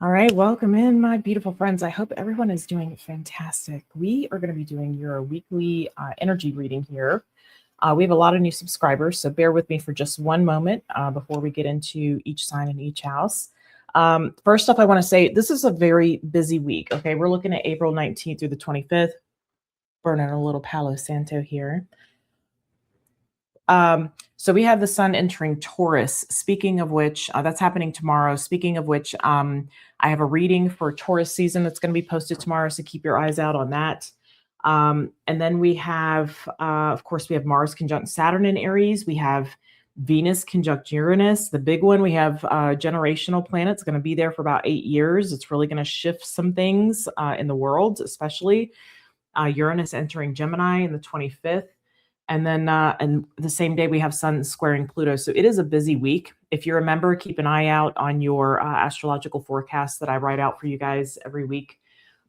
All right, welcome in, my beautiful friends. I hope everyone is doing fantastic. We are going to be doing your weekly energy reading here. We have a lot of new subscribers, so bear with me for just one moment before we get into each sign in each house. First off, I want to say this is a very busy week. Okay, we're looking at April 19th through the 25th. Burning a little Palo Santo here. So we have the sun entering Taurus. Speaking of which, that's happening tomorrow. Speaking of which, I have a reading for Taurus season that's going to be posted tomorrow, so keep your eyes out on that. And then we have, of course, we have Mars conjunct Saturn in Aries. We have Venus conjunct Uranus. The big one, we have generational planets going to be there for about 8 years. It's really going to shift some things in the world, especially Uranus entering Gemini in the 25th. And then and the same day we have Sun squaring Pluto. So it is a busy week. If you remember, keep an eye out on your astrological forecast that I write out for you guys every week.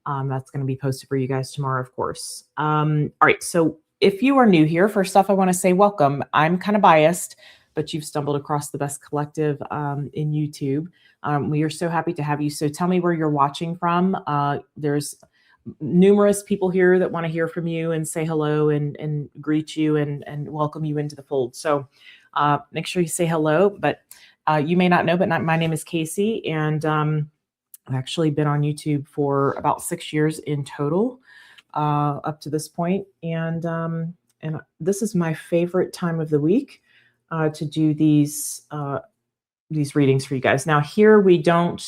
That's going to be posted for you guys tomorrow, of course. All right. So if you are new here, first off, I want to say welcome. I'm kind of biased, but you've stumbled across the best collective in YouTube. We are so happy to have you. So tell me where you're watching from. There's numerous people here that want to hear from you and say hello and greet you and welcome you into the fold. So make sure you say hello. But you may not know, but my name is Casey, and I've actually been on YouTube for about 6 years in total up to this point. And this is my favorite time of the week to do these readings for you guys. Now here we don't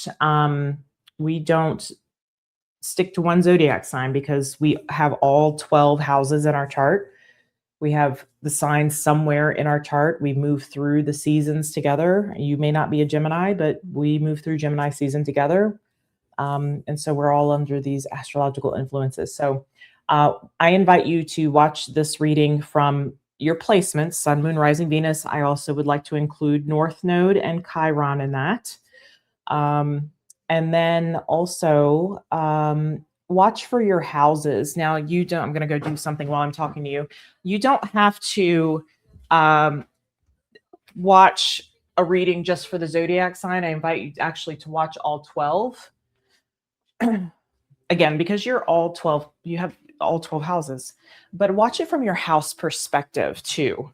stick to one zodiac sign because we have all 12 houses in our chart. We have the signs somewhere in our chart. We move through the seasons together. You may not be a Gemini, but we move through Gemini season together. And so we're all under these astrological influences. So I invite you to watch this reading from your placements, Sun, Moon, Rising, Venus. I also would like to include North Node and Chiron in that. And then also watch for your houses. Now, I'm going to go do something while I'm talking to you. You don't have to watch a reading just for the zodiac sign. I invite you actually to watch all 12. Again, because you're all 12, you have all 12 houses, but watch it from your house perspective too.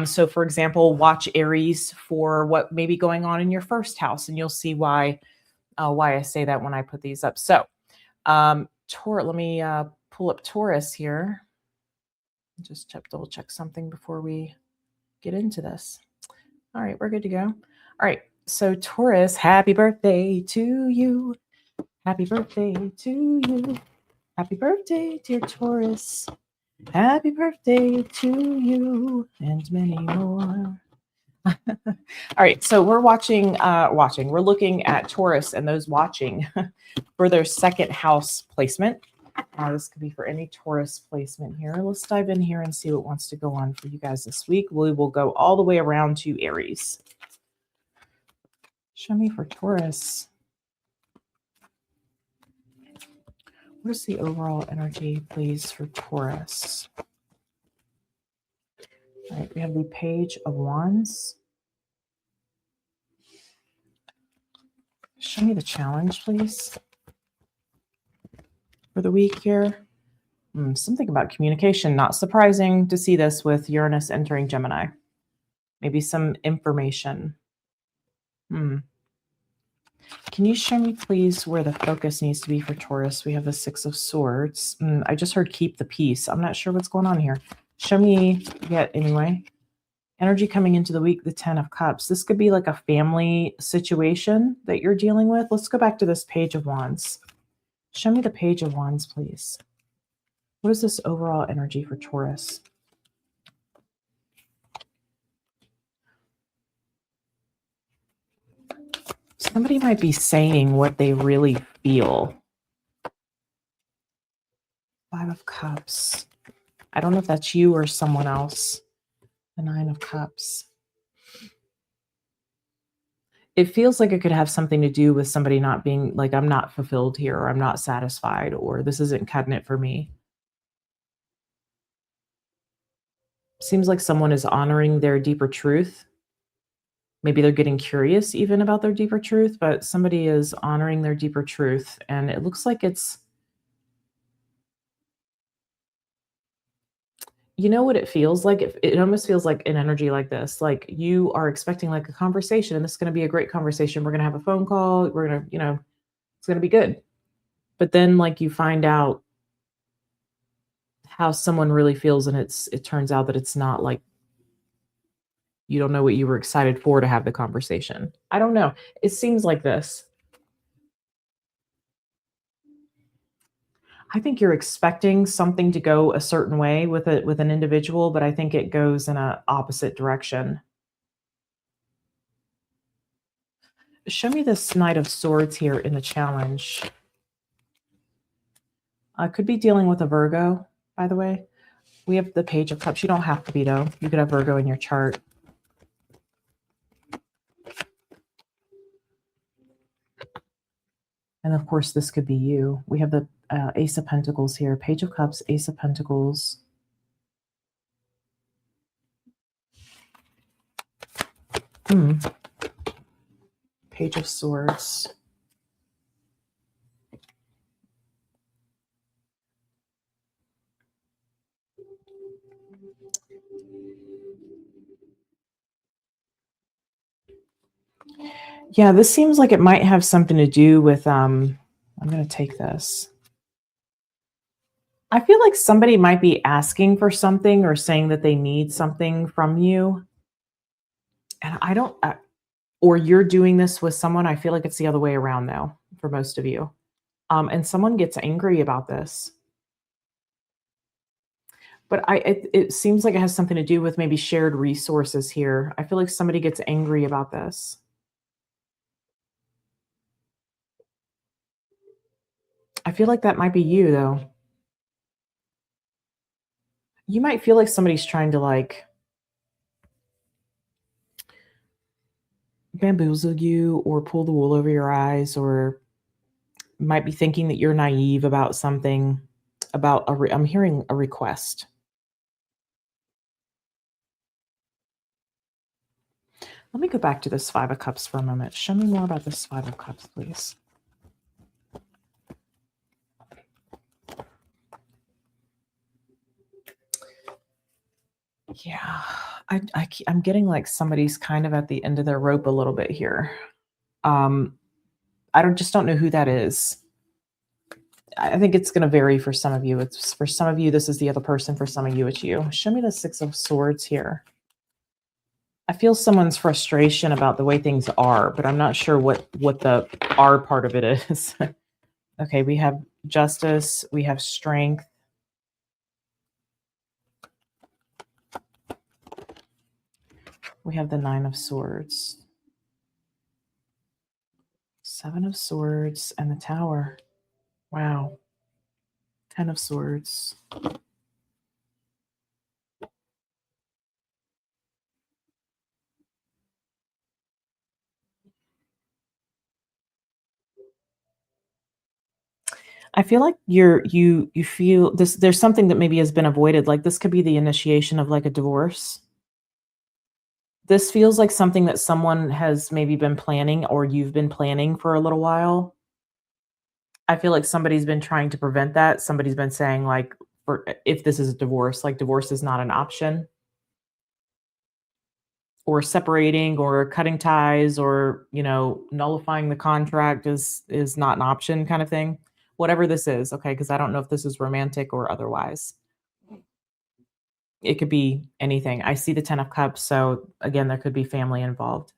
So for example, watch Aries for what may be going on in your first house, and you'll see why I say that when I put these up. So let me pull up Taurus here. Just double check something before we get into this. All right, we're good to go. All right, so Taurus, happy birthday to you. Happy birthday to you. Happy birthday, dear Taurus. Happy birthday to you and many more. All right, so we're we're looking at Taurus and those watching for their second house placement. This could be for any Taurus placement here. Let's dive in here and see what wants to go on for you guys this week. We will go all the way around to Aries. Show me for Taurus. What is the overall energy, please, for Taurus? All right, we have the Page of Wands. Show me the challenge, please, for the week here. Something about communication. Not surprising to see this with Uranus entering Gemini. Maybe some information. Can you show me, please, where the focus needs to be for Taurus? We have the Six of Swords. I just heard keep the peace. I'm not sure what's going on here. Show me yet anyway. Energy coming into the week, the 10 of Cups. This could be like a family situation that you're dealing with. Let's go back to this Page of Wands. Show me the Page of Wands, please. What is this overall energy for Taurus? Somebody might be saying what they really feel. Five of Cups. I don't know if that's you or someone else. The Nine of Cups. It feels like it could have something to do with somebody not being like, I'm not fulfilled here, or I'm not satisfied, or this isn't cutting it for me. Seems like someone is honoring their deeper truth. Maybe they're getting curious even about their deeper truth, but somebody is honoring their deeper truth. And it looks like it's, you know what it feels like? It almost feels like an energy like this. Like you are expecting like a conversation, and this is going to be a great conversation. We're going to have a phone call. We're going to, it's going to be good. But then like you find out how someone really feels, and it turns out that it's not like you don't know what you were excited for to have the conversation. I don't know. It seems like this. I think you're expecting something to go a certain way with an individual, but I think it goes in a opposite direction. Show me this Knight of Swords here in the challenge. I could be dealing with a Virgo, by the way. We have the Page of Cups. You don't have to be, though. You could have Virgo in your chart. And of course, this could be you. We have the Ace of Pentacles here. Page of Cups, Ace of Pentacles. Page of Swords. Yeah, this seems like it might have something to do with, I'm going to take this. I feel like somebody might be asking for something or saying that they need something from you. And I don't, or you're doing this with someone. I feel like it's the other way around though, for most of you. And someone gets angry about this. But it seems like it has something to do with maybe shared resources here. I feel like somebody gets angry about this. I feel like that might be you though. You might feel like somebody's trying to like bamboozle you or pull the wool over your eyes, or might be thinking that you're naive about something, about I'm hearing a request. Let me go back to this Five of Cups for a moment. Show me more about this Five of Cups, please. Yeah, I'm getting like somebody's kind of at the end of their rope a little bit here. I just don't know who that is. I think it's going to vary for some of you. It's for some of you, this is the other person. For some of you, it's you. Show me the Six of Swords here. I feel someone's frustration about the way things are, but I'm not sure what the R part of it is. Okay, we have Justice. We have Strength. We have the Nine of Swords. Seven of Swords and the Tower. Wow. 10 of Swords. I feel like you feel this, there's something that maybe has been avoided. Like this could be the initiation of like a divorce. This feels like something that someone has maybe been planning, or you've been planning for a little while. I feel like somebody's been trying to prevent that. Somebody's been saying like, for if this is a divorce, like divorce is not an option, or separating or cutting ties, or, nullifying the contract is not an option kind of thing. Whatever this is, okay, because I don't know if this is romantic or otherwise. It could be anything. I see the 10 of Cups, so again, there could be family involved.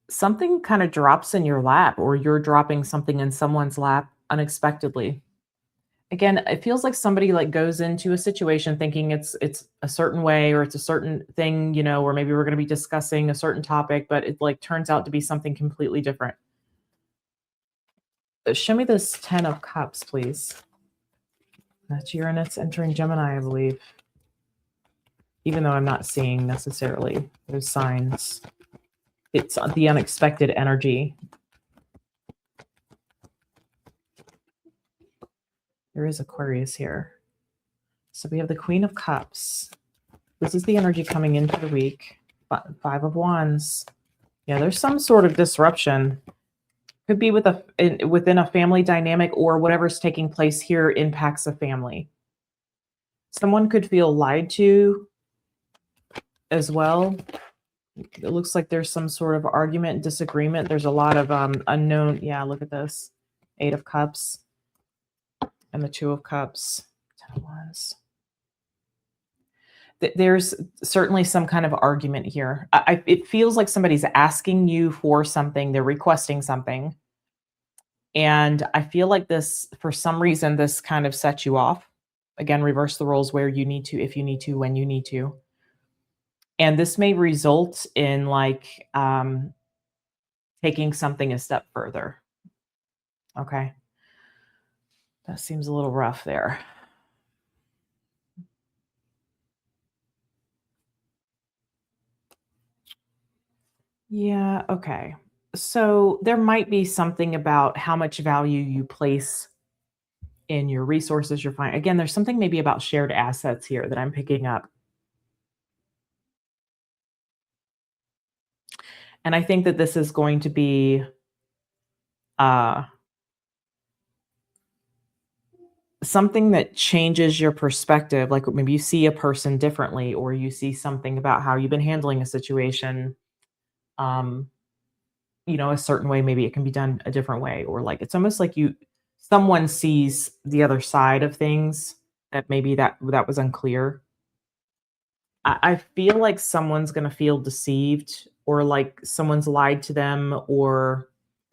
Something kind of drops in your lap, or you're dropping something in someone's lap unexpectedly. Again, it feels like somebody like goes into a situation thinking it's a certain way, or it's a certain thing, or maybe we're going to be discussing a certain topic, but it like turns out to be something completely different. Show me this 10 of Cups, please. That's Uranus entering Gemini, I believe. Even though I'm not seeing necessarily those signs. It's the unexpected energy. There is Aquarius here. So we have the Queen of Cups. This is the energy coming into the week. Five of Wands. Yeah, there's some sort of disruption. Could be within a family dynamic, or whatever's taking place here impacts a family. Someone could feel lied to as well. It looks like there's some sort of argument, disagreement. There's a lot of unknown. Yeah, look at this. 8 of Cups and the 2 of Cups. 10 of Wands. There's certainly some kind of argument here. It feels like somebody's asking you for something. They're requesting something. And I feel like this, for some reason, this kind of sets you off. Again, reverse the roles where you need to, if you need to, when you need to. And this may result in like taking something a step further. Okay. That seems a little rough there. Yeah, okay. So there might be something about how much value you place in your resources you're finding. Again, there's something maybe about shared assets here that I'm picking up. And I think that this is going to be something that changes your perspective. Like maybe you see a person differently, or you see something about how you've been handling a situation, a certain way. Maybe it can be done a different way, or like, it's almost like someone sees the other side of things that maybe that was unclear. I feel like someone's going to feel deceived, or like someone's lied to them, or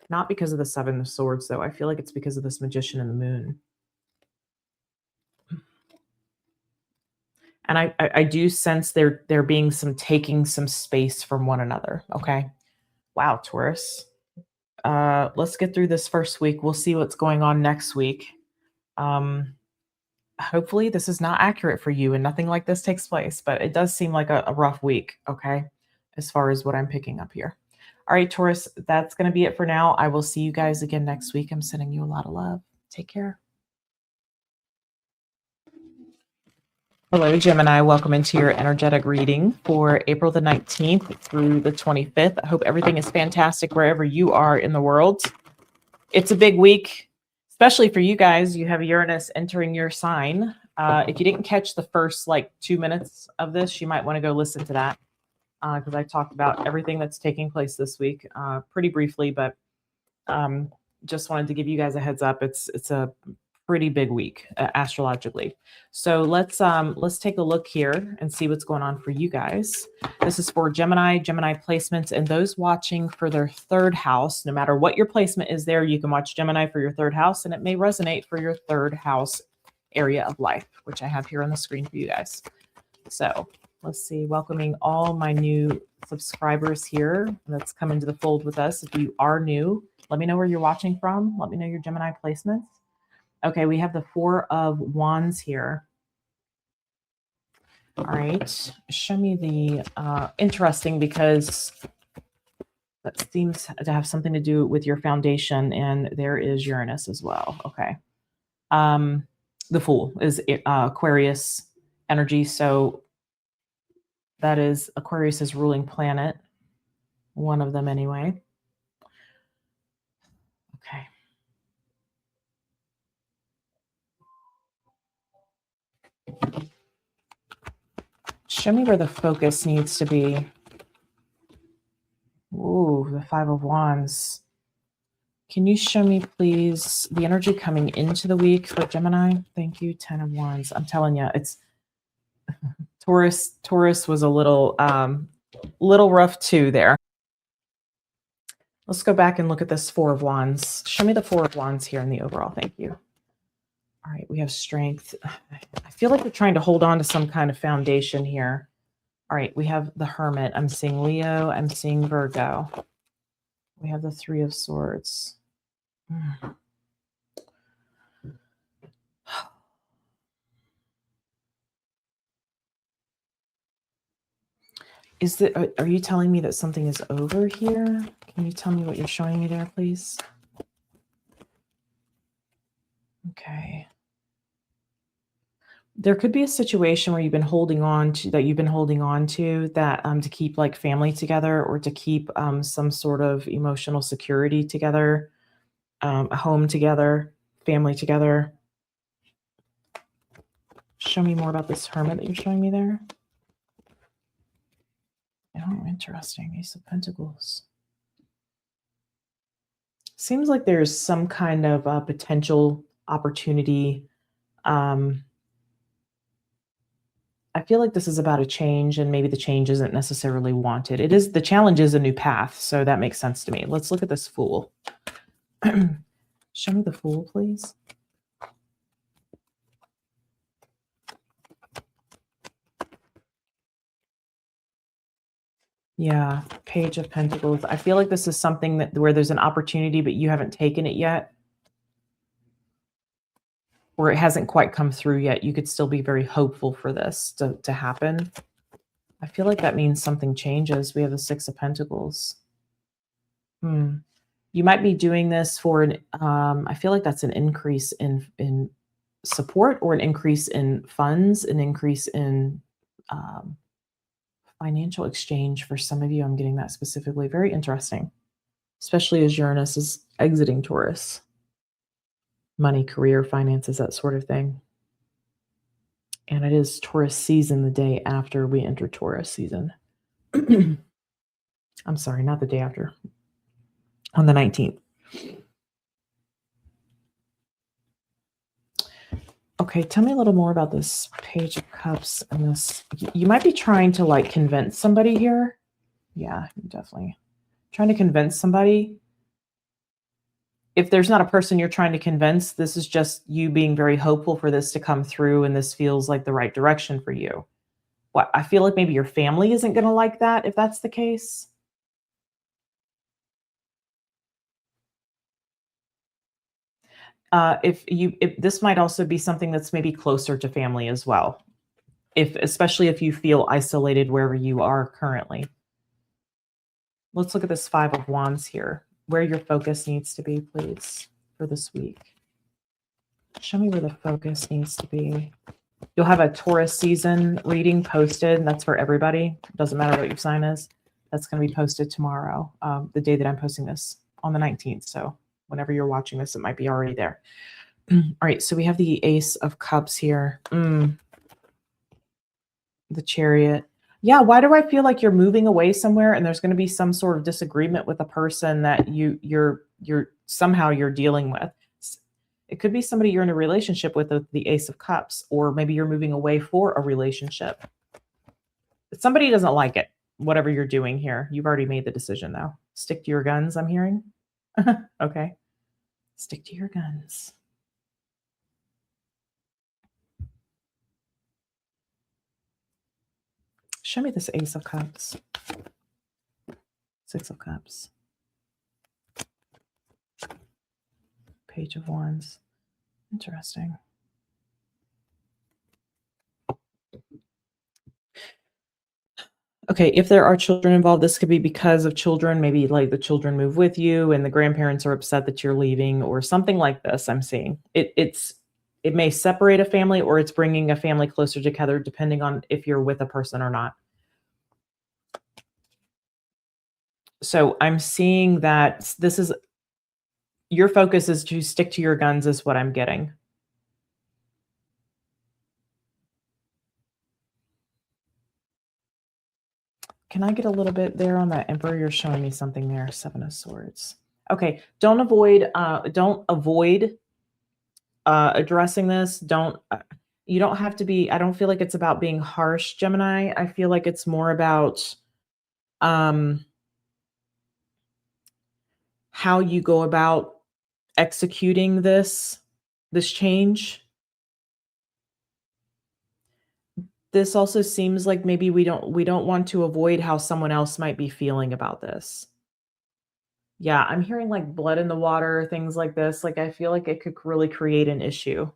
not because of the 7 of Swords, though. I feel like it's because of this Magician and the Moon. And I do sense there being taking some space from one another. Okay. Wow, Taurus. Let's get through this first week. We'll see what's going on next week. Hopefully this is not accurate for you and nothing like this takes place, but it does seem like a rough week. Okay. As far as what I'm picking up here. All right, Taurus, that's going to be it for now. I will see you guys again next week. I'm sending you a lot of love. Take care. Hello, Gemini. Welcome into your energetic reading for April the 19th through the 25th. I hope everything is fantastic wherever you are in the world. It's a big week, especially for you guys. You have Uranus entering your sign. If you didn't catch the first 2 minutes of this, you might want to go listen to that because I talked about everything that's taking place this week pretty briefly, but just wanted to give you guys a heads up. It's a pretty big week astrologically. So let's take a look here and see what's going on for you guys. This is for Gemini placements, and those watching for their 3rd house. No matter what your placement is there, you can watch Gemini for your 3rd house, and it may resonate for your 3rd house area of life, which I have here on the screen for you guys. So let's see, welcoming all my new subscribers here that's come into the fold with us. If you are new, let me know where you're watching from. Let me know your Gemini placements. Okay, we have the 4 of Wands here. All right, show me the interesting, because that seems to have something to do with your foundation, and there is Uranus as well. Okay, the Fool is Aquarius energy, so that is Aquarius's ruling planet, one of them anyway. Okay. Show me where the focus needs to be. Ooh, the 5 of Wands. Can you show me, please, the energy coming into the week for Gemini? Thank you. 10 of Wands. I'm telling you, it's Taurus. Taurus was a little rough too there. Let's go back and look at this 4 of Wands. Show me the 4 of Wands here in the overall. Thank you. All right, we have strength. I feel like we're trying to hold on to some kind of foundation here. All right, we have the Hermit. I'm seeing Leo. I'm seeing Virgo. We have the 3 of Swords. Are you telling me that something is over here? Can you tell me what you're showing me there, please? Okay. There could be a situation where you've been holding on to that to keep like family together or to keep some sort of emotional security together, a home together, family together. Show me more about this hermit that you're showing me there. Oh, interesting. Ace of Pentacles. Seems like there's some kind of potential opportunity. I feel like this is about a change, and maybe the change isn't necessarily wanted. The challenge is a new path, so that makes sense to me. Let's look at this Fool. Show me the Fool, please. Yeah, Page of Pentacles. I feel like this is something where there's an opportunity, but you haven't taken it yet, or it hasn't quite come through yet. You could still be very hopeful for this to happen. I feel like that means something changes. We have the Six of Pentacles. You might be doing this for an, I feel like that's an increase in support, or an increase in funds, an increase in financial exchange for some of you. I'm getting that specifically. Very interesting, especially as Uranus is exiting Taurus. Money, career, finances, that sort of thing. And it is Taurus season the day after we enter Taurus season. I'm sorry, not the day after. On the 19th. Okay, tell me a little more about this Page of Cups and this. You might be trying to like convince somebody here. Yeah, definitely trying to convince somebody. If there's not a person you're trying to convince, this is just you being very hopeful for this to come through, and this feels like the right direction for you. What I feel like maybe your family isn't going to like that if that's the case. If this might also be something that's maybe closer to family as well, especially if you feel isolated wherever you are currently. Let's look at this Five of Wands here, where your focus needs to be, please, for this week. Show me where the focus needs to be. You'll have a Taurus season reading posted, and that's for everybody. Doesn't matter what your sign is. That's going to be posted tomorrow, the day that I'm posting this, on the 19th. So whenever you're watching this, it might be already there. All right, so we have the Ace of Cups here. The Chariot. Yeah, why do I feel like you're moving away somewhere and there's going to be some sort of disagreement with a person that you're somehow dealing with? It could be somebody you're in a relationship with the Ace of Cups, or maybe you're moving away for a relationship. Somebody doesn't like it, whatever you're doing here. You've already made the decision, though. Stick to your guns, I'm hearing. Okay. Stick to your guns. Show me this Ace of Cups. Six of Cups. Page of Wands. Interesting. Okay, if there are children involved, this could be because of children. Maybe like the children move with you and the grandparents are upset that you're leaving, or something like this. I'm seeing it may separate a family, or it's bringing a family closer together, depending on if you're with a person or not. So I'm seeing that this is your focus is to stick to your guns, is what I'm getting. Can I get a little bit there on that Emperor? You're showing me something there. Seven of Swords. Okay, don't avoid addressing this. You don't have to be. I don't feel like it's about being harsh, Gemini. I feel like it's more about how you go about executing this change. This also seems like maybe we don't want to avoid how someone else might be feeling about this. Yeah, I'm hearing like blood in the water, things like this. Like I feel like it could really create an issue.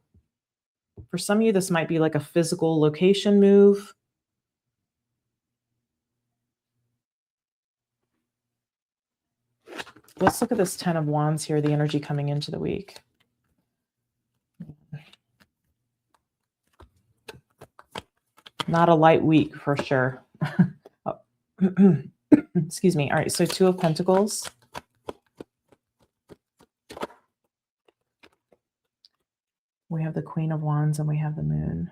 For some of you, this might be like a physical location move. Let's look at this Ten of Wands here, the energy coming into the week. Not a light week for sure. Oh. Excuse me. All right, so Two of Pentacles. We have the Queen of Wands and we have the Moon.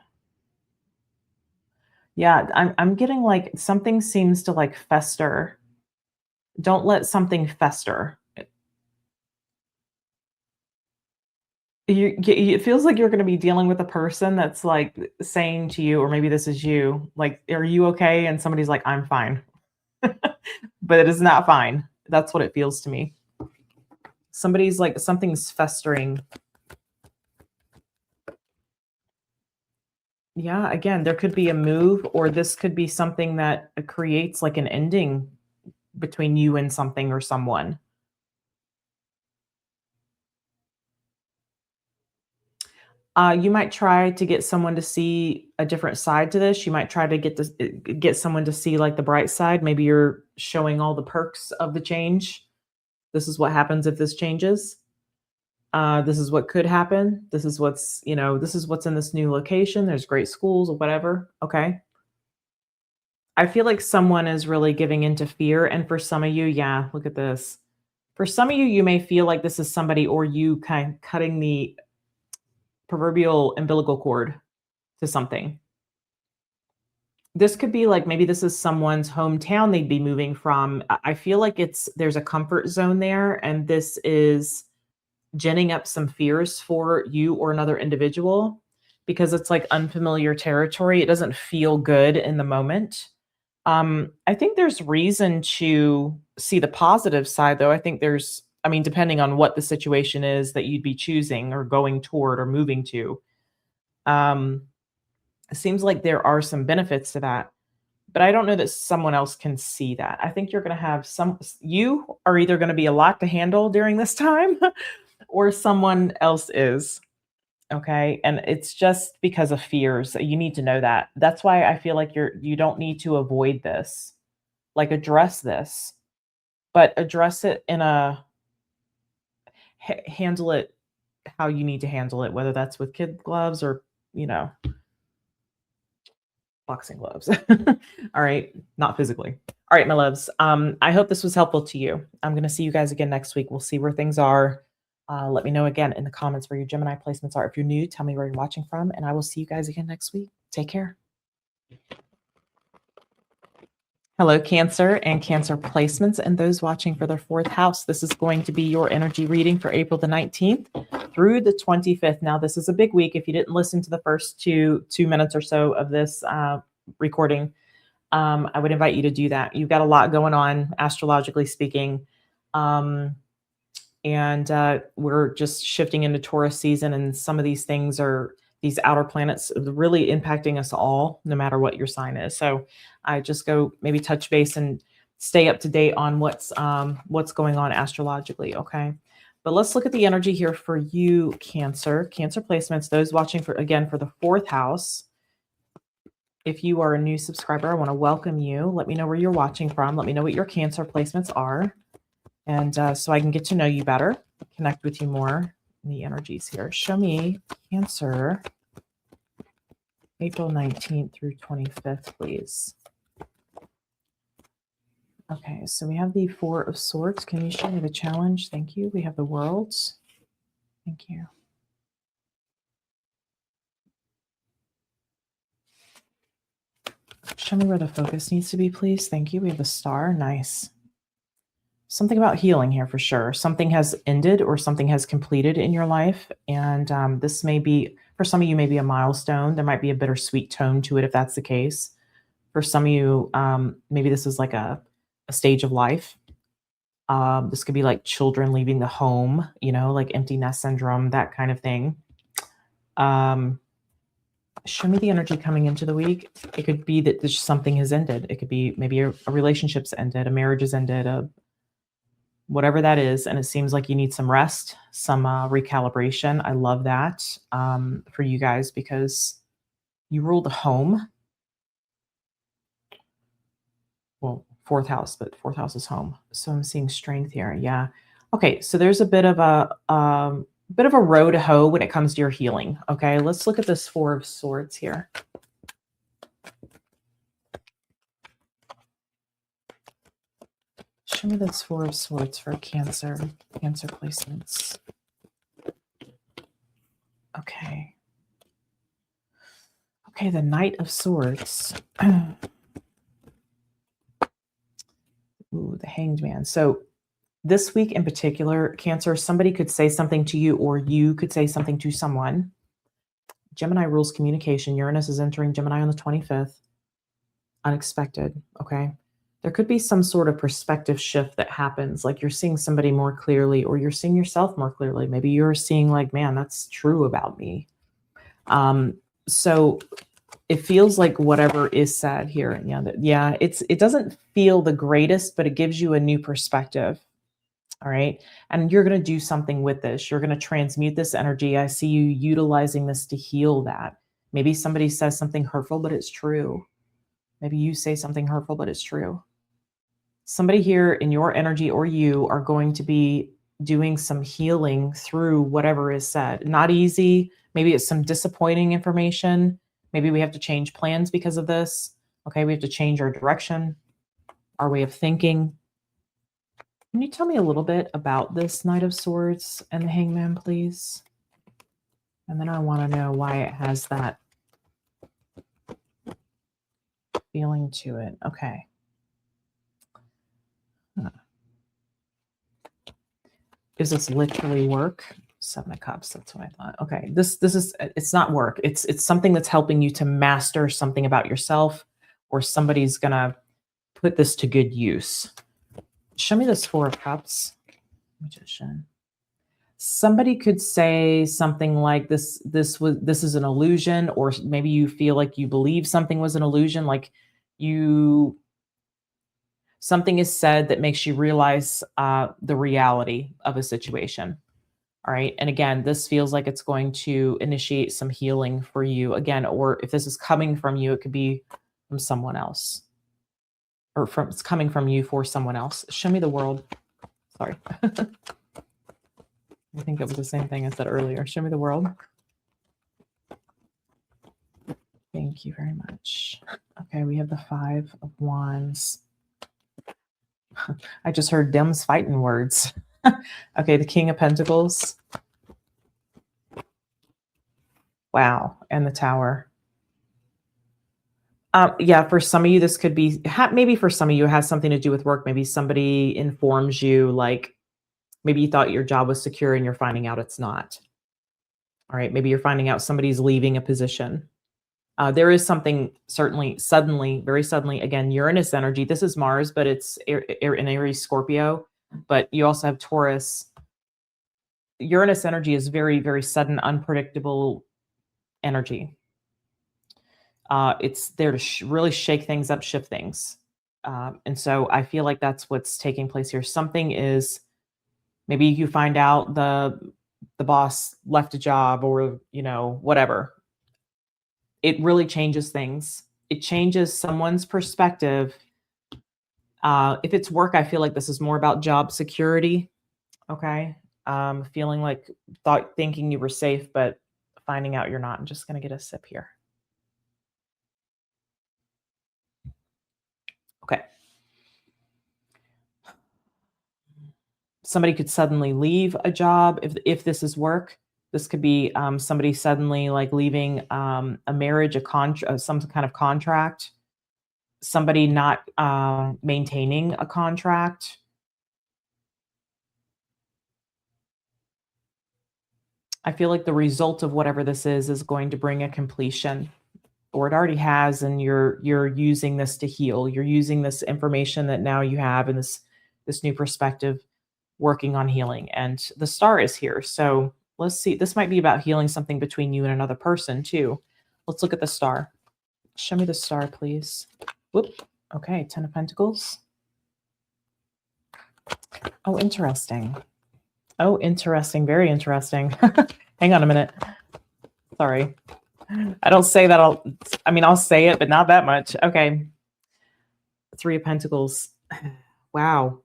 Yeah, I'm getting like something seems to like fester. Don't let something fester. It feels like you're going to be dealing with a person that's like saying to you, or maybe this is you, like, are you okay? And somebody's like, I'm fine. But it is not fine. That's what it feels to me. Somebody's like, something's festering. Yeah, again, there could be a move, or this could be something that creates like an ending between you and something or someone. You might try to get someone to see a different side to this. You might try to get someone to see like the bright side. Maybe you're showing all the perks of the change. This is what happens if this changes. This is what could happen. This is what's, this is what's in this new location. There's great schools or whatever. Okay. I feel like someone is really giving into fear. And for some of you, yeah, look at this. For some of you, you may feel like this is somebody, or you kind of cutting the proverbial umbilical cord to something. This could be like, maybe this is someone's hometown they'd be moving from. I feel like there's a comfort zone there, and this is ginning up some fears for you or another individual, because it's like unfamiliar territory. It doesn't feel good in the moment. I think there's reason to see the positive side, though. I think depending on what the situation is that you'd be choosing or going toward or moving to, it seems like there are some benefits to that. But I don't know that someone else can see that. I think you're going to have you are either going to be a lot to handle during this time or someone else is. Okay. And it's just because of fears. You need to know that. That's why I feel like you don't need to avoid this, like address this, but address it in handle it how you need to handle it, whether that's with kid gloves or, boxing gloves. All right. Not physically. All right, my loves. I hope this was helpful to you. I'm going to see you guys again next week. We'll see where things are. Let me know again in the comments where your Gemini placements are. If you're new, tell me where you're watching from, and I will see you guys again next week. Take care. Hello, Cancer and Cancer placements, and those watching for their 4th house. This is going to be your energy reading for April the 19th through the 25th. Now, this is a big week. If you didn't listen to the first two minutes or so of this recording, I would invite you to do that. You've got a lot going on, astrologically speaking. And we're just shifting into Taurus season, and some of these things are these outer planets really impacting us all, no matter what your sign is. So I just go maybe touch base and stay up to date on what's going on astrologically. Okay. But let's look at the energy here for you, Cancer placements, those watching for the 4th house. If you are a new subscriber, I want to welcome you. Let me know where you're watching from. Let me know what your Cancer placements are. And so I can get to know you better, connect with you more in the energies here. Show me Cancer, April 19th through 25th, please. Okay, so we have the 4 of Swords. Can you show me the challenge? Thank you. We have the World. Thank you. Show me where the focus needs to be, please. Thank you. We have the Star. Nice. Something about healing here for sure. Something has ended or something has completed in your life. And this may be, for some of you, maybe a milestone. There might be a bittersweet tone to it if that's the case. For some of you, maybe this is like a stage of life. This could be like children leaving the home, like empty nest syndrome, that kind of thing. Show me the energy coming into the week. It could be that there's something has ended. It could be maybe a relationship's ended, a marriage has ended, whatever that is. And it seems like you need some rest, some recalibration. I love that for you guys, because you rule the home. Well, 4th house, but 4th house is home. So I'm seeing strength here. Yeah. Okay. So there's a bit of a row to hoe when it comes to your healing. Okay. Let's look at this 4 of Swords here. Show me this Four of Swords for Cancer placements. Okay. Okay, the Knight of Swords. Ooh, the Hanged Man. So this week in particular, Cancer, somebody could say something to you or you could say something to someone. Gemini rules communication. Uranus is entering Gemini on the 25th. Unexpected, okay? There could be some sort of perspective shift that happens, like you're seeing somebody more clearly or you're seeing yourself more clearly. Maybe you're seeing like, man, that's true about me. So it feels like whatever is said here, it doesn't feel the greatest, but it gives you a new perspective. All right. And you're going to do something with this. You're going to transmute this energy. I see you utilizing this to heal that. Maybe somebody says something hurtful, but it's true. Maybe you say something hurtful, but it's true. Somebody here in your energy or you are going to be doing some healing through whatever is said. Not easy. Maybe it's some disappointing information. Maybe we have to change plans because of this. Okay, we have to change our direction, our way of thinking. Can you tell me a little bit about this Knight of Swords and the Hangman, please? And then I want to know why it has that feeling to it. Okay. Is this literally work? Seven of Cups, that's what I thought. Okay, this is, it's not work. It's something that's helping you to master something about yourself, or somebody's gonna put this to good use. Show me this Four of Cups. Magician. Somebody could say something like this is an illusion, or maybe you feel like you believe something was an illusion, like something is said that makes you realize the reality of a situation. All right. And again, this feels like it's going to initiate some healing for you again, or if this is coming from you, it could be from someone else, or it's coming from you for someone else. Show me the World. Sorry. I think it was the same thing I said earlier. Show me the World. Thank you very much. Okay, we have the Five of Wands. I just heard Dems fighting words. Okay, the King of Pentacles. Wow, and the Tower. Yeah, for some of you, this could be, maybe for some of you, it has something to do with work. Maybe somebody informs you, like, maybe you thought your job was secure and you're finding out it's not. All right, maybe you're finding out somebody's leaving a position. There is something suddenly, very suddenly, again, Uranus energy. This is Mars, but it's in Aries, Scorpio, but you also have Taurus. Uranus energy is very, very sudden, unpredictable energy. It's there to really shake things up, shift things. And so I feel like that's what's taking place here. Something is, maybe you find out the boss left a job, or, whatever. It really changes things. It changes someone's perspective. If it's work, I feel like this is more about job security. Okay. Feeling like thinking you were safe, but finding out you're not. I'm just going to get a sip here. Okay. Somebody could suddenly leave a job if this is work. This could be somebody suddenly like leaving a marriage, some kind of contract, somebody not maintaining a contract. I feel like the result of whatever this is going to bring a completion, or it already has, and you're using this to heal. You're using this information that now you have, and this new perspective, working on healing. And the Star is here. So let's see. This might be about healing something between you and another person too. Let's look at the Star. Show me the Star, please. Whoop. Okay, Ten of Pentacles. Oh, interesting. Oh, interesting. Very interesting. Hang on a minute. Sorry. I don't say that. I'll say it, but not that much. Okay. Three of Pentacles. Wow.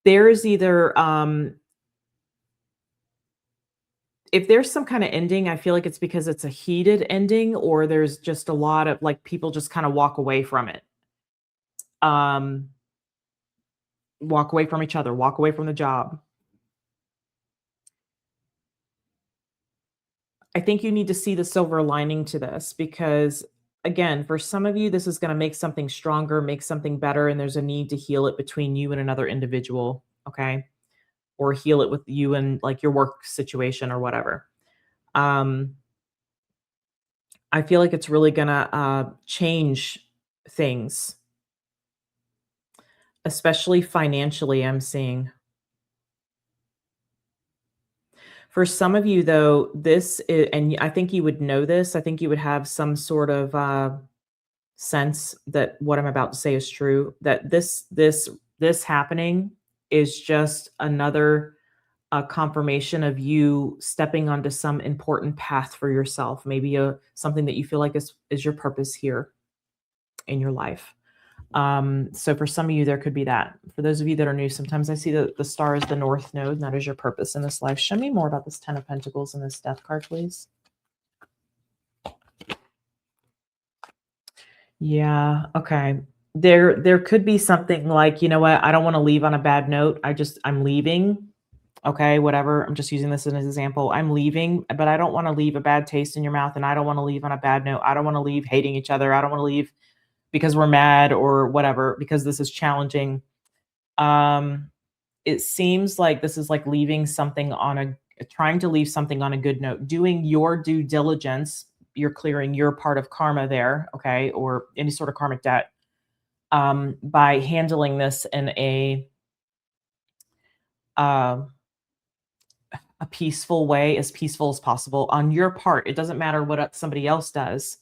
There's either, if there's some kind of ending, I feel like it's because it's a heated ending, or there's just a lot of like people just kind of walk away from it. Walk away from each other, walk away from the job. I think you need to see the silver lining to this because, again, for some of you, this is going to make something stronger, make something better, and there's a need to heal it between you and another individual, okay? Or heal it with you and like your work situation or whatever. Um, I feel like it's really going to change things, especially financially, I'm seeing. For some of you, though, and I think you would know this, I think you would have some sort of sense that what I'm about to say is true, that this happening is just another confirmation of you stepping onto some important path for yourself, maybe something that you feel like is your purpose here in your life. So for some of you, there could be that. For those of you that are new, sometimes I see the star is the North Node, and that is your purpose in this life. Show me more about this Ten of Pentacles and this Death card, please. Yeah, okay. There could be something like, you know what, I don't want to leave on a bad note. I'm leaving. Okay, whatever. I'm just using this as an example. I'm leaving, but I don't want to leave a bad taste in your mouth, and I don't want to leave on a bad note. I don't want to leave hating each other. I don't want to leave because we're mad or whatever, because this is challenging. It seems like this is like leaving something trying to leave something on a good note, doing your due diligence. You're clearing your part of karma there, okay, or any sort of karmic debt, by handling this in a peaceful way, as peaceful as possible on your part. It doesn't matter what somebody else does,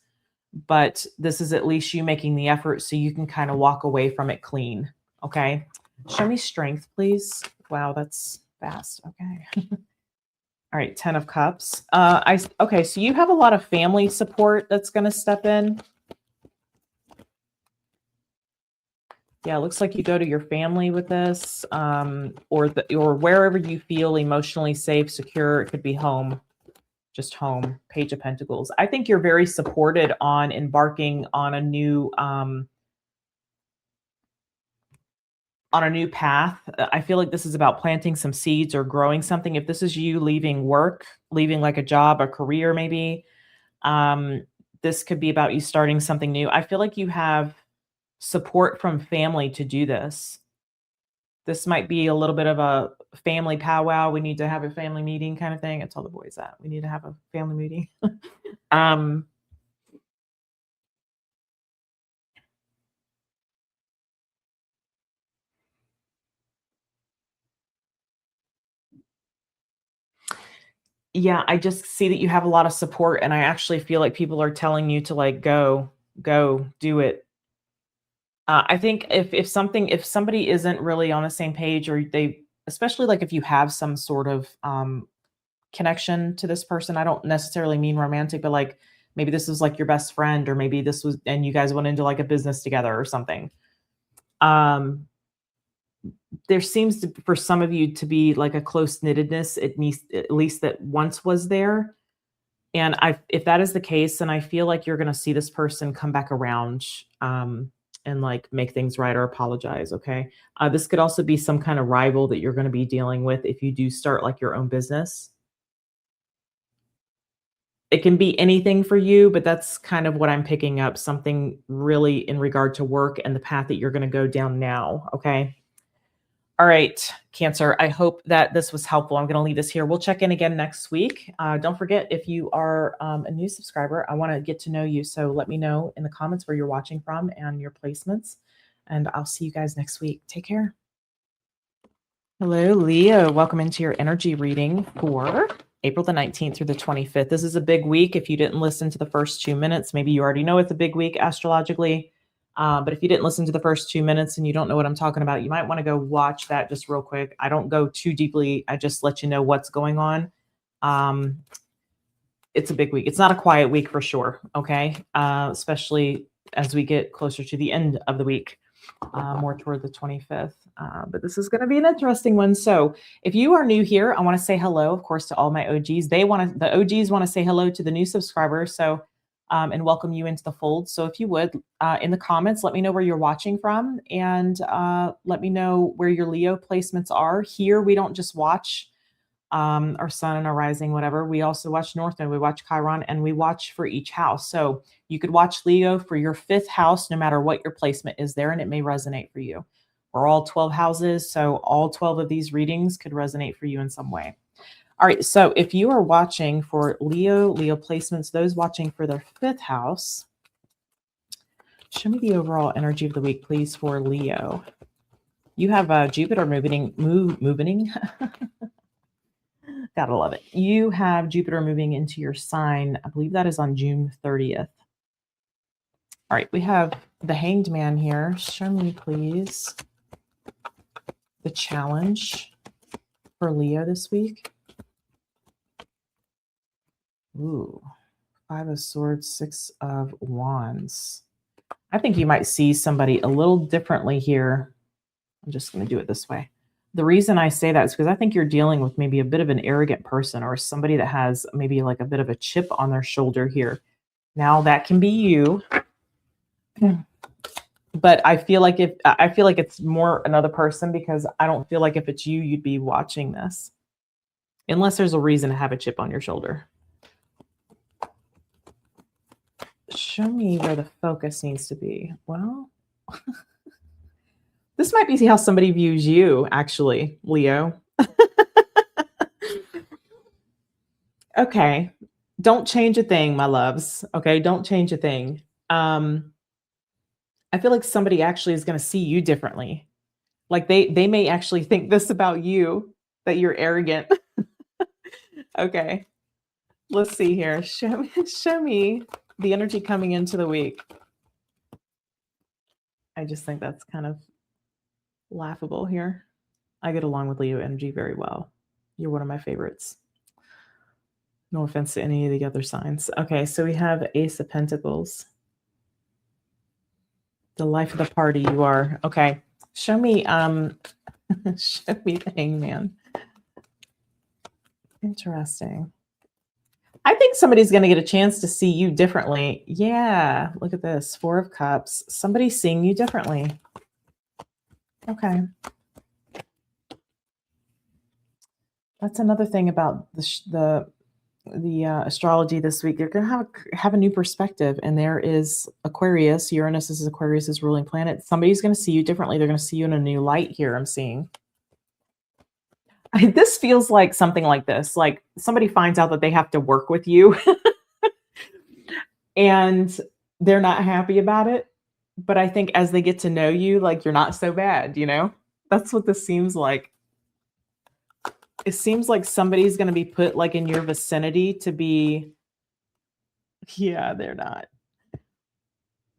but this is at least you making the effort so you can kind of walk away from it clean. Okay. Show me strength, please. Wow, that's fast. Okay. All right. 10 of Cups. Okay. So you have a lot of family support that's going to step in. Yeah, it looks like you go to your family with this, or wherever you feel emotionally safe, secure. It could be home, just home. Page of Pentacles. I think you're very supported on embarking on a new path. I feel like this is about planting some seeds or growing something. If this is you leaving work, leaving like a job, a career, maybe, this could be about you starting something new. I feel like you have support from family to do this. This might be a little bit of a family powwow. We need to have a family meeting kind of thing. I tell the boys that we need to have a family meeting. Yeah, I just see that you have a lot of support, and I actually feel like people are telling you to like go, do it. I think if somebody isn't really on the same page, or especially like if you have some sort of connection to this person, I don't necessarily mean romantic, but like maybe this is like your best friend, or maybe this was, and you guys went into like a business together or something. There seems to, for some of you, to be like a close knittedness, at least that once was there. And if that is the case, then I feel like you're going to see this person come back around, and like make things right or apologize. Okay. This could also be some kind of rival that you're going to be dealing with if you do start like your own business. It can be anything for you, but that's kind of what I'm picking up. Something really in regard to work and the path that you're going to go down now. Okay. All right, Cancer, I hope that this was helpful. I'm going to leave this here. We'll check in again next week. Don't forget, if you are a new subscriber, I want to get to know you. So let me know in the comments where you're watching from and your placements. And I'll see you guys next week. Take care. Hello, Leo. Welcome into your energy reading for April the 19th through the 25th. This is a big week. If you didn't listen to the first 2 minutes, maybe you already know it's a big week astrologically. But if you didn't listen to the first 2 minutes and you don't know what I'm talking about, you might want to go watch that just real quick. I don't go too deeply. I just let you know what's going on. It's a big week. It's not a quiet week for sure. Okay. Especially as we get closer to the end of the week, more toward the 25th. But this is going to be an interesting one. So if you are new here, I want to say hello, of course, to all my OGs. The OGs want to say hello to the new subscribers. So and welcome you into the fold. So if you would, in the comments, let me know where you're watching from, and let me know where your Leo placements are. Here, we don't just watch our sun and our rising, whatever. We also watch North Node, we watch Chiron, and we watch for each house. So you could watch Leo for your 5th house, no matter what your placement is there, and it may resonate for you. We're all 12 houses, so all 12 of these readings could resonate for you in some way. All right, so if you are watching for Leo placements, those watching for their 5th house, show me the overall energy of the week, please, for Leo. You have Jupiter moving. Gotta love it. You have Jupiter moving into your sign. I believe that is on June 30th. All right, we have the Hanged Man here. Show me, please, the challenge for Leo this week. Ooh, 5 of Swords, 6 of Wands. I think you might see somebody a little differently here. I'm just going to do it this way. The reason I say that is because I think you're dealing with maybe a bit of an arrogant person, or somebody that has maybe like a bit of a chip on their shoulder here. Now that can be you, but I feel like it's more another person, because I don't feel like if it's you, you'd be watching this, unless there's a reason to have a chip on your shoulder. Show me where the focus needs to be. Well, this might be how somebody views you, actually, Leo. Okay. Don't change a thing, my loves. Okay. Don't change a thing. I feel like somebody actually is going to see you differently. Like they may actually think this about you, that you're arrogant. Okay. Let's see here. Show me the energy coming into the week. I just think that's kind of laughable here. I get along with Leo energy very well. You're one of my favorites. No offense to any of the other signs. Okay, so we have Ace of Pentacles. The life of the party you are. Okay. Show me show me the Hangman. Interesting. I think somebody's going to get a chance to see you differently. Yeah, look at this. 4 of Cups. Somebody's seeing you differently. Okay. That's another thing about the astrology this week. You're going to have a new perspective, and there is Aquarius. Uranus is Aquarius's ruling planet. Somebody's going to see you differently. They're going to see you in a new light here, I'm seeing. This feels like something like this. Like somebody finds out that they have to work with you and they're not happy about it. But I think as they get to know you, like, you're not so bad, you know? That's what this seems like. It seems like somebody's going to be put like in your vicinity to be, yeah, they're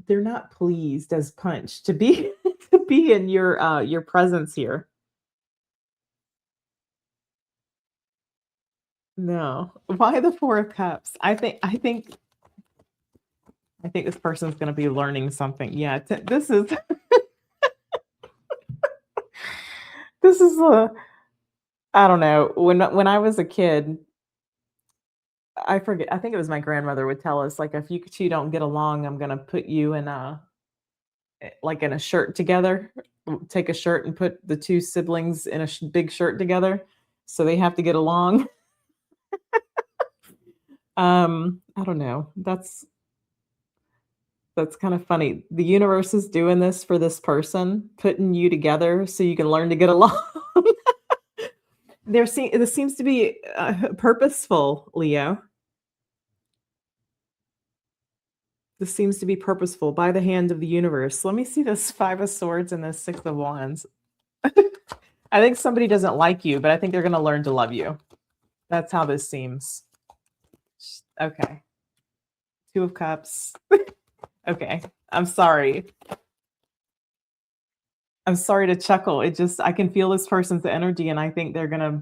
not pleased as punch to be to be in your presence here. No. Why the 4 of Cups? I think this person's going to be learning something. Yeah, this is this is I don't know. When I was a kid, I forget. I think it was my grandmother would tell us, like, if you two don't get along, I'm going to put you in in a shirt together. Take a shirt and put the 2 siblings in a big shirt together, so they have to get along. I don't know. That's kind of funny. The universe is doing this for this person, putting you together so you can learn to get along. This seems to be purposeful, Leo. This seems to be purposeful by the hand of the universe. Let me see this 5 of Swords and this 6 of Wands. I think somebody doesn't like you, but I think they're going to learn to love you. That's how this seems. Okay. 2 of Cups. Okay. I'm sorry. I'm sorry to chuckle. I can feel this person's energy, and I think they're going to,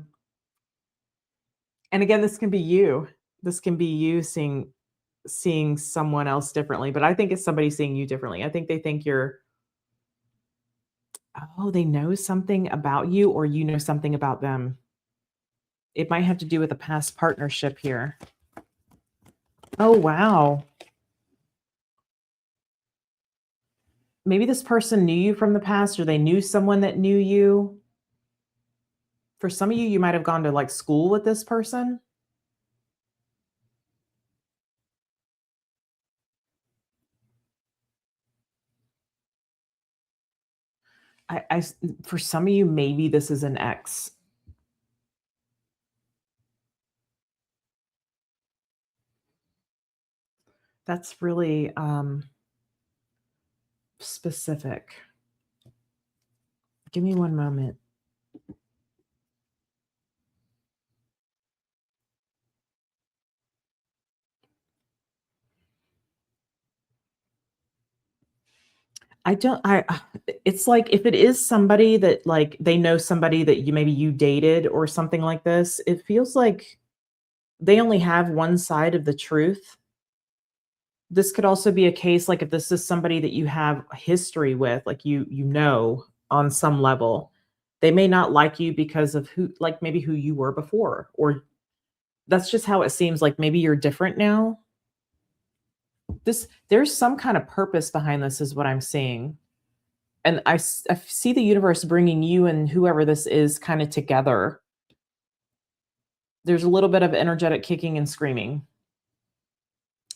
and again, this can be you. This can be you seeing someone else differently, but I think it's somebody seeing you differently. I think they think they know something about you, or you know something about them. It might have to do with a past partnership here. Oh, wow. maybe this person knew you from the past, or they knew someone that knew you. For some of you, you might have gone to like school with this person. For some of you, maybe this is an ex. That's really specific. Give me one moment. It's like if it is somebody that like they know somebody that maybe you dated or something like this, it feels like they only have one side of the truth. This could also be a case like if this is somebody that you have a history with, like you know on some level, they may not like you because of who, like maybe who you were before, or that's just how it seems like maybe you're different now. There's some kind of purpose behind this is what I'm seeing. And I see the universe bringing you and whoever this is kind of together. There's a little bit of energetic kicking and screaming.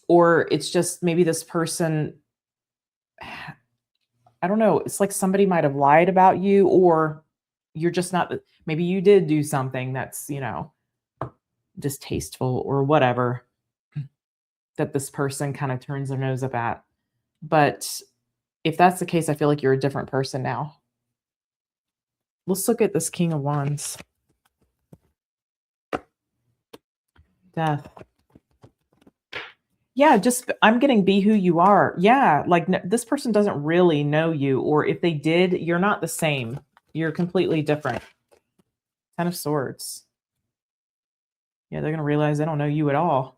Or it's just maybe this person, I don't know, it's like somebody might have lied about you, or you're just not, maybe you did do something that's, distasteful or whatever, that this person kind of turns their nose up at. But if that's the case, I feel like you're a different person now. Let's look at this King of Wands. Death. Yeah, just I'm getting be who you are. Yeah, like this person doesn't really know you, or if they did, you're not the same. You're completely different. Ten of Swords. Yeah, they're going to realize they don't know you at all.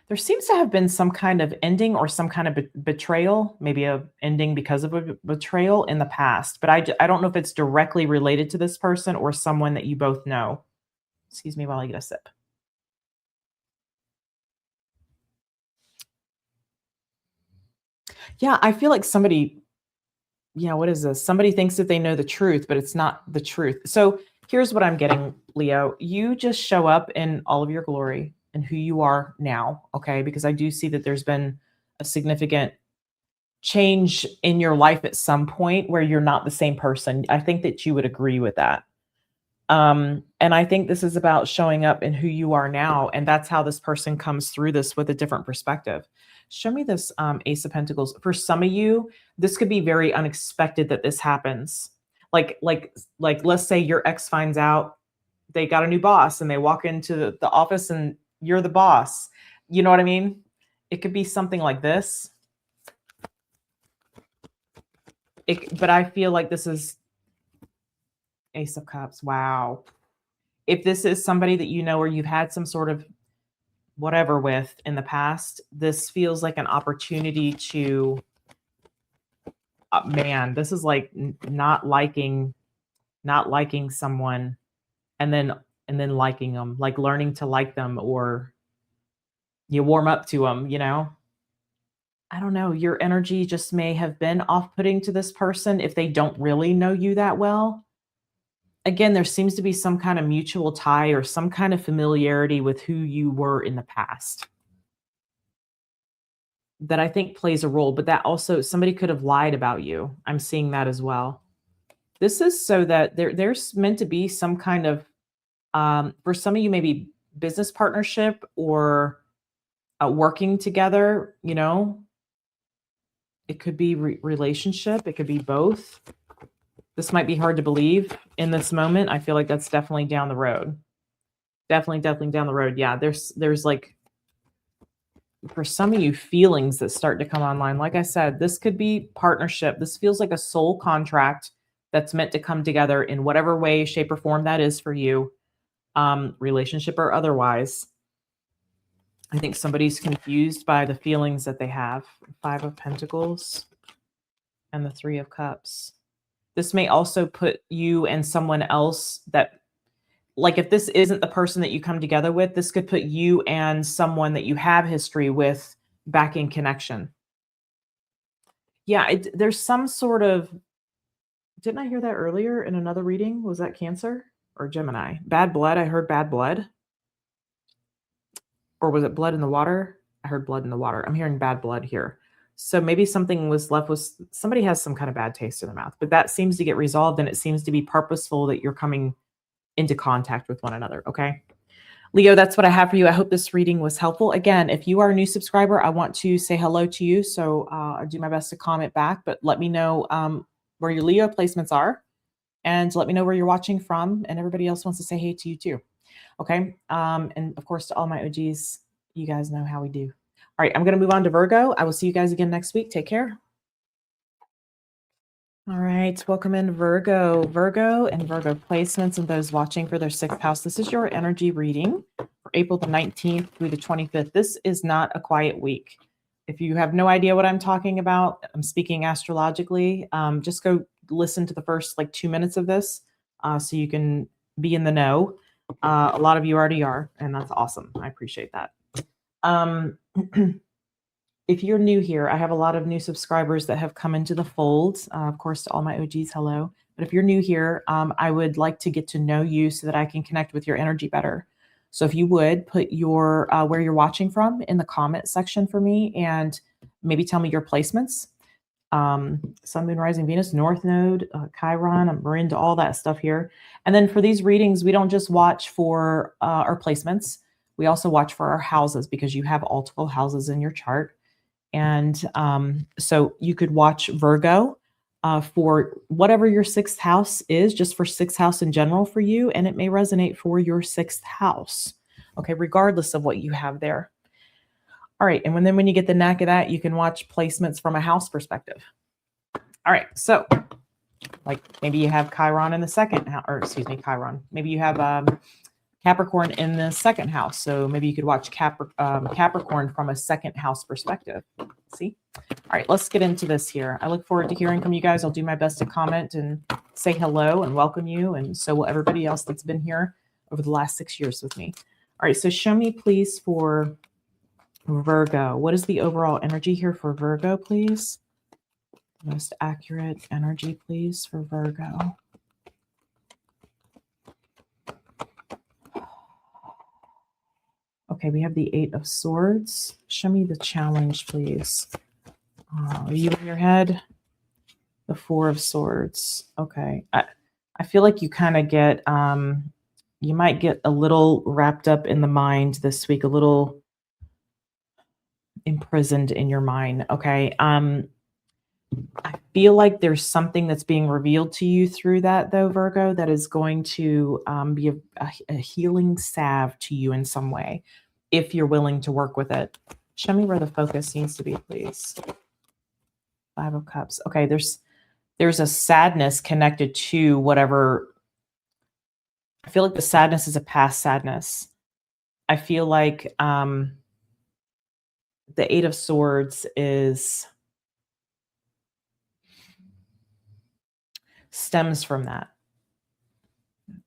There seems to have been some kind of ending or some kind of betrayal, maybe a ending because of a betrayal in the past. But I don't know if it's directly related to this person or someone that you both know. Excuse me while I get a sip. Yeah, I feel like somebody, what is this? Somebody thinks that they know the truth, but it's not the truth. So here's what I'm getting, Leo. You just show up in all of your glory and who you are now, okay? Because I do see that there's been a significant change in your life at some point where you're not the same person. I think that you would agree with that. And I think this is about showing up in who you are now. And that's how this person comes through this with a different perspective. Show me this Ace of Pentacles. For some of you, this could be very unexpected that this happens. Like let's say your ex finds out they got a new boss and they walk into the office and you're the boss. You know what I mean? It could be something like this. But I feel like this is Ace of Cups. Wow. If this is somebody that you know or you've had some sort of whatever with in the past, this feels like an opportunity to, man, this is like not liking someone and then liking them, like learning to like them, or you warm up to them, I don't know. Your energy just may have been off-putting to this person if they don't really know you that well. Again, there seems to be some kind of mutual tie or some kind of familiarity with who you were in the past that I think plays a role, but that also somebody could have lied about you. I'm seeing that as well. This is so that there's meant to be some kind of, for some of you, maybe business partnership or working together, It could be relationship. It could be both. This might be hard to believe in this moment. I feel like that's definitely down the road. Definitely down the road. Yeah, there's like, for some of you, feelings that start to come online. Like I said, this could be partnership. This feels like a soul contract that's meant to come together in whatever way, shape, or form that is for you, relationship or otherwise. I think somebody's confused by the feelings that they have. 5 of Pentacles and the 3 of Cups. This may also put you and someone else that, like if this isn't the person that you come together with, this could put you and someone that you have history with back in connection. Yeah, there's some sort of, didn't I hear that earlier in another reading? Was that Cancer or Gemini? Bad blood. I heard bad blood. Or was it blood in the water? I heard blood in the water. I'm hearing bad blood here. So maybe something was left with, somebody has some kind of bad taste in their mouth, but that seems to get resolved, and it seems to be purposeful that you're coming into contact with one another. Okay. Leo, that's what I have for you. I hope this reading was helpful. Again, if you are a new subscriber, I want to say hello to you. So I'll do my best to comment back, but let me know where your Leo placements are, and let me know where you're watching from. And everybody else wants to say hey to you too. Okay. And of course, to all my OGs, you guys know how we do. All right. I'm going to move on to Virgo. I will see you guys again next week. Take care. All right. Welcome in Virgo. Virgo and Virgo placements and those watching for their 6th house. This is your energy reading for April the 19th through the 25th. This is not a quiet week. If you have no idea what I'm talking about, I'm speaking astrologically. Just go listen to the first like 2 minutes of this so you can be in the know. A lot of you already are, and that's awesome. I appreciate that. If you're new here, I have a lot of new subscribers that have come into the fold. Of course, to all my OGs, hello. But if you're new here, I would like to get to know you so that I can connect with your energy better. So if you would put your where you're watching from in the comment section for me, and maybe tell me your placements. Sun, Moon, Rising, Venus, North Node, Chiron. We're into all that stuff here. And then for these readings, we don't just watch for our placements. We also watch for our houses, because you have multiple houses in your chart. And so you could watch Virgo for whatever your 6th house is, just for 6th house in general for you. And it may resonate for your 6th house. Okay, regardless of what you have there. All right. And then when you get the knack of that, you can watch placements from a house perspective. All right. So like maybe you have Chiron in the 2nd house, or excuse me, Chiron. Maybe you have Capricorn in the 2nd house. So maybe you could watch Capricorn from a 2nd house perspective. See? All right. Let's get into this here. I look forward to hearing from you guys. I'll do my best to comment and say hello and welcome you. And so will everybody else that's been here over the last 6 years with me. All right. So show me, please, for Virgo. What is the overall energy here for Virgo, please? Most accurate energy, please, for Virgo. Okay, we have the 8 of Swords. Show me the challenge, please. Are you in your head? The 4 of Swords. Okay. I feel like you kind of get, you might get a little wrapped up in the mind this week, a little imprisoned in your mind. Okay. I feel like there's something that's being revealed to you through that, though, Virgo, that is going to be a healing salve to you in some way, if you're willing to work with it. Show me where the focus needs to be, please. 5 of Cups. Okay, there's a sadness connected to whatever. I feel like the sadness is a past sadness. I feel like the 8 of Swords stems from that.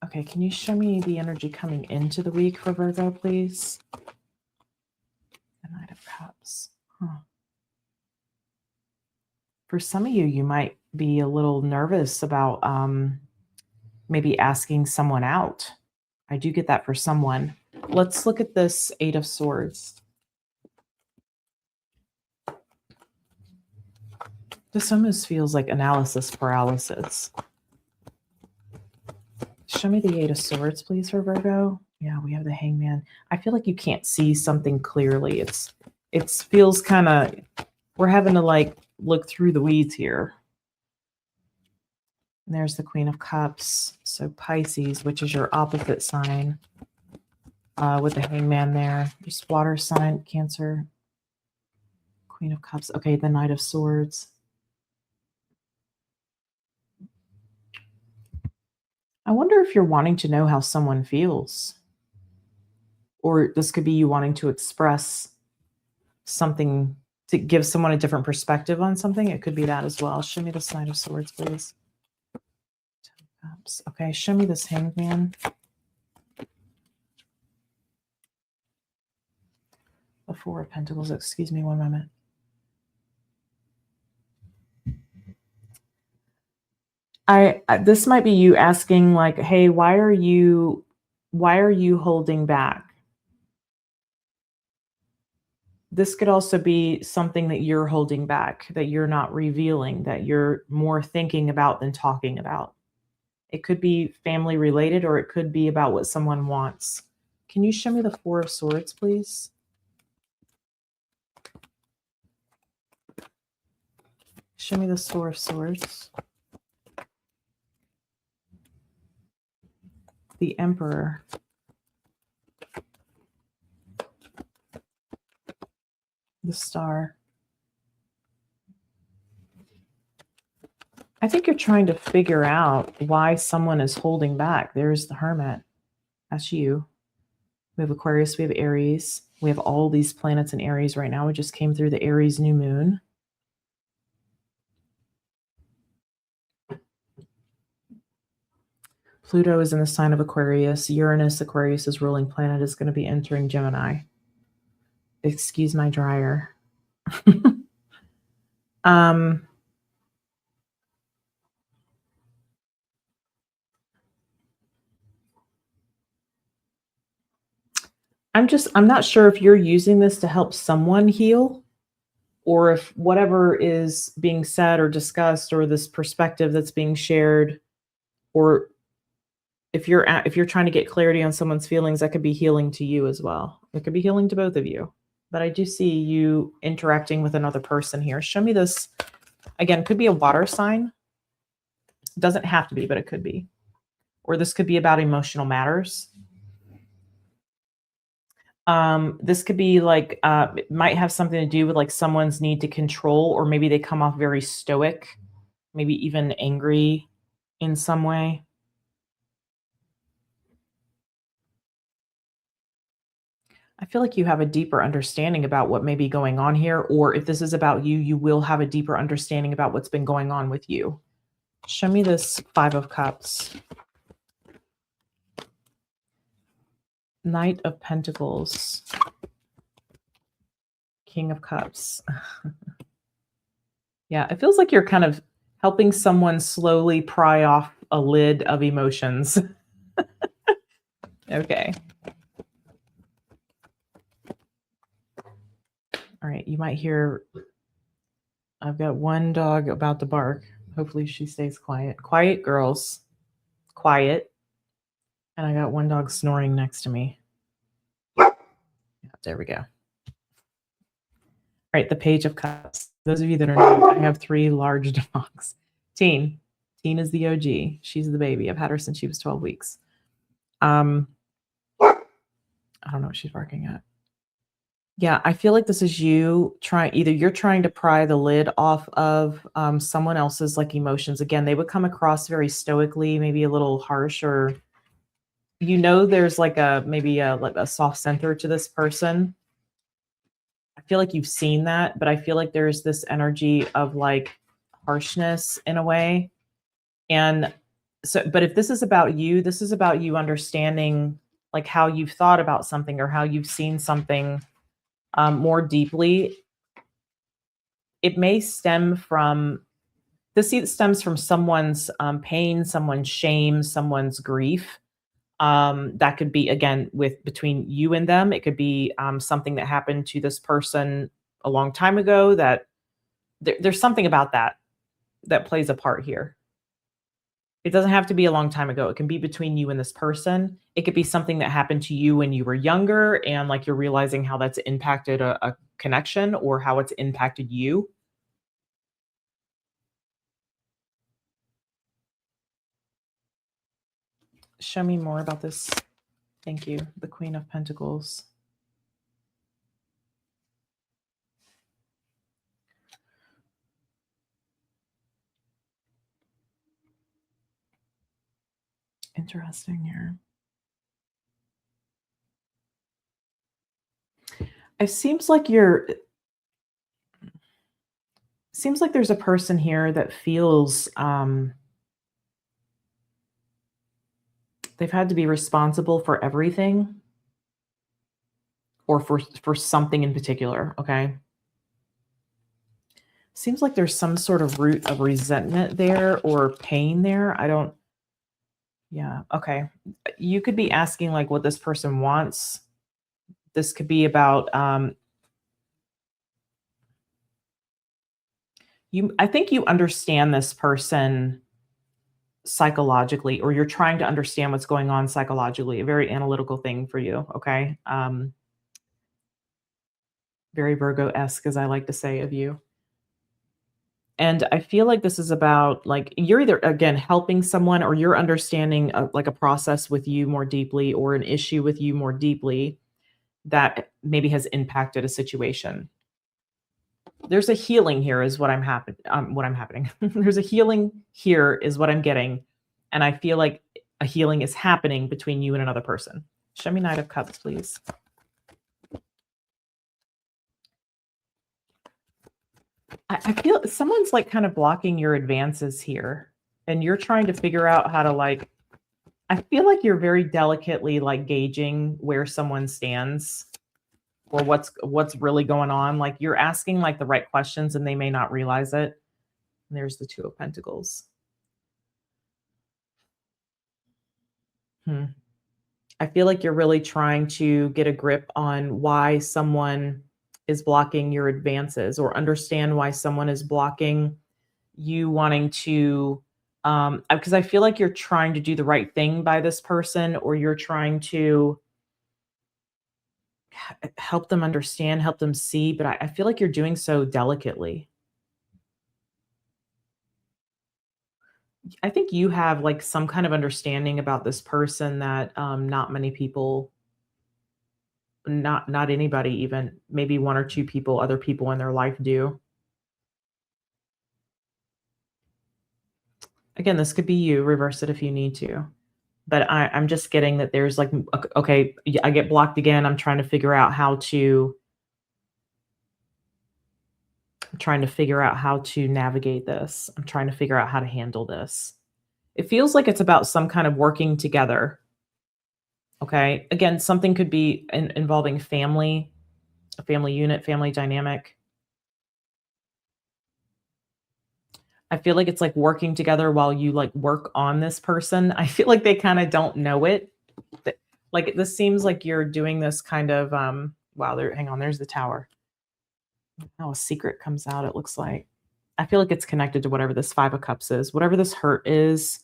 Okay, can you show me the energy coming into the week for Virgo, please? The Knight of Cups. For some of you, you might be a little nervous about maybe asking someone out. I do get that for someone. Let's look at this 8 of Swords. This almost feels like analysis paralysis. Show me the 8 of Swords, please, for Virgo. Yeah, we have the Hangman. I feel like you can't see something clearly. It feels kind of, we're having to like look through the weeds here. And there's the Queen of Cups. So Pisces, which is your opposite sign, with the Hangman there. Just water sign, Cancer. Queen of Cups. Okay, the Knight of Swords. I wonder if you're wanting to know how someone feels. Or this could be you wanting to express something, to give someone a different perspective on something. It could be that as well. Show me this Knight of Swords, please. Okay, show me this Hangman. The Four of Pentacles. Excuse me one moment. This might be you asking like, hey, why are you holding back? This could also be something that you're holding back, that you're not revealing, that you're more thinking about than talking about. It could be family related, or it could be about what someone wants. Can you show me the Four of Swords, please? Show me the Four of Swords. The Emperor. The Star. I think you're trying to figure out why someone is holding back. There's the Hermit. That's you. We have Aquarius. We have Aries. We have all these planets in Aries right now. We just came through the Aries new moon. Pluto is in the sign of Aquarius. Uranus, Aquarius's ruling planet, is going to be entering Gemini. Excuse my dryer. I'm not sure if you're using this to help someone heal, or if whatever is being said or discussed, or this perspective that's being shared, or if you're trying to get clarity on someone's feelings, that could be healing to you as well. It could be healing to both of you. But I do see you interacting with another person here. Show me this. Again, could be a water sign. It doesn't have to be, but it could be. Or this could be about emotional matters. This could be like, it might have something to do with like someone's need to control, or maybe they come off very stoic, maybe even angry in some way. I feel like you have a deeper understanding about what may be going on here, or if this is about you, you will have a deeper understanding about what's been going on with you. Show me this Five of Cups. Knight of Pentacles. King of Cups. Yeah, it feels like you're kind of helping someone slowly pry off a lid of emotions. Okay. All right, you might hear, I've got one dog about to bark. Hopefully she stays quiet. Quiet, girls. Quiet. And I got one dog snoring next to me. Yeah, there we go. All right, the Page of Cups. Those of you that are new, I have 3 large dogs. Teen is the OG. She's the baby. I've had her since she was 12 weeks. I don't know what she's barking at. Yeah, I feel like this is you you're trying to pry the lid off of someone else's like emotions. Again, they would come across very stoically, maybe a little harsh, or there's like maybe a soft center to this person. I feel like you've seen that, but I feel like there's this energy of like harshness in a way. And so, but if this is about you, this is about you understanding like how you've thought about something, or how you've seen something more deeply. It may stem from stems from someone's pain, someone's shame, someone's grief. That could be, again, between you and them. It could be something that happened to this person a long time ago, that there's something about that plays a part here. It doesn't have to be a long time ago. It can be between you and this person. It could be something that happened to you when you were younger, and like you're realizing how that's impacted a connection, or how it's impacted you. Show me more about this. Thank you. The Queen of Pentacles. Interesting here. It seems like there's a person here that feels they've had to be responsible for everything, or for something in particular, okay? Seems like there's some sort of root of resentment there or pain there. I don't, yeah, okay. You could be asking like what this person wants. This could be about I think you understand this person psychologically, or you're trying to understand what's going on psychologically, a very analytical thing for you, okay? Very Virgo-esque, as I like to say of you. And I feel like this is about like you're either again helping someone or you're understanding like a process with you more deeply or an issue with you more deeply that maybe has impacted a situation. There's a healing here is what I'm happening. There's a healing here is what I'm getting. And I feel like a healing is happening between you and another person. Show me Knight of Cups, please. I feel someone's like kind of blocking your advances here. And you're trying to figure out how to like, I feel like you're very delicately like gauging where someone stands or what's really going on. Like you're asking like the right questions and they may not realize it. And there's the Two of Pentacles. I feel like you're really trying to get a grip on why someone is blocking your advances or understand why someone is blocking you wanting to because I feel like you're trying to do the right thing by this person or you're trying to help them understand, help them see, but I feel like you're doing so delicately. I think you have like some kind of understanding about this person that not many people, not anybody, even maybe one or two people, other people in their life do. Again, this could be you. Reverse it if you need to. But I'm just getting that there's like, okay, I get blocked again. I'm trying to figure out how to navigate this. I'm trying to figure out how to handle this. It feels like it's about some kind of working together. Okay. Again, something could be involving family, a family unit, family dynamic. I feel like it's like working together while you like work on this person. I feel like they kind of don't know it. Like this seems like you're doing this kind of wow, hang on, there's the Tower. Oh, a secret comes out, it looks like. I feel like it's connected to whatever this Five of Cups is. Whatever this hurt is,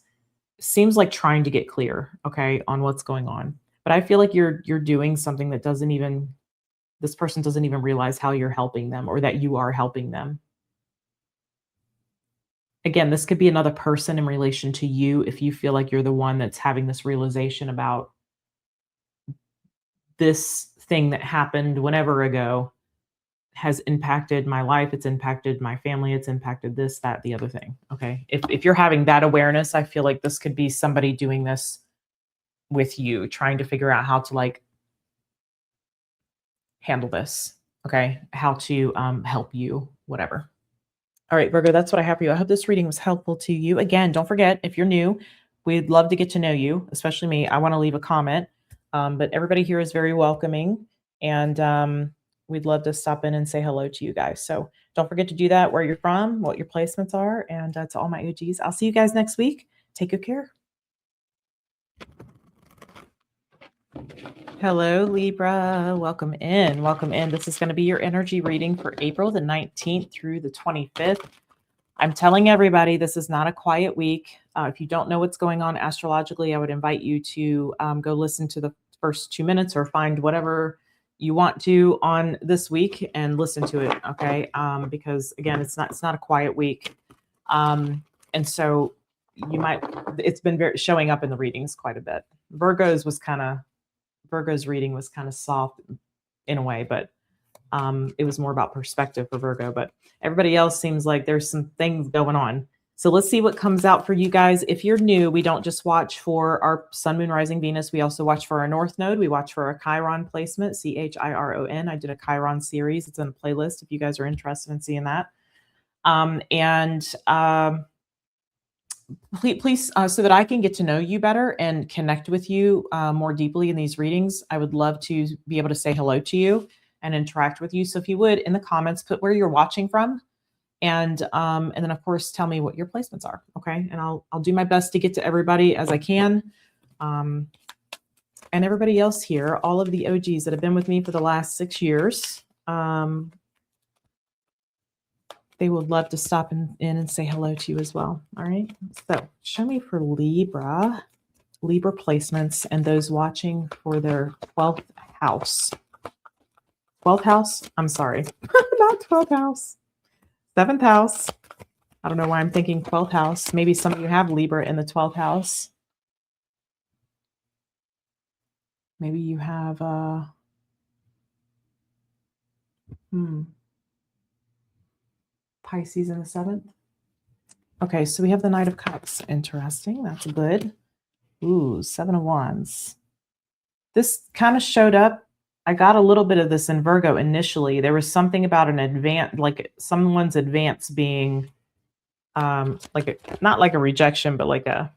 seems like trying to get clear, okay, on what's going on. But I feel like you're doing something that this person doesn't even realize how you're helping them or that you are helping them. Again, this could be another person in relation to you if you feel like you're the one that's having this realization about this thing that happened whenever ago has impacted my life, it's impacted my family, it's impacted this, that, the other thing, okay? If you're having that awareness, I feel like this could be somebody doing this with you, trying to figure out how to, like, handle this, okay? How to help you, whatever. All right, Virgo, that's what I have for you. I hope this reading was helpful to you. Again, don't forget, if you're new, we'd love to get to know you, especially me. I want to leave a comment, but everybody here is very welcoming, and we'd love to stop in and say hello to you guys. So don't forget to do that, where you're from, what your placements are, and to all my OGs. I'll see you guys next week. Take good care. Hello, Libra. Welcome in. Welcome in. This is going to be your energy reading for April the 19th through the 25th. I'm telling everybody this is not a quiet week. If you don't know what's going on astrologically, I would invite you to go listen to the first 2 minutes or find whatever you want to on this week and listen to it, okay? Because again, it's not a quiet week. And so it's been showing up in the readings quite a bit. Virgo's reading was kind of soft in a way, but it was more about perspective for Virgo, but everybody else seems like there's some things going on. So let's see what comes out for you guys. If you're new, we don't just watch for our Sun, Moon, Rising, Venus. We also watch for our North Node. We watch for our Chiron placement, Chiron. I did a Chiron series. It's in a playlist if you guys are interested in seeing that. please, so that I can get to know you better and connect with you more deeply in these readings, I would love to be able to say hello to you and interact with you. So if you would, in the comments, put where you're watching from, and then of course tell me what your placements are. Okay, and I'll do my best to get to everybody as I can. And everybody else here, all of the OGs that have been with me for the last 6 years, they would love to stop in and say hello to you as well. All right. So show me for Libra placements and those watching for their 12th house. 12th house? I'm sorry. Not 12th house. 7th house. I don't know why I'm thinking 12th house. Maybe some of you have Libra in the 12th house. Maybe you have Pisces in the 7th. Okay, so we have the Knight of Cups. Interesting. That's good. Ooh, 7 of Wands. This kind of showed up. I got a little bit of this in Virgo initially. There was something about an advance, like someone's advance being not like a rejection, but like a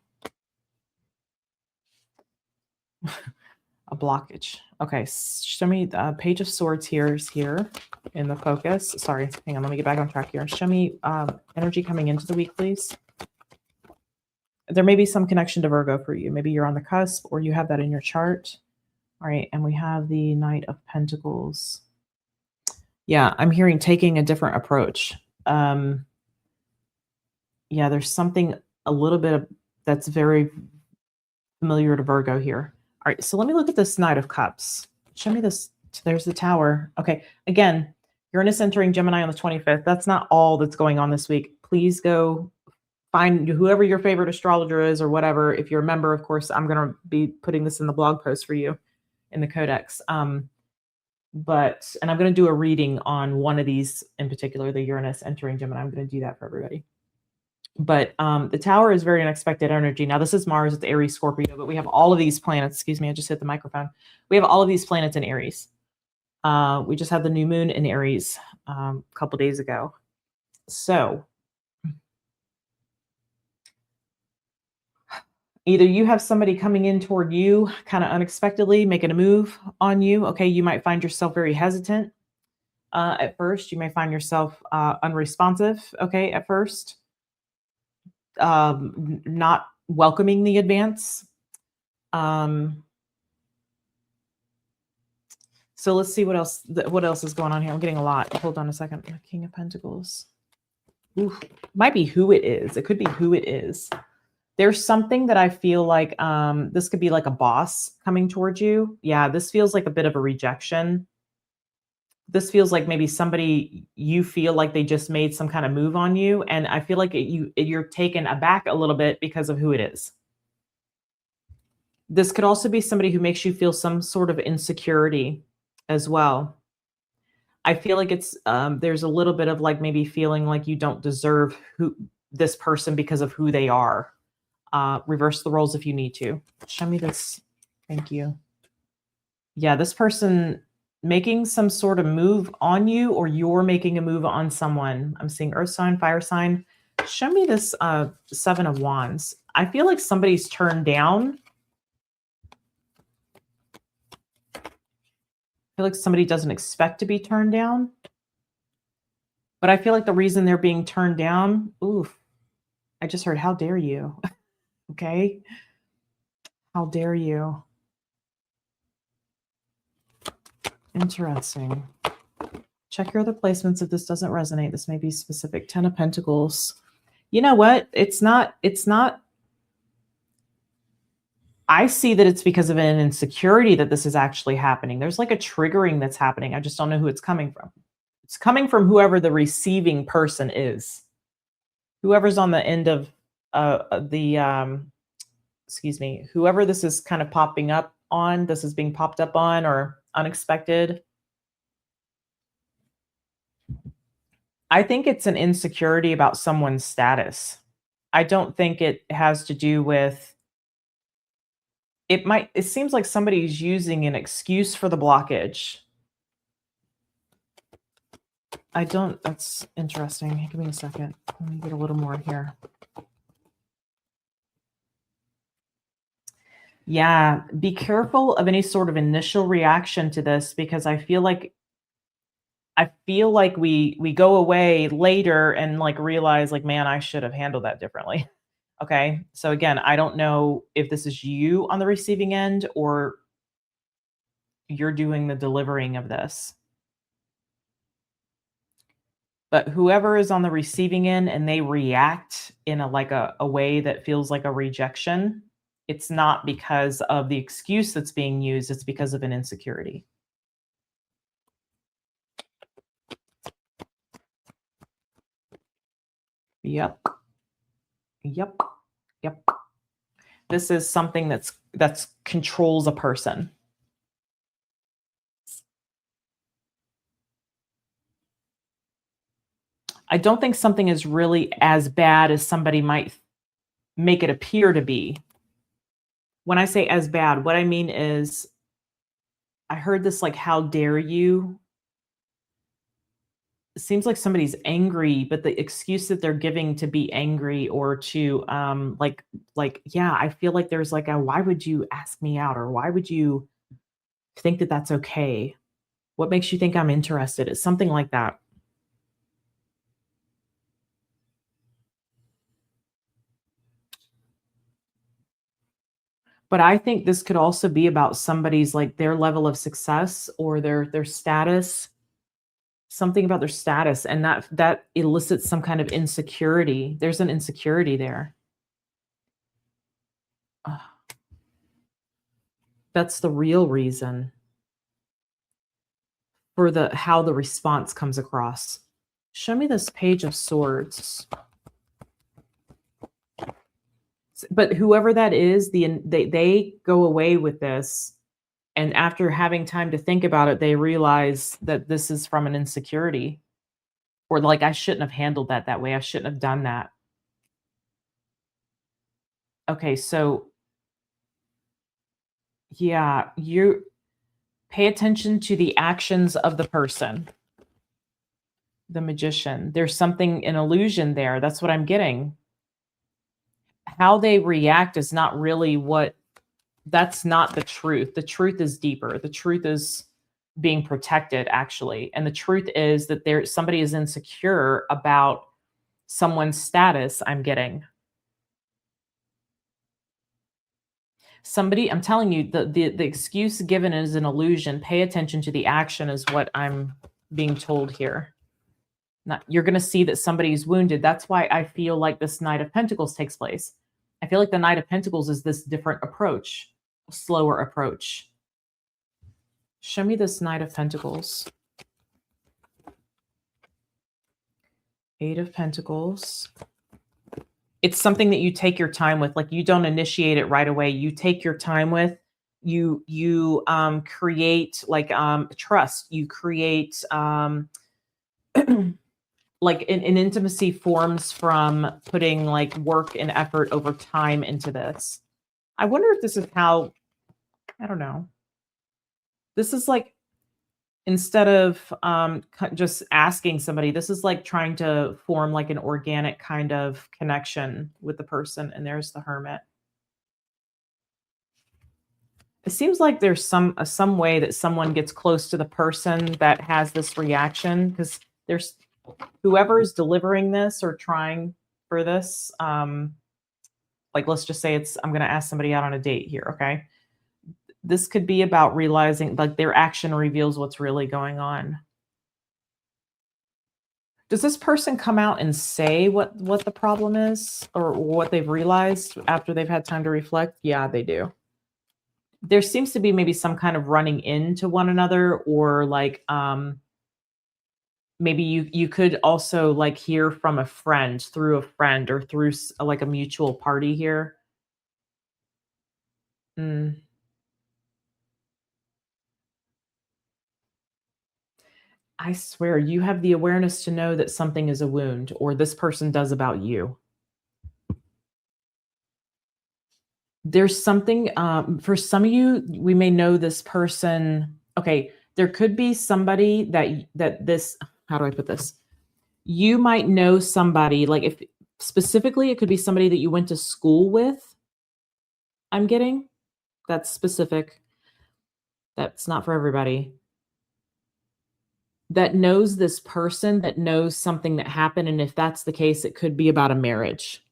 blockage. Okay, show me the Page of Swords here in the focus. Sorry, hang on, let me get back on track here. Show me energy coming into the week, please. There may be some connection to Virgo for you. Maybe you're on the cusp or you have that in your chart. All right, and we have the Knight of Pentacles. Yeah, I'm hearing taking a different approach. Yeah, there's something a little bit of that's very familiar to Virgo here. All right, so let me look at this Knight of Cups. Show me this. There's the Tower. Okay, again, Uranus entering Gemini on the 25th. That's not all that's going on this week. Please go find whoever your favorite astrologer is or whatever. If you're a member, of course, I'm going to be putting this in the blog post for you in the Codex. And I'm going to do a reading on one of these in particular, the Uranus entering Gemini. I'm going to do that for everybody. But the Tower is very unexpected energy. Now, this is Mars, it's Aries, Scorpio, but we have all of these planets. Excuse me, I just hit the microphone. We have all of these planets in Aries. We just had the new moon in Aries a couple days ago. So either you have somebody coming in toward you kind of unexpectedly, making a move on you. Okay, you might find yourself very hesitant at first. You may find yourself unresponsive, okay, at first. Not welcoming the advance. So let's see what else is going on here. I'm getting a lot. Hold on a second. King of Pentacles. Ooh, might be who it is. It could be who it is. There's something that I feel like this could be like a boss coming towards you. Yeah, this feels like a bit of a rejection. This feels like maybe somebody you feel like they just made some kind of move on you. And I feel like you're taken aback a little bit because of who it is. This could also be somebody who makes you feel some sort of insecurity as well. I feel like it's there's a little bit of like maybe feeling like you don't deserve this person because of who they are. Reverse the roles if you need to. Show me this. Thank you. Yeah, this person making some sort of move on you, or you're making a move on someone. I'm seeing earth sign, fire sign. Show me this 7 of Wands. I feel like somebody's turned down. I feel like somebody doesn't expect to be turned down. But I feel like the reason they're being turned down, oof, I just heard, how dare you? Okay. How dare you? Interesting. Check your other placements if this doesn't resonate. This may be specific. 10 of Pentacles. You know what? It's not. I see that it's because of an insecurity that this is actually happening. There's like a triggering that's happening. I just don't know who it's coming from. It's coming from whoever the receiving person is. Whoever's on the end of whoever this is kind of popping up on, this is being popped up on or unexpected. I think it's an insecurity about someone's status. I don't think it has to do with, it seems like somebody's using an excuse for the blockage. That's interesting. Give me a second. Let me get a little more here. Yeah, be careful of any sort of initial reaction to this because I feel like we go away later and like realize like, man, I should have handled that differently. Okay. So again, I don't know if this is you on the receiving end or you're doing the delivering of this. But whoever is on the receiving end and they react in a way that feels like a rejection, it's not because of the excuse that's being used, it's because of an insecurity. Yep. Yep. Yep. This is something that's controls a person. I don't think something is really as bad as somebody might make it appear to be. When I say as bad, what I mean is I heard this like, how dare you? It seems like somebody's angry, but the excuse that they're giving to be angry or to yeah, I feel like there's like a why would you ask me out or why would you think that that's okay? What makes you think I'm interested? It's something like that. But I think this could also be about somebody's like their level of success or their status, something about their status, and that elicits some kind of insecurity. There's an insecurity there. Ugh, that's the real reason for the how the response comes across. Show me this page of swords. But whoever that is, they go away with this, and after having time to think about it, they realize that this is from an insecurity, or like, "I shouldn't have handled that way. I shouldn't have done that." Okay, so yeah, you pay attention to the actions of the person, the magician. There's something an illusion there. That's what I'm getting. How they react is not really what that's not the truth. The truth is deeper. The truth is being protected actually. And the truth is that there somebody is insecure about someone's status, I'm getting. Somebody, I'm telling you, the excuse given is an illusion. Pay attention to the action is what I'm being told here. Not, you're going to see that somebody's wounded. That's why I feel like this Knight of Pentacles takes place. I feel like the Knight of Pentacles is this different approach, a slower approach. Show me this Knight of Pentacles. Eight of Pentacles. It's something that you take your time with. Like, you don't initiate it right away. You take your time with. You create like trust. You create like an intimacy forms from putting like work and effort over time into this. I wonder if this is how, I don't know. This is like, instead of just asking somebody, this is like trying to form like an organic kind of connection with the person. And there's the Hermit. It seems like there's some way that someone gets close to the person that has this reaction, because there's whoever is delivering this or trying for this. Like, let's just say I'm going to ask somebody out on a date here. Okay. This could be about realizing like their action reveals what's really going on. Does this person come out and say what the problem is or what they've realized after they've had time to reflect? Yeah, they do. There seems to be maybe some kind of running into one another, or like maybe you could also like hear from a friend through a friend or through like a mutual party here. Mm. I swear you have the awareness to know that something is a wound, or this person does about you. There's something, for some of you, we may know this person. Okay, there could be somebody that this, how do I put this? You might know somebody, like if specifically it could be somebody that you went to school with, I'm getting. That's specific. That's not for everybody. That knows this person, that knows something that happened. And if that's the case, it could be about a marriage.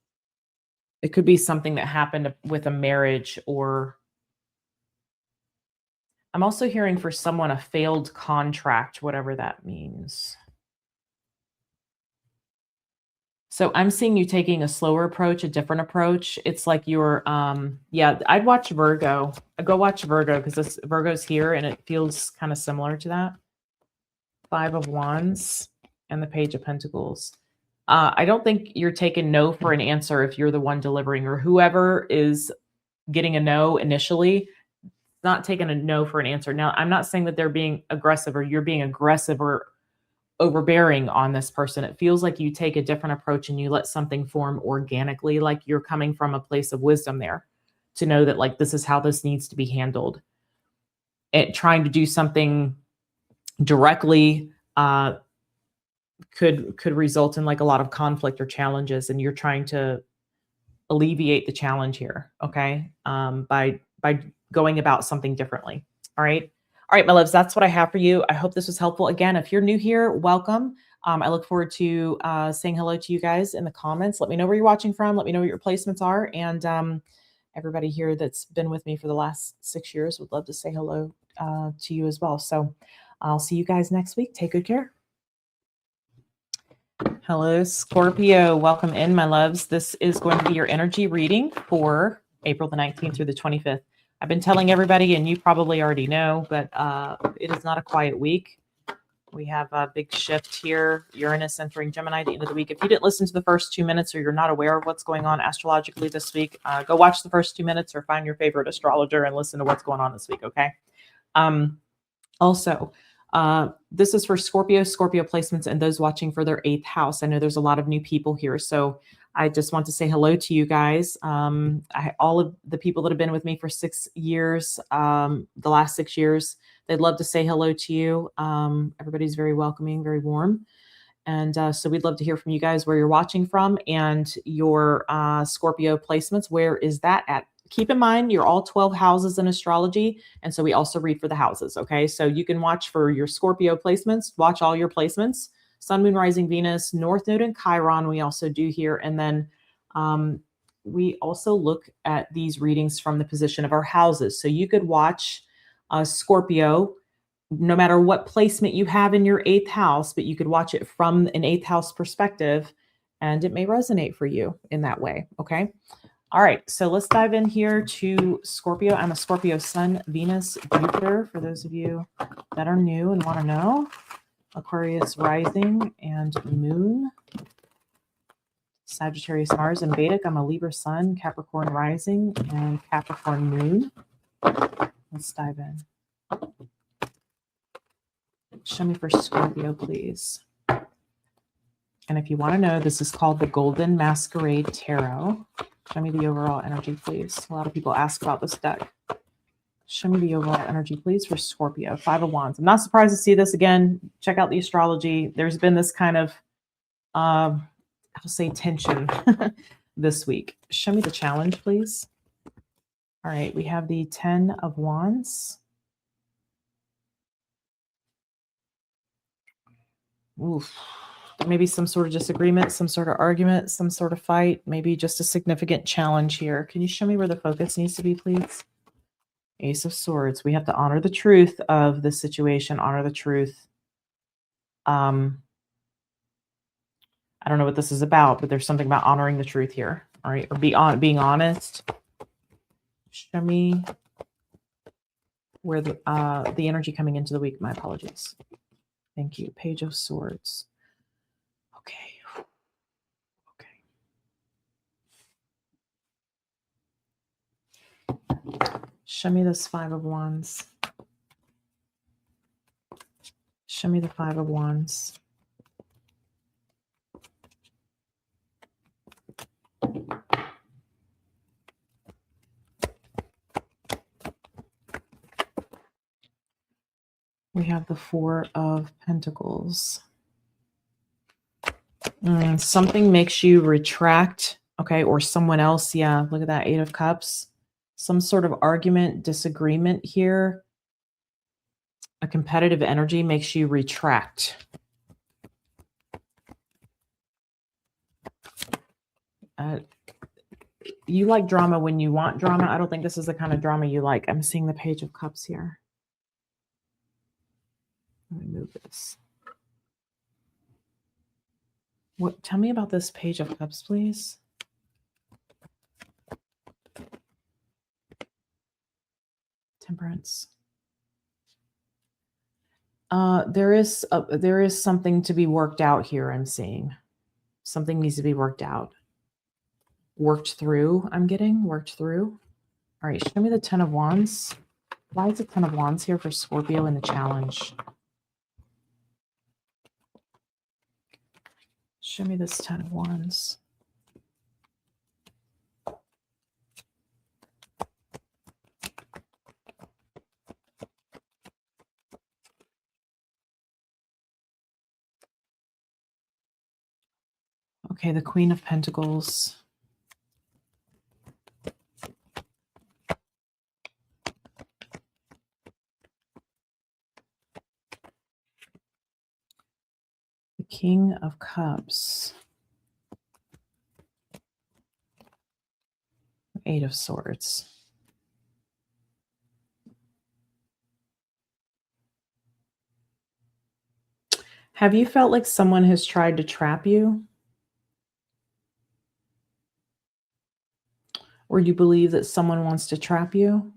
It could be something that happened with a marriage, or I'm also hearing for someone a failed contract, whatever that means. So I'm seeing you taking a slower approach, a different approach. It's like you're, yeah, I'd watch Virgo. I'd go watch Virgo because this Virgo's here and it feels kind of similar to that. 5 of Wands and the Page of Pentacles. I don't think you're taking no for an answer if you're the one delivering, or whoever is getting a no initially, not taking a no for an answer. Now, I'm not saying that they're being aggressive or you're being aggressive or overbearing on this person. It feels like you take a different approach and you let something form organically, like you're coming from a place of wisdom there to know that like this is how this needs to be handled. Trying to do something directly could result in like a lot of conflict or challenges, and you're trying to alleviate the challenge here, okay? By going about something differently. All right. All right, my loves, that's what I have for you. I hope this was helpful. Again, if you're new here, welcome. I look forward to saying hello to you guys in the comments. Let me know where you're watching from. Let me know what your placements are. And everybody here that's been with me for the last 6 years would love to say hello to you as well. So I'll see you guys next week. Take good care. Hello, Scorpio. Welcome in, my loves. This is going to be your energy reading for April the 19th through the 25th. I've been telling everybody, and you probably already know, but it is not a quiet week. We have a big shift here. Uranus entering Gemini at the end of the week. If you didn't listen to the first 2 minutes, or you're not aware of what's going on astrologically this week, go watch the first 2 minutes or find your favorite astrologer and listen to what's going on this week, okay? Also, this is for Scorpio placements, and those watching for their 8th house. I know there's a lot of new people here, so I just want to say hello to you guys. All of the people that have been with me for 6 years, the last 6 years, they'd love to say hello to you. Everybody's very welcoming, very warm. And so we'd love to hear from you guys where you're watching from, and your Scorpio placements. Where is that at? Keep in mind, you're all 12 houses in astrology. And so we also read for the houses. Okay. So you can watch for your Scorpio placements, watch all your placements, Sun, Moon, Rising, Venus, North Node, and Chiron. We also do here. And then we also look at these readings from the position of our houses. So you could watch Scorpio, no matter what placement you have in your 8th house, but you could watch it from an 8th house perspective, and it may resonate for you in that way. Okay. All right, so let's dive in here to Scorpio. I'm a Scorpio Sun, Venus, Jupiter, for those of you that are new and want to know. Aquarius rising and moon. Sagittarius, Mars, and Vedic. I'm a Libra Sun, Capricorn rising, and Capricorn moon. Let's dive in. Show me for Scorpio, please. And if you want to know, this is called the Golden Masquerade Tarot. Show me the overall energy, please. A lot of people ask about this deck. Show me the overall energy, please, for Scorpio. 5 of Wands. I'm not surprised to see this again. Check out the astrology. There's been this kind of, I'll say, tension this week. Show me the challenge, please. All right, we have the 10 of Wands. Oof. Maybe some sort of disagreement, some sort of argument, some sort of fight, maybe just a significant challenge here. Can you show me where the focus needs to be, please? Ace of Swords. We have to honor the truth of the situation, honor the truth. I don't know what this is about, but there's something about honoring the truth here. All right, or being honest. Show me where the energy coming into the week. My apologies. Thank you. Page of Swords. Okay. Okay. Show me this 5 of Wands. Show me the 5 of Wands. We have the 4 of Pentacles. Something makes you retract, okay, or someone else. Yeah, look at that 8 of Cups. Some sort of argument, disagreement here. A competitive energy makes you retract. You like drama when you want drama. I don't think this is the kind of drama you like. I'm seeing the Page of Cups here. Let me move this. What? Tell me about this Page of Cups, please. Temperance. There is something to be worked out here. I'm seeing something needs to be worked out, worked through. I'm getting worked through. All right, show me the Ten of Wands. Why is the Ten of Wands here for Scorpio in the challenge? Show me this Ten of Wands. Okay, the Queen of Pentacles. The King of Cups. Eight of Swords. Have you felt like someone has tried to trap you? Or you believe that someone wants to trap you?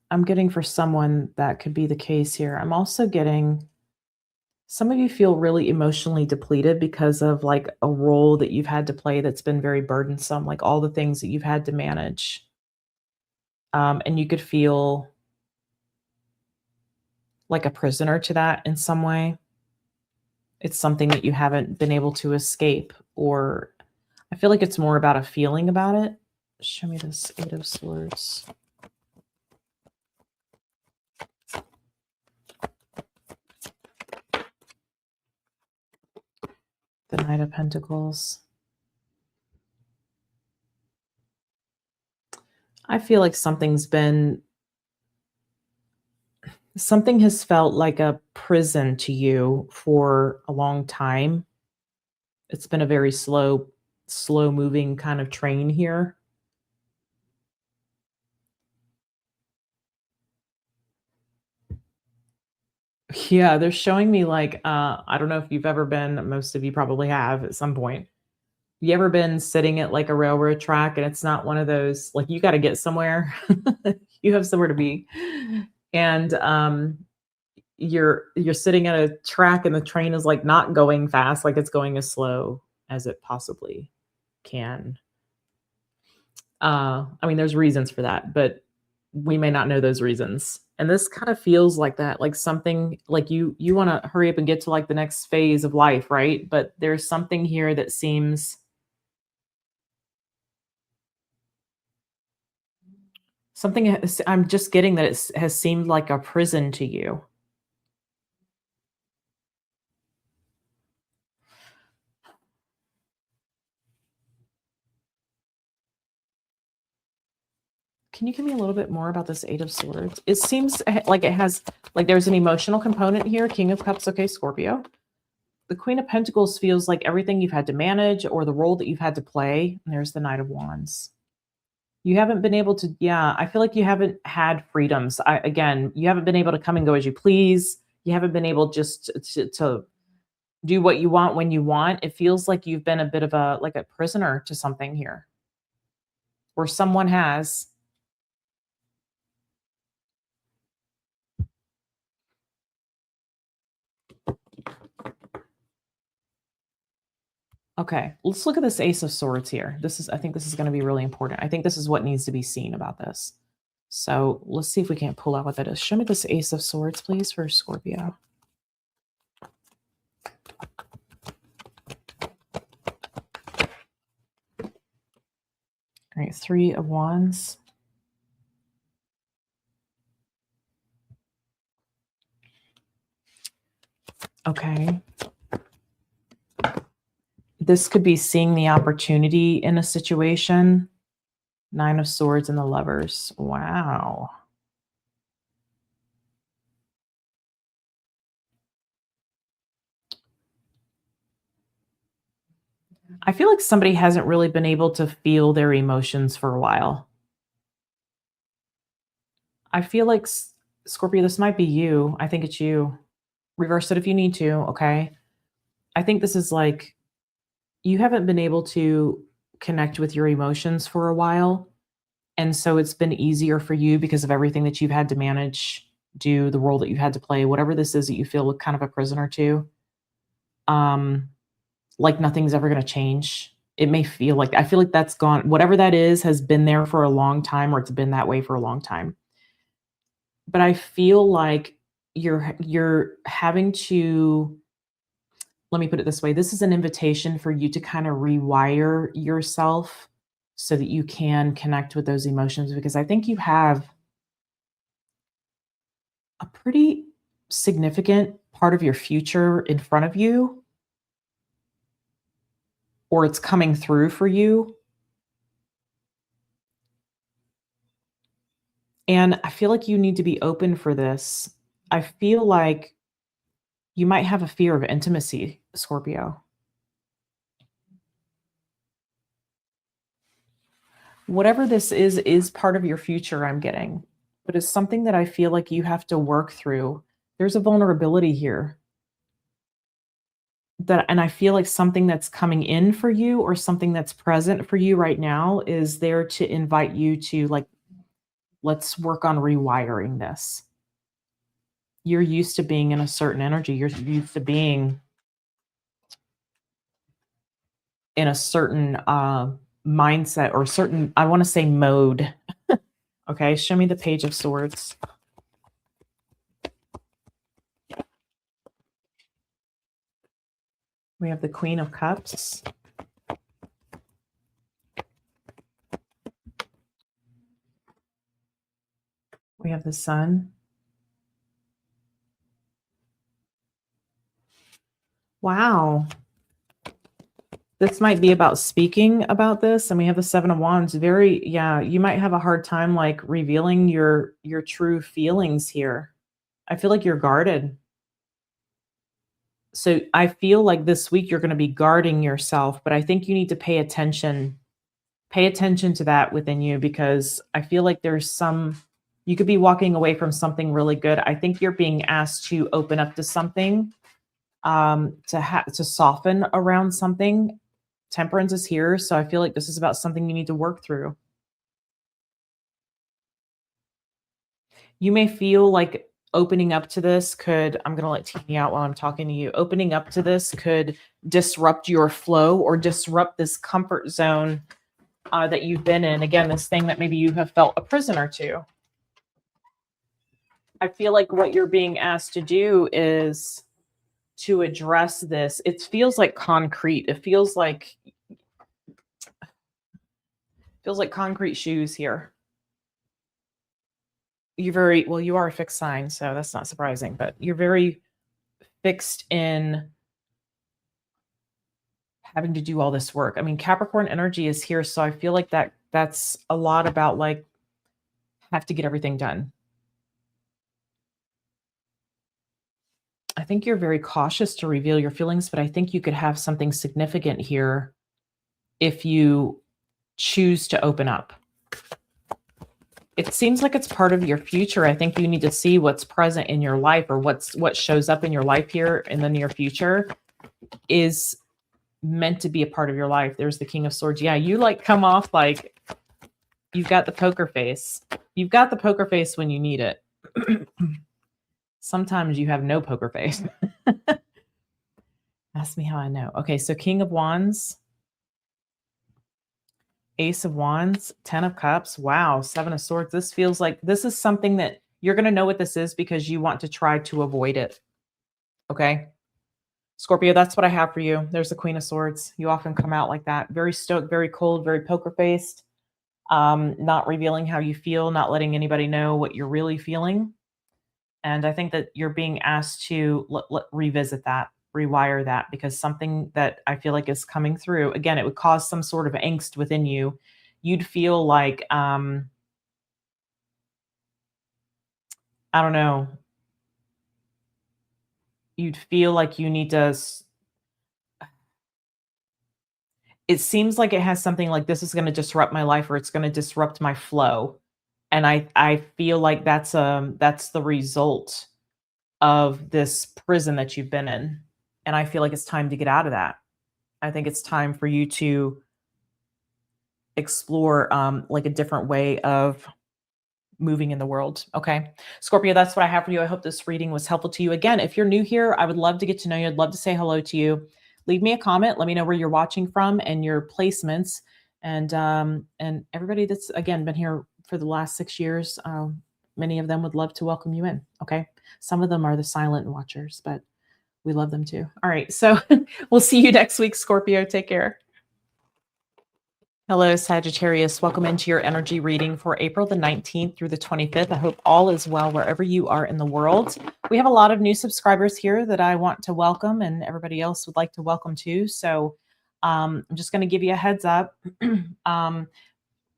I'm getting for someone that could be the case here. I'm also getting some of you feel really emotionally depleted because of like a role that you've had to play that's been very burdensome, like all the things that you've had to manage. And you could feel like a prisoner to that in some way. It's something that you haven't been able to escape, or I feel like it's more about a feeling about it. Show me this Eight of Swords. The Knight of Pentacles. I feel like something has felt like a prison to you for a long time. It's been a very slow moving kind of train here. Yeah, they're showing me like, I don't know if you've ever been, most of you probably have at some point. You ever been sitting at like a railroad track and it's not one of those, like you got to get somewhere, you have somewhere to be. And you're sitting at a track and the train is like not going fast, like it's going as slow as it possibly can. I mean, there's reasons for that, but we may not know those reasons. And this kind of feels like that, like something like you want to hurry up and get to like the next phase of life, right? But there's something here that seems I'm just getting that it has seemed like a prison to you. Can you give me a little bit more about this Eight of Swords? It seems like it has, like there's an emotional component here. King of Cups, okay, Scorpio. The Queen of Pentacles feels like everything you've had to manage or the role that you've had to play. And there's the Knight of Wands. You haven't been able to, yeah, I feel like you haven't had freedoms. Again, you haven't been able to come and go as you please. You haven't been able just to do what you want when you want. It feels like you've been a bit of a prisoner to something here, or someone has. Okay, let's look at this Ace of Swords here. I think this is going to be really important. I think this is what needs to be seen about this. So let's see if we can't pull out what that is. Show me this Ace of Swords, please, for Scorpio. All right, Three of Wands. Okay. This could be seeing the opportunity in a situation. Nine of Swords and the Lovers. Wow. I feel like somebody hasn't really been able to feel their emotions for a while. I feel like Scorpio, this might be you. I think it's you. Reverse it if you need to, okay? I think this is like you haven't been able to connect with your emotions for a while. And so it's been easier for you because of everything that you've had to manage, do the role that you had to play, whatever this is that you feel kind of a prisoner to. Um, like nothing's ever gonna change. It may feel like I feel like that's gone. Whatever that is has been there for a long time, or it's been that way for a long time. But I feel like you're having to let me put it this way. This is an invitation for you to kind of rewire yourself so that you can connect with those emotions because I think you have a pretty significant part of your future in front of you, or it's coming through for you. And I feel like you need to be open for this. I feel like you might have a fear of intimacy, Scorpio. Whatever this is part of your future, I'm getting, but it's something that I feel like you have to work through. There's a vulnerability here that, and I feel like something that's coming in for you or something that's present for you right now is there to invite you to like, let's work on rewiring this. You're used to being in a certain energy. You're used to being in a certain mindset or certain, I want to say mode. Okay, show me the Page of Swords. We have the Queen of Cups. We have the Sun. Wow. This might be about speaking about this, and we have the Seven of Wands. Very, yeah, you might have a hard time like revealing your true feelings here. I feel like you're guarded. So I feel like this week you're going to be guarding yourself, but I think you need to pay attention. Pay attention to that within you because I feel like there's some you could be walking away from something really good. I think you're being asked to open up to something, to soften around something. Temperance is here, so I feel like this is about something you need to work through. You may feel like opening up to this could I'm going to let Teeny out while I'm talking to you. Opening up to this could disrupt your flow or disrupt this comfort zone that you've been in. Again, this thing that maybe you have felt a prisoner to. I feel like what you're being asked to do is to address this. It feels like concrete. It feels like concrete shoes here. You're very well, you are a fixed sign, so that's not surprising, but you're very fixed in having to do all this work. I mean, Capricorn energy is here, so I feel like that's a lot about like have to get everything done. I think you're very cautious to reveal your feelings, but I think you could have something significant here if you choose to open up. It seems like it's part of your future. I think you need to see what's present in your life or what shows up in your life here in the near future is meant to be a part of your life. There's the King of Swords. Yeah, you like come off like you've got the poker face. You've got the poker face when you need it. Sometimes you have no poker face. Ask me how I know. Okay, so King of Wands, Ace of Wands, 10 of Cups. Wow, 7 of Swords. This feels like this is something that you're going to know what this is because you want to try to avoid it. Okay? Scorpio, that's what I have for you. There's the Queen of Swords. You often come out like that. Very stoic, very cold, very poker-faced. Not revealing how you feel, not letting anybody know what you're really feeling. And I think that you're being asked to revisit that, rewire that, because something that I feel like is coming through, again, it would cause some sort of angst within you you'd feel like, I don't know, you'd feel like you need to, it seems like it has something like this is going to disrupt my life or it's going to disrupt my flow. And I feel like that's the result of this prison that you've been in. And I feel like it's time to get out of that. I think it's time for you to explore like a different way of moving in the world. Okay. Scorpio, that's what I have for you. I hope this reading was helpful to you. Again, if you're new here, I would love to get to know you. I'd love to say hello to you. Leave me a comment. Let me know where you're watching from and your placements. And everybody that's again been here for the last 6 years, many of them would love to welcome you in. Okay. Some of them are the silent watchers, but we love them too. All right. So we'll see you next week, Scorpio. Take care. Hello, Sagittarius. Welcome into your energy reading for April the 19th through the 25th. I hope all is well wherever you are in the world. We have a lot of new subscribers here that I want to welcome, and everybody else would like to welcome too. So I'm just going to give you a heads up.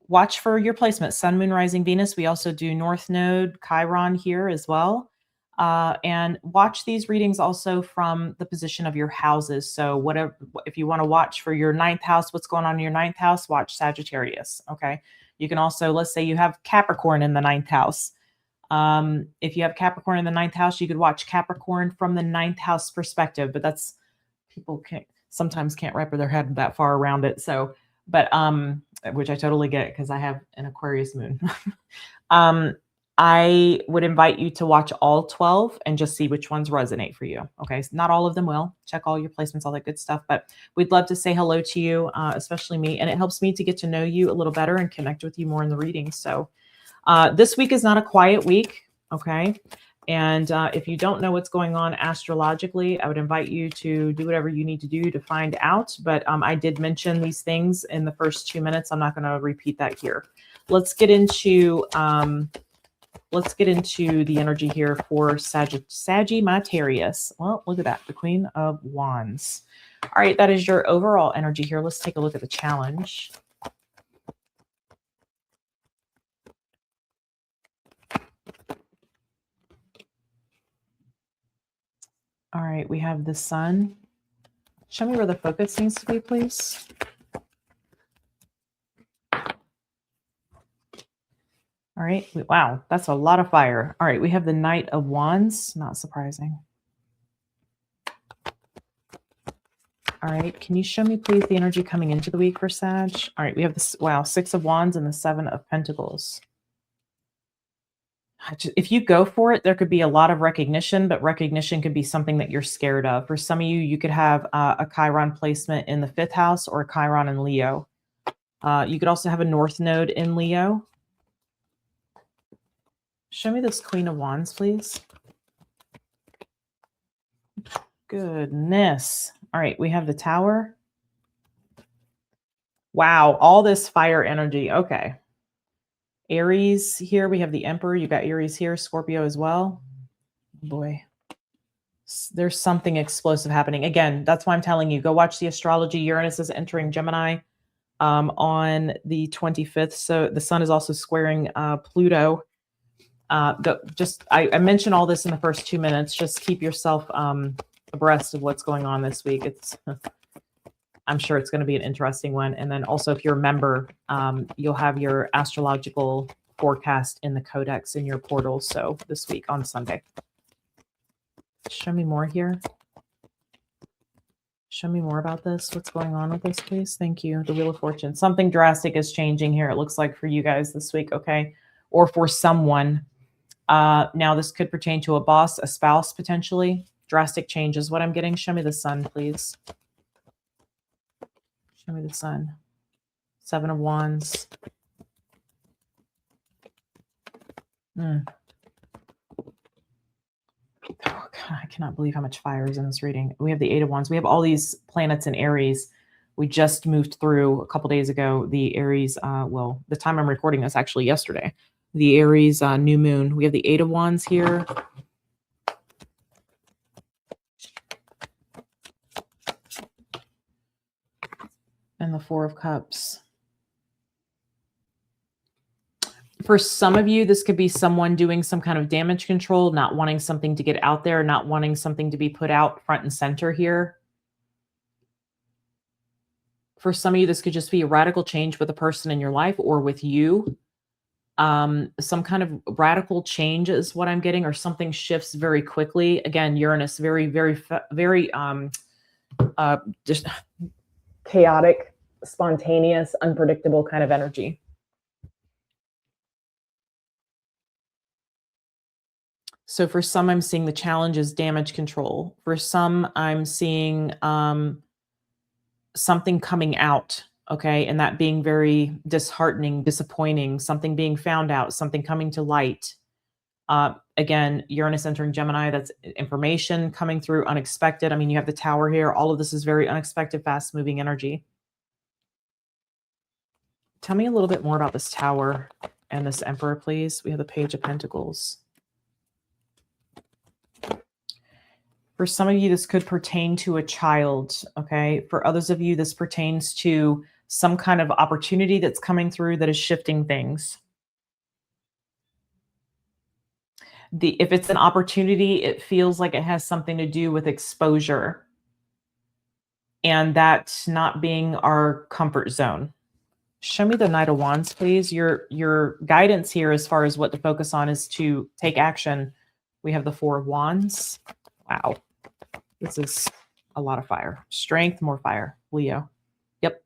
Watch for your placement, Sun, Moon, Rising, Venus. We also do North Node, Chiron here as well. And watch these readings also from the position of your houses. So whatever, if you want to watch for your ninth house, what's going on in your ninth house, watch Sagittarius. Okay. You can also, let's say you have Capricorn in the ninth house. If you have Capricorn in the ninth house, you could watch Capricorn from the ninth house perspective, but that's, people sometimes can't wrap their head that far around it. So, but, which I totally get because I have an Aquarius moon. I would invite you to watch all 12 and just see which ones resonate for you. Okay. So not all of them will. Check all your placements, all that good stuff. But we'd love to say hello to you, especially me. And it helps me to get to know you a little better and connect with you more in the reading. So this week is not a quiet week. Okay. And if you don't know what's going on astrologically, I would invite you to do whatever you need to do to find out. But I did mention these things in the first 2 minutes. I'm not going to repeat that here. Let's get into the energy here for Sagittarius. Well, look at that, the Queen of Wands. All right, that is your overall energy here. Let's take a look at the challenge. All right, we have the Sun. Show me where the focus needs to be, please. All right, wow, that's a lot of fire. All right, we have the Knight of Wands, not surprising. All right, can you show me, please, the energy coming into the week for Sag? All right, we have this, wow, 6 of Wands and the 7 of Pentacles. If you go for it, there could be a lot of recognition, but recognition could be something that you're scared of. For some of you, you could have a Chiron placement in the 5th house or a Chiron in Leo. You could also have a North Node in Leo. Show me this Queen of Wands, please. Goodness. All right, we have the Tower. Wow, all this fire energy. Okay. Aries here. We have the Emperor. You got Aries here. Scorpio as well. Boy. There's something explosive happening. Again, that's why I'm telling you, go watch the astrology. Uranus is entering Gemini on the 25th. So the Sun is also squaring Pluto. I mentioned all this in the first 2 minutes. Just keep yourself abreast of what's going on this week. I'm sure it's going to be an interesting one. And then also, if you're a member, you'll have your astrological forecast in the codex in your portal. So this week on Sunday. Show me more here. Show me more about this. What's going on with this, please? Thank you. The Wheel of Fortune. Something drastic is changing here, it looks like, for you guys this week, okay? Or for someone. Now, this could pertain to a boss, a spouse, potentially. Drastic change is what I'm getting. Show me the Sun, please. Show me the Sun. 7 of Wands. Oh, God, I cannot believe how much fire is in this reading. We have the 8 of Wands. We have all these planets in Aries. We just moved through a couple days ago the Aries, well, the time I'm recording this actually yesterday, the Aries new moon. We have the 8 of Wands here. And the 4 of Cups. For some of you, this could be someone doing some kind of damage control, not wanting something to get out there, not wanting something to be put out front and center here. For some of you, this could just be a radical change with a person in your life or with you. Some kind of radical change is what I'm getting, or something shifts very quickly. Again, Uranus, very, very, very, just chaotic, spontaneous, unpredictable kind of energy. So for some, I'm seeing the challenge is damage control. For some, I'm seeing something coming out, okay, and that being very disheartening, disappointing, something being found out, something coming to light. Again, Uranus entering Gemini, that's information coming through unexpected. I mean, you have the Tower here. All of this is very unexpected, fast-moving energy. Tell me a little bit more about this Tower and this Emperor, please. We have the Page of Pentacles. For some of you, this could pertain to a child, okay? For others of you, this pertains to some kind of opportunity that's coming through that is shifting things. If it's an opportunity, it feels like it has something to do with exposure. And that not being our comfort zone. Show me the Knight of Wands, please. Your guidance here as far as what to focus on is to take action. We have the Four of Wands. Wow. This is a lot of fire. Strength, more fire. Leo. Yep.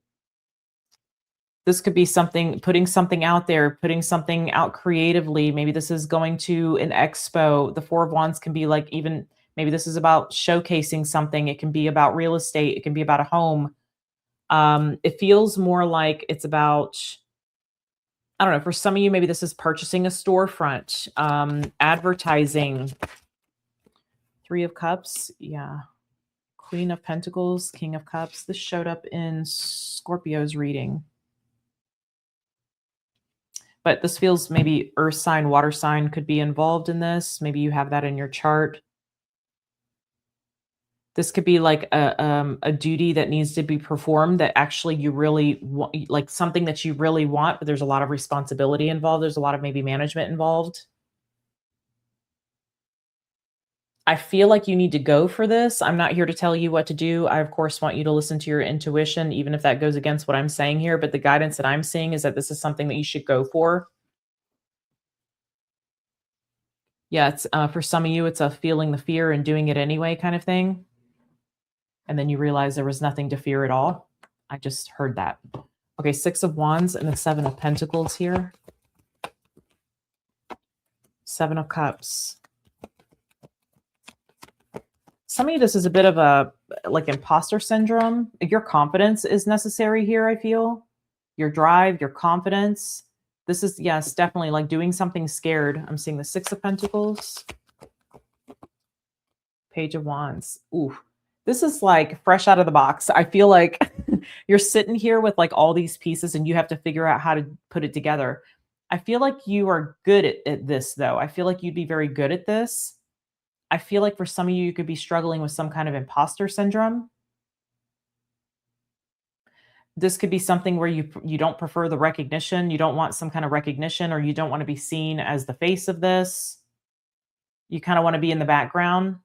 This could be something, putting something out there, putting something out creatively. Maybe this is going to an expo. The Four of Wands can be like, even maybe this is about showcasing something. It can be about real estate. It can be about a home. It feels more like it's about, I don't know, for some of you, maybe this is purchasing a storefront, advertising. Three of Cups, yeah. Queen of Pentacles, King of Cups. This showed up in Scorpio's reading. But this feels maybe earth sign, water sign could be involved in this. Maybe you have that in your chart. This could be like a duty that needs to be performed that actually you really want, like something that you really want, but there's a lot of responsibility involved. There's a lot of maybe management involved. I feel like you need to go for this. I'm not here to tell you what to do. I, of course, want you to listen to your intuition, even if that goes against what I'm saying here. But the guidance that I'm seeing is that this is something that you should go for. Yeah, it's for some of you, it's a feeling the fear and doing it anyway kind of thing. And then you realize there was nothing to fear at all. I just heard that. Okay, Six of Wands and the Seven of Pentacles here. Seven of Cups. Some of you, this is a bit of a like imposter syndrome. Your confidence is necessary here, I feel. Your drive, your confidence. This is, yes, definitely like doing something scared. I'm seeing the Six of Pentacles. Page of Wands. Ooh, this is like fresh out of the box. I feel like you're sitting here with like all these pieces and you have to figure out how to put it together. I feel like you are good at this, though. I feel like you'd be very good at this. I feel like for some of you, you could be struggling with some kind of imposter syndrome. This could be something where you don't prefer the recognition. You don't want some kind of recognition, or you don't want to be seen as the face of this. You kind of want to be in the background.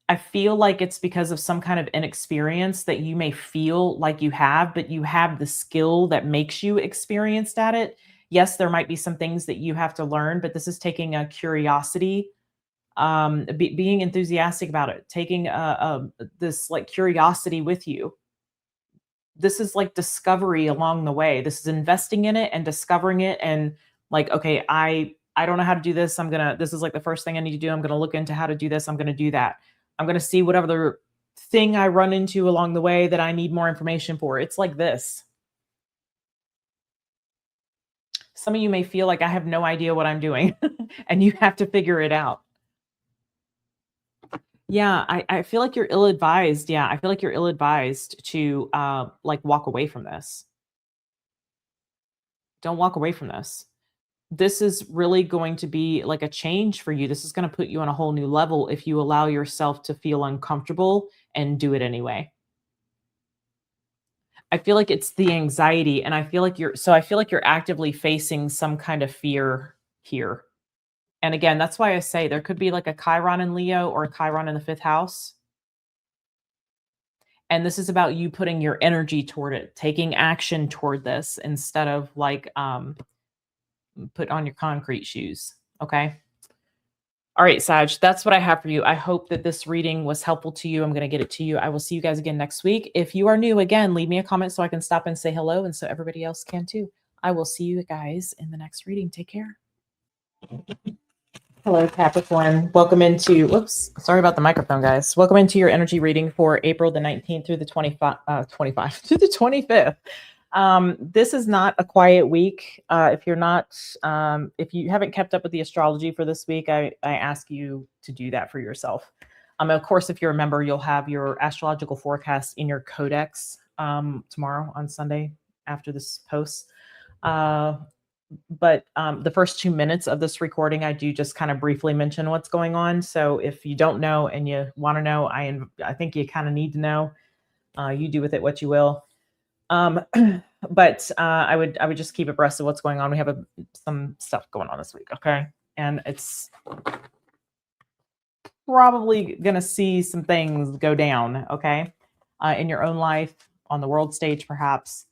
I feel like it's because of some kind of inexperience that you may feel like you have, but you have the skill that makes you experienced at it. Yes, there might be some things that you have to learn, but this is taking a curiosity, being enthusiastic about it, taking this like curiosity with you. This is like discovery along the way. This is investing in it and discovering it, and like, okay, I don't know how to do this. This is like the first thing I need to do. I'm gonna look into how to do this. I'm gonna do that. I'm gonna see whatever the thing I run into along the way that I need more information for. It's like this. Some of you may feel like I have no idea what I'm doing and you have to figure it out. Yeah, I feel like you're ill-advised. Yeah, I feel like you're ill-advised to like walk away from this. Don't walk away from this. This is really going to be like a change for you. This is going to put you on a whole new level if you allow yourself to feel uncomfortable and do it anyway. I feel like it's the anxiety, and I feel like you're actively facing some kind of fear here. And again, that's why I say there could be like a Chiron in Leo or a Chiron in the 5th house. And this is about you putting your energy toward it, taking action toward this instead of like put on your concrete shoes. Okay. All right, Sag, that's what I have for you. I hope that this reading was helpful to you. I'm going to get it to you. I will see you guys again next week. If you are new, again, leave me a comment so I can stop and say hello and so everybody else can too. I will see you guys in the next reading. Take care. Hello, Capricorn. Welcome into, whoops, sorry about the microphone, guys. Welcome into your energy reading for April the 19th through the 25th, through the 25th. This is not a quiet week. If you haven't kept up with the astrology for this week, I ask you to do that for yourself. Of course, if you're a member, you'll have your astrological forecast in your codex tomorrow on Sunday after this post. But the first 2 minutes of this recording, I do just kind of briefly mention what's going on. So if you don't know and you want to know, I think you kind of need to know. You do with it what you will. But I would just keep abreast of what's going on. We have some stuff going on this week, okay? And it's probably going to see some things go down, okay? In your own life, on the world stage, perhaps.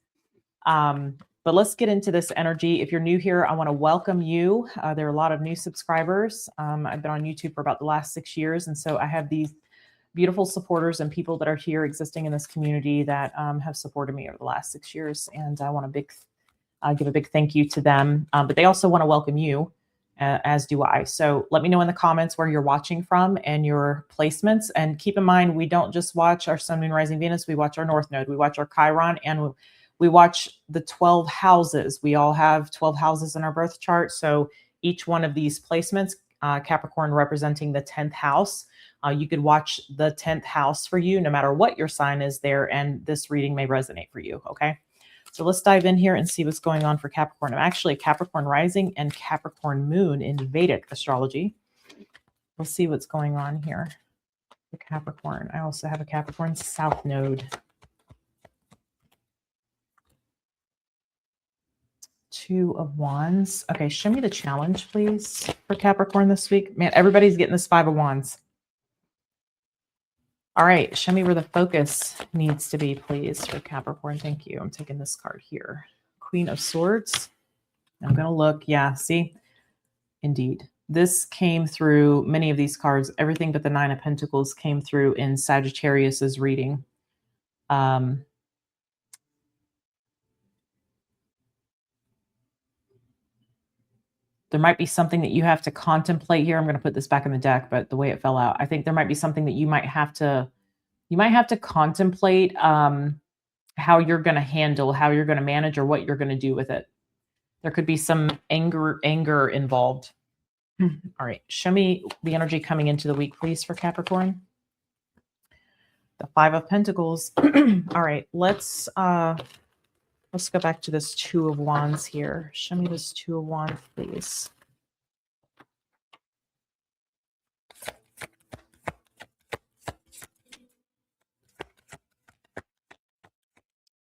But let's get into this energy. If you're new here, I want to welcome you. There are a lot of new subscribers. I've been on YouTube for about the last 6 years. And so I have these beautiful supporters and people that are here existing in this community that have supported me over the last 6 years. And I want to give a big thank you to them. But they also want to welcome you, as do I. So let me know in the comments where you're watching from and your placements. And keep in mind, we don't just watch our Sun, Moon, Rising, Venus. We watch our North Node. We watch our Chiron, and we watch the 12 houses. We all have 12 houses in our birth chart. So each one of these placements, Capricorn representing the 10th house, you could watch the 10th house for you, no matter what your sign is there. And this reading may resonate for you. Okay. So let's dive in here and see what's going on for Capricorn. I'm actually a Capricorn rising and Capricorn moon in Vedic astrology. We'll see what's going on here for Capricorn. I also have a Capricorn south node. 2 of Wands. Okay, show me the challenge, please, for Capricorn this week. Man, everybody's getting this 5 of Wands. All right, show me where the focus needs to be, please, for Capricorn. Thank you. I'm taking this card here. Queen of Swords. I'm going to look. Yeah, see? Indeed. This came through many of these cards. Everything but the 9 of Pentacles came through in Sagittarius's reading. There might be something that you have to contemplate here. I'm going to put this back in the deck, but the way it fell out, I think there might be something that you might have to contemplate how you're going to handle, how you're going to manage, or what you're going to do with it. There could be some anger involved. All right. Show me the energy coming into the week, please, for Capricorn. The 5 of Pentacles. All right. Let's go back to this 2 of Wands here. Show me this 2 of Wands, please.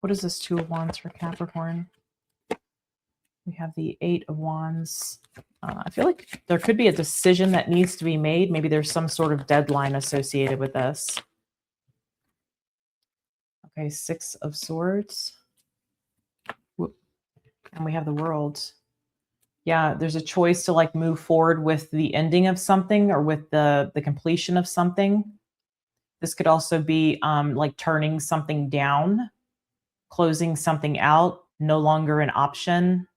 What is this 2 of Wands for Capricorn? We have the 8 of Wands. I feel like there could be a decision that needs to be made. Maybe there's some sort of deadline associated with this. Okay, 6 of Swords. Whoop. And we have the World. Yeah, there's a choice to like move forward with the ending of something or with the completion of something. This could also be like turning something down, closing something out, no longer an option.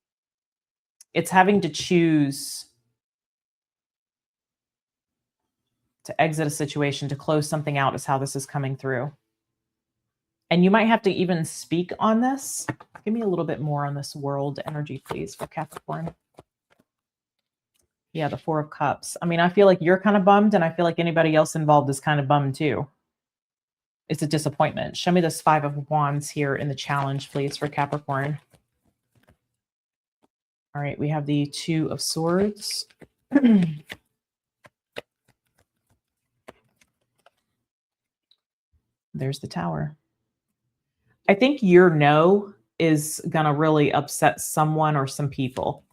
It's having to choose to exit a situation, to close something out is how this is coming through. And you might have to even speak on this. Give me a little bit more on this World energy, please, for Capricorn. Yeah, the 4 of Cups. I mean, I feel like you're kind of bummed, and I feel like anybody else involved is kind of bummed too. It's a disappointment. Show me this 5 of Wands here in the challenge, please, for Capricorn. All right, we have the 2 of Swords. There's the Tower. I think your no is gonna really upset someone or some people.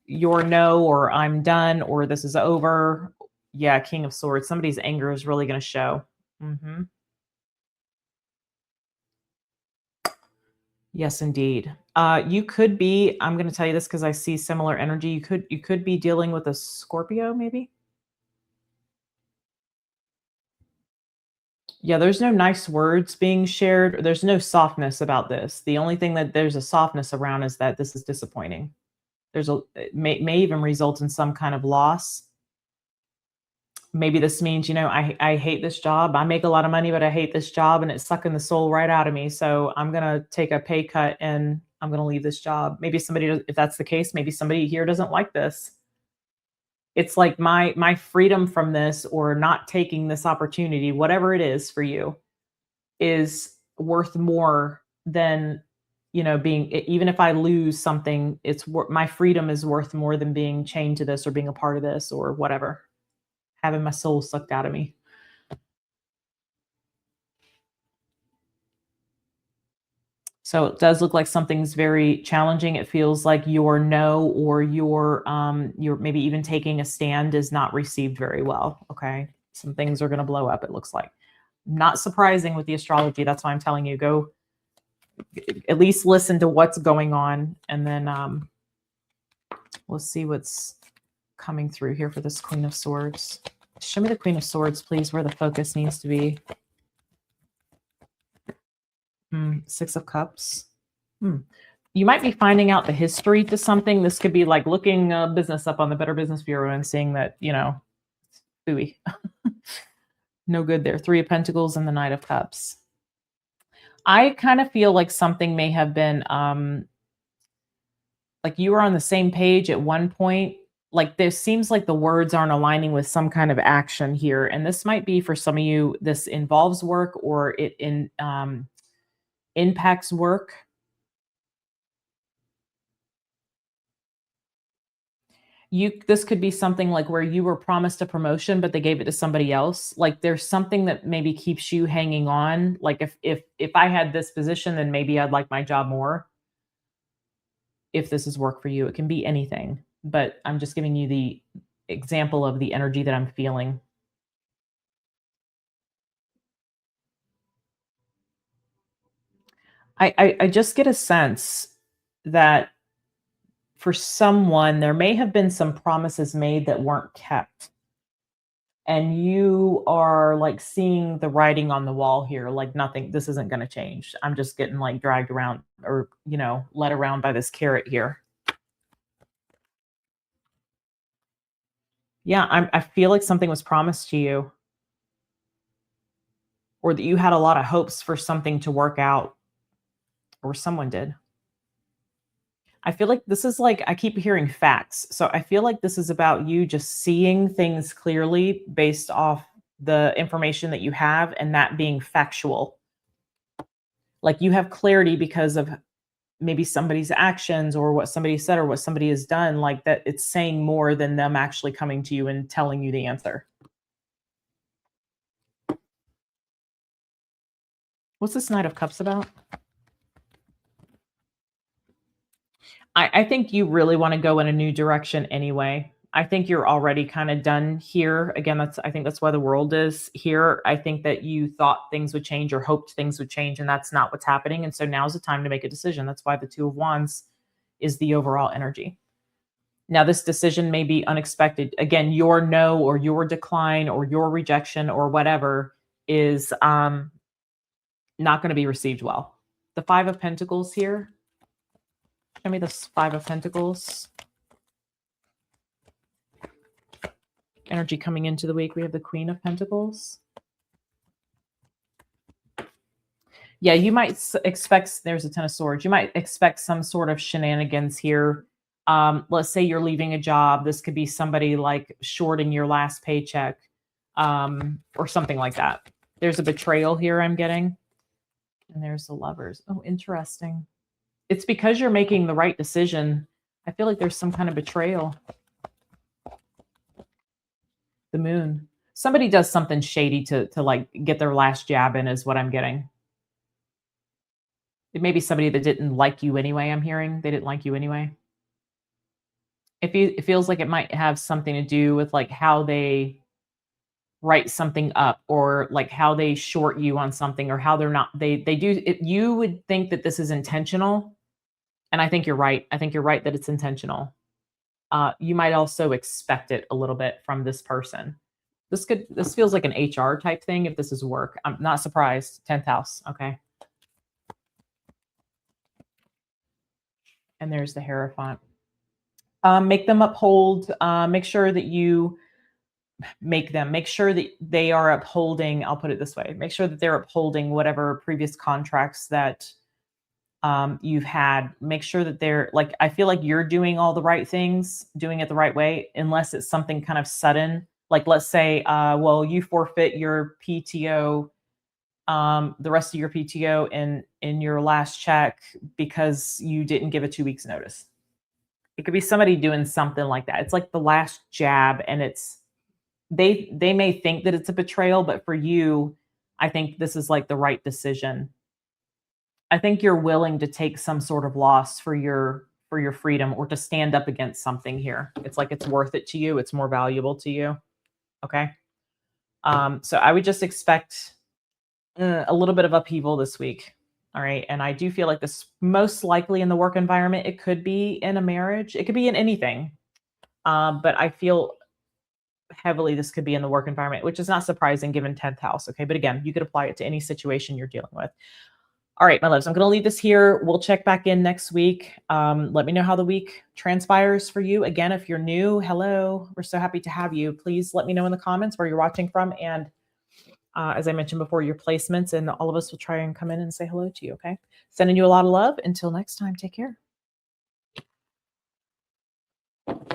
Your no, or I'm done, or this is over. Yeah, King of Swords. Somebody's anger is really gonna show. Mhm. Yes, indeed. You could be, I'm gonna tell you this because I see similar energy. You could be dealing with a Scorpio, maybe? Yeah, there's no nice words being shared. There's no softness about this. The only thing that there's a softness around is that this is disappointing. It may even result in some kind of loss. Maybe this means, I hate this job. I make a lot of money, but I hate this job and it's sucking the soul right out of me. So I'm going to take a pay cut and I'm going to leave this job. Maybe somebody if that's the case, maybe somebody here doesn't like this. It's like my freedom from this, or not taking this opportunity, whatever it is for you, is worth more than, being, even if I lose something, my freedom is worth more than being chained to this or being a part of this or whatever, having my soul sucked out of me. So it does look like something's very challenging. It feels like your no, or your maybe even taking a stand is not received very well. Okay. Some things are gonna blow up, it looks like. Not surprising with the astrology. That's why I'm telling you, go at least listen to what's going on, and then we'll see what's coming through here for this Queen of Swords. Show me the Queen of Swords, please, where the focus needs to be. Six of Cups. You might be finding out the history to something. This could be like looking business up on the Better Business Bureau and seeing that, ooey. No good there. Three of Pentacles and the Knight of Cups. I kind of feel like something may have been like you were on the same page at one point. Like there seems like the words aren't aligning with some kind of action here. And this might be, for some of you, this involves work, or it impacts work. This could be something like where you were promised a promotion but they gave it to somebody else. Like there's something that maybe keeps you hanging on. Like if I had this position, then maybe I'd like my job more. If this is work for you, it can be anything, but I'm just giving you the example of the energy that I'm feeling. I just get a sense that for someone, there may have been some promises made that weren't kept. And you are like seeing the writing on the wall here, like nothing, this isn't going to change. I'm just getting like dragged around, or, led around by this carrot here. Yeah, I feel like something was promised to you, or that you had a lot of hopes for something to work out, or someone did. I feel like this is like, I keep hearing facts. So I feel like this is about you just seeing things clearly based off the information that you have, and that being factual. Like you have clarity because of maybe somebody's actions, or what somebody said, or what somebody has done, like that it's saying more than them actually coming to you and telling you the answer. What's this Knight of Cups about? I think you really want to go in a new direction anyway. I think you're already kind of done here. Again, I think that's why the world is here. I think that you thought things would change or hoped things would change, and that's not what's happening. And so now's the time to make a decision. That's why the Two of Wands is the overall energy. Now, this decision may be unexpected. Again, your no, or your decline, or your rejection, or whatever is not going to be received well. The Five of Pentacles here. Show me this Five of Pentacles. Energy coming into the week. We have the Queen of Pentacles. Yeah, you might expect, there's a Ten of Swords. You might expect some sort of shenanigans here. Let's say you're leaving a job. This could be somebody like shorting your last paycheck, or something like that. There's a betrayal here I'm getting. And there's the Lovers. Oh, interesting. It's because you're making the right decision. I feel like there's some kind of betrayal. The Moon. Somebody does something shady to like get their last jab in, is what I'm getting. It may be somebody that didn't like you anyway, I'm hearing. They didn't like you anyway. It feels like it might have something to do with like how they write something up, or like how they short you on something, or how they're not, they do it. You would think that this is intentional. And I think you're right. I think you're right that it's intentional. You might also expect it a little bit from this person. This feels like an HR type thing if this is work. I'm not surprised. 10th house. Okay. And there's the Hierophant. Make them uphold. Make sure that you make sure that they are upholding. I'll put it this way. Make sure that they're upholding whatever previous contracts that you've had. Make sure that they're like, I feel like you're doing all the right things, doing it the right way, unless it's something kind of sudden. Like, let's say, well, you forfeit your PTO, the rest of your PTO in your last check because you didn't give a 2 weeks notice. It could be somebody doing something like that. It's like the last jab, and it's they may think that it's a betrayal, but for you, I think this is like the right decision. I think you're willing to take some sort of loss for your freedom, or to stand up against something here. It's like it's worth it to you. It's more valuable to you. Okay. So I would just expect a little bit of upheaval this week. All right. And I do feel like this most likely in the work environment. It could be in a marriage. It could be in anything. But I feel heavily this could be in the work environment, which is not surprising given 10th house. Okay. But again, you could apply it to any situation you're dealing with. All right, my loves, I'm going to leave this here. We'll check back in next week. Let me know how the week transpires for you. Again, if you're new, hello. We're so happy to have you. Please let me know in the comments where you're watching from. And as I mentioned before, your placements, and all of us will try and come in and say hello to you, okay? Sending you a lot of love. Until next time, take care.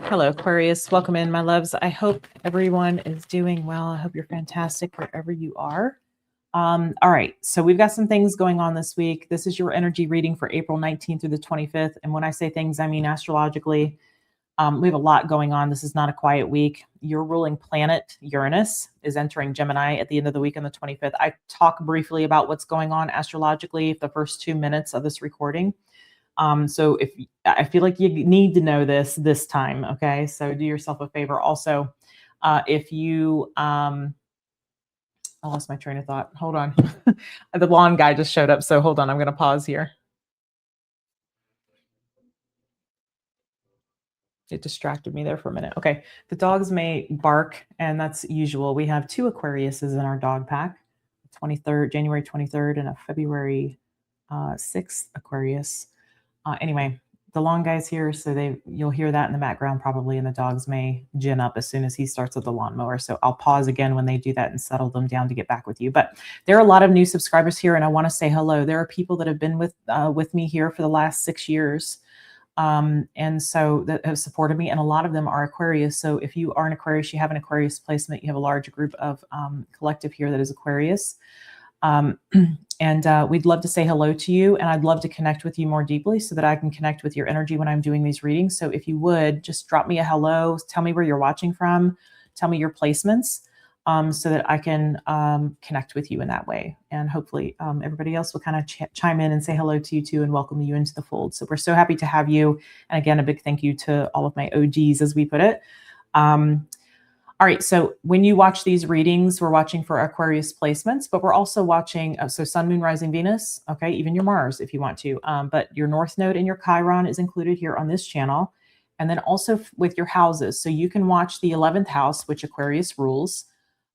Hello, Aquarius. Welcome in, my loves. I hope everyone is doing well. I hope you're fantastic wherever you are. All right. So we've got some things going on this week. This is your energy reading for April 19th through the 25th. And when I say things, I mean astrologically. We have a lot going on. This is not a quiet week. Your ruling planet, Uranus, is entering Gemini at the end of the week on the 25th. I talk briefly about what's going on astrologically the first 2 minutes of this recording. So if I feel like you need to know this time, okay? So do yourself a favor. Also, if you I lost my train of thought. Hold on. The lawn guy just showed up. So hold on. I'm going to pause here. It distracted me there for a minute. Okay. The dogs may bark, and that's usual. We have 2 Aquariuses in our dog pack, 23rd, January 23rd, and a February 6th Aquarius. Anyway, the lawn guy's here, so you'll hear that in the background probably, and the dogs may gin up as soon as he starts with the lawnmower. So I'll pause again when they do that and settle them down to get back with you. But there are a lot of new subscribers here, and I want to say hello. There are people that have been with me here for the last 6 years, and so that have supported me, and a lot of them are Aquarius. So if you are an Aquarius, you have an Aquarius placement, you have a large group of collective here that is Aquarius. And we'd love to say hello to you, and I'd love to connect with you more deeply so that I can connect with your energy when I'm doing these readings. So if you would just drop me a hello, tell me where you're watching from, tell me your placements, so that I can connect with you in that way. And hopefully everybody else will kind of chime in and say hello to you too, and welcome you into the fold. So we're so happy to have you. And again, a big thank you to all of my OGs, as we put it. All right, so when you watch these readings, we're watching for Aquarius placements, but we're also watching, so Sun, Moon, Rising, Venus, okay, even your Mars if you want to, but your North Node and your Chiron is included here on this channel, and then also with your houses. So you can watch the 11th house, which Aquarius rules,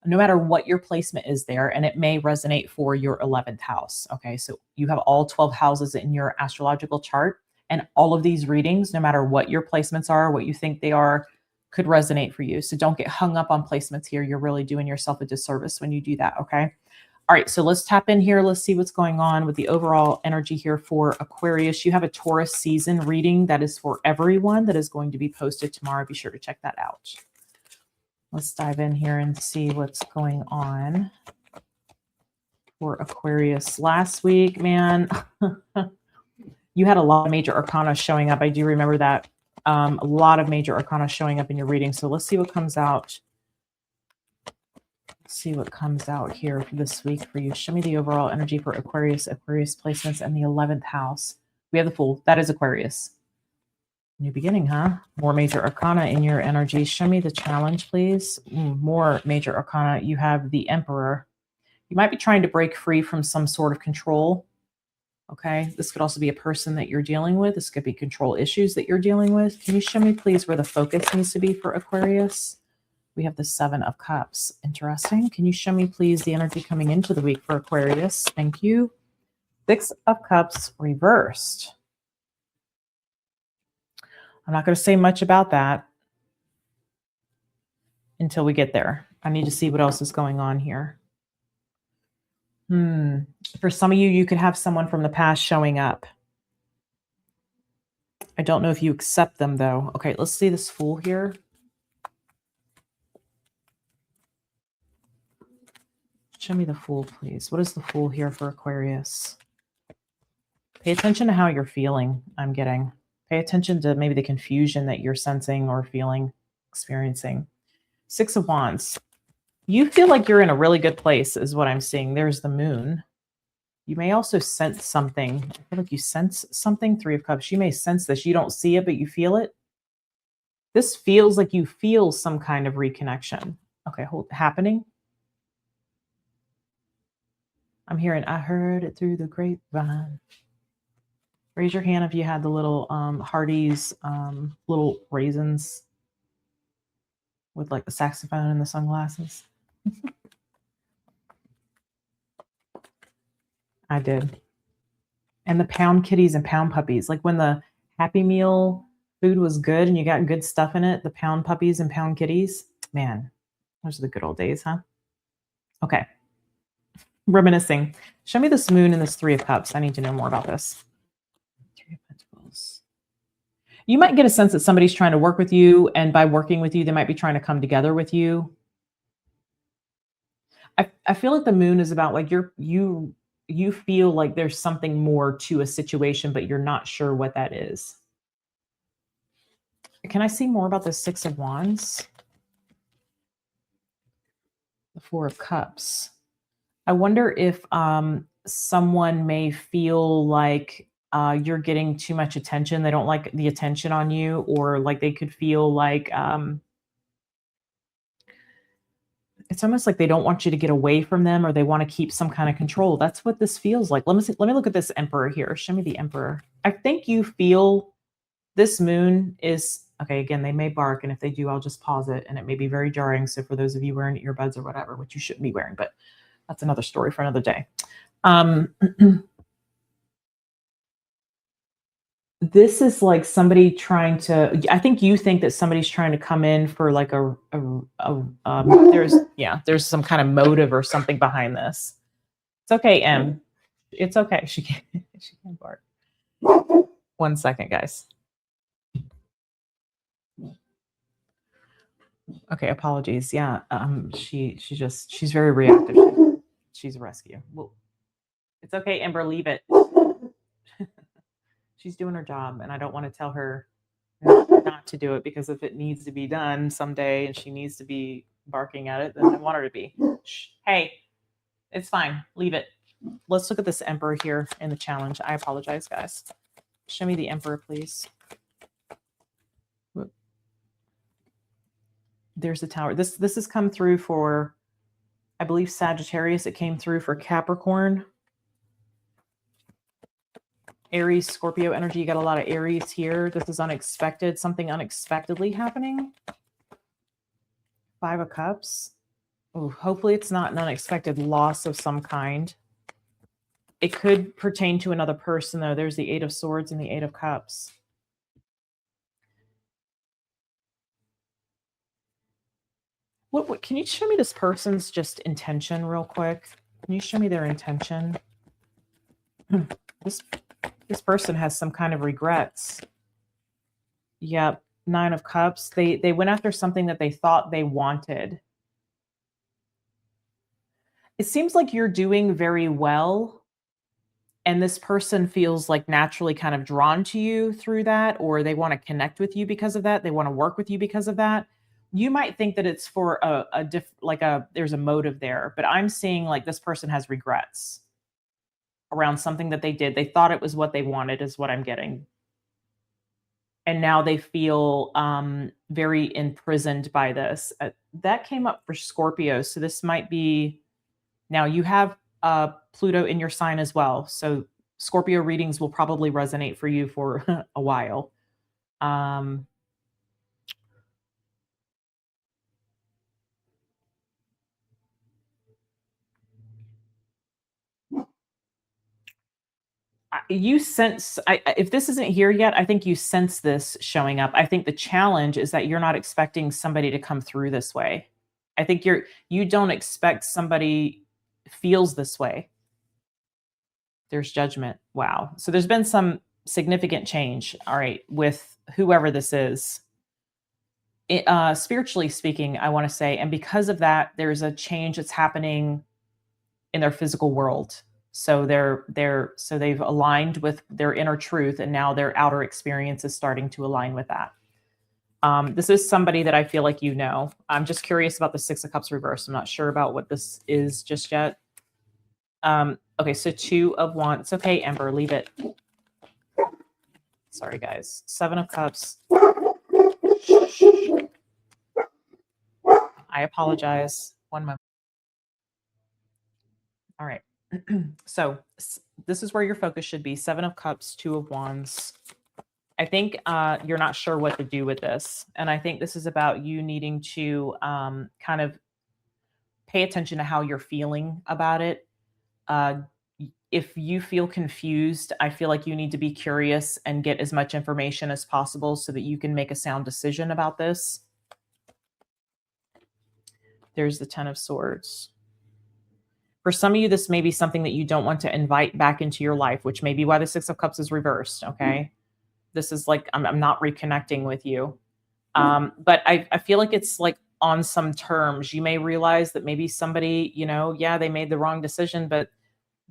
no matter what your placement is there, and it may resonate for your 11th house, okay? So you have all 12 houses in your astrological chart, and all of these readings, no matter what your placements are, what you think they are, could resonate for you. So don't get hung up on placements here. You're really doing yourself a disservice when you do that, okay? All right, so let's tap in here. Let's see what's going on with the overall energy here for Aquarius. You have a Taurus season reading that is for everyone that is going to be posted tomorrow. Be sure to check that out. Let's dive in here and see what's going on for Aquarius. Last week, man, you had a lot of major arcana showing up. I do remember that. A lot of major arcana showing up in your reading. So let's see what comes out. See what comes out here for this week for you. Show me the overall energy for Aquarius placements, and the 11th house. We have the Fool. That is Aquarius. New beginning, huh? More major arcana in your energy. Show me the challenge, please. More major arcana. You have the Emperor. You might be trying to break free from some sort of control. Okay. This could also be a person that you're dealing with. This could be control issues that you're dealing with. Can you show me, please, where the focus needs to be for Aquarius? We have the 7 of Cups. Interesting. Can you show me, please, the energy coming into the week for Aquarius? Thank you. 6 of Cups reversed. I'm not going to say much about that until we get there. I need to see what else is going on here. For some of you, you could have someone from the past showing up. I don't know if you accept them, though. Okay, let's see this Fool here. Show me the Fool, please. What is the Fool here for Aquarius? Pay attention to how you're feeling, I'm getting. Pay attention to maybe the confusion that you're sensing or feeling, experiencing. 6 of Wands. You feel like you're in a really good place is what I'm seeing. There's the Moon. You may also sense something. I feel like you sense something. 3 of Cups. You may sense this. You don't see it, but you feel it. This feels like you feel some kind of reconnection. Okay, happening. I'm hearing, I heard it through the grapevine. Raise your hand if you had the little Hardee's little raisins with like the saxophone and the sunglasses. I did. And the pound kitties and pound puppies. Like when the Happy Meal food was good and you got good stuff in it, the pound puppies and pound kitties. Man, those are the good old days, huh? Okay. Reminiscing. Show me this Moon and this 3 of Cups. I need to know more about this. 3 of Pentacles. You might get a sense that somebody's trying to work with you, and by working with you, they might be trying to come together with you. I feel like the Moon is about like you feel like there's something more to a situation, but you're not sure what that is. Can I see more about the 6 of Wands? The 4 of Cups. I wonder if someone may feel like you're getting too much attention. They don't like the attention on you, or like they could feel like it's almost like they don't want you to get away from them, or they want to keep some kind of control. That's what this feels like. Let me look at this Emperor here. Show me the Emperor. I think you feel this Moon is, okay, again, they may bark, and if they do, I'll just pause it, and it may be very jarring. So for those of you wearing earbuds or whatever, which you shouldn't be wearing, but that's another story for another day. This is like somebody trying to, I think you think that somebody's trying to come in for like there's some kind of motive or something behind this. It's okay, Em. It's okay. She can't bark. 1 second, guys. Okay, apologies. Yeah, she's very reactive. She's a rescue. Well, it's okay, Ember, leave it. She's doing her job, and I don't want to tell her not to do it, because if it needs to be done someday and she needs to be barking at it, then I want her to be. Shh. Hey, it's fine. Leave it. Let's look at this Emperor here in the challenge. I apologize, guys. Show me the Emperor, please. There's the Tower. This has come through for, I believe, Sagittarius. It came through for Capricorn. Aries, Scorpio energy. You got a lot of Aries here. This is unexpected. Something unexpectedly happening. 5 of Cups. Oh, hopefully it's not an unexpected loss of some kind. It could pertain to another person, though. There's the 8 of Swords and the 8 of Cups. What can you show me this person's just intention real quick? Can you show me their intention? This person has some kind of regrets. Yep. 9 of Cups. They went after something that they thought they wanted. It seems like you're doing very well, and this person feels like naturally kind of drawn to you through that, or they want to connect with you because of that. They want to work with you because of that. you might think that it's for there's a motive there, but I'm seeing like this person has regrets around something that they did. They thought it was what they wanted, is what I'm getting. And now they feel very imprisoned by this. That came up for Scorpio. So this might be, now you have Pluto in your sign as well. So Scorpio readings will probably resonate for you for a while. You sense, if this isn't here yet, I think you sense this showing up. I think the challenge is that you're not expecting somebody to come through this way. I think you don't expect somebody feels this way. There's judgment. Wow. So there's been some significant change, all right, with whoever this is. Spiritually speaking, I want to say, and because of that, there's a change that's happening in their physical world. So they've aligned with their inner truth, and now their outer experience is starting to align with that. This is somebody that I feel like you know. I'm just curious about the Six of Cups reversed. I'm not sure about what this is just yet. Okay, so Two of Wands. It's okay, Ember, leave it. Sorry, guys. Seven of Cups. I apologize. One moment. All right. So this is where your focus should be. Seven of Cups, Two of Wands. I think you're not sure what to do with this. And I think this is about you needing to kind of pay attention to how you're feeling about it. If you feel confused, I feel like you need to be curious and get as much information as possible so that you can make a sound decision about this. There's the Ten of Swords. For some of you, this may be something that you don't want to invite back into your life, which may be why the Six of Cups is reversed, okay? This is like, I'm not reconnecting with you. But I feel like it's like on some terms. You may realize that maybe somebody, yeah, they made the wrong decision, but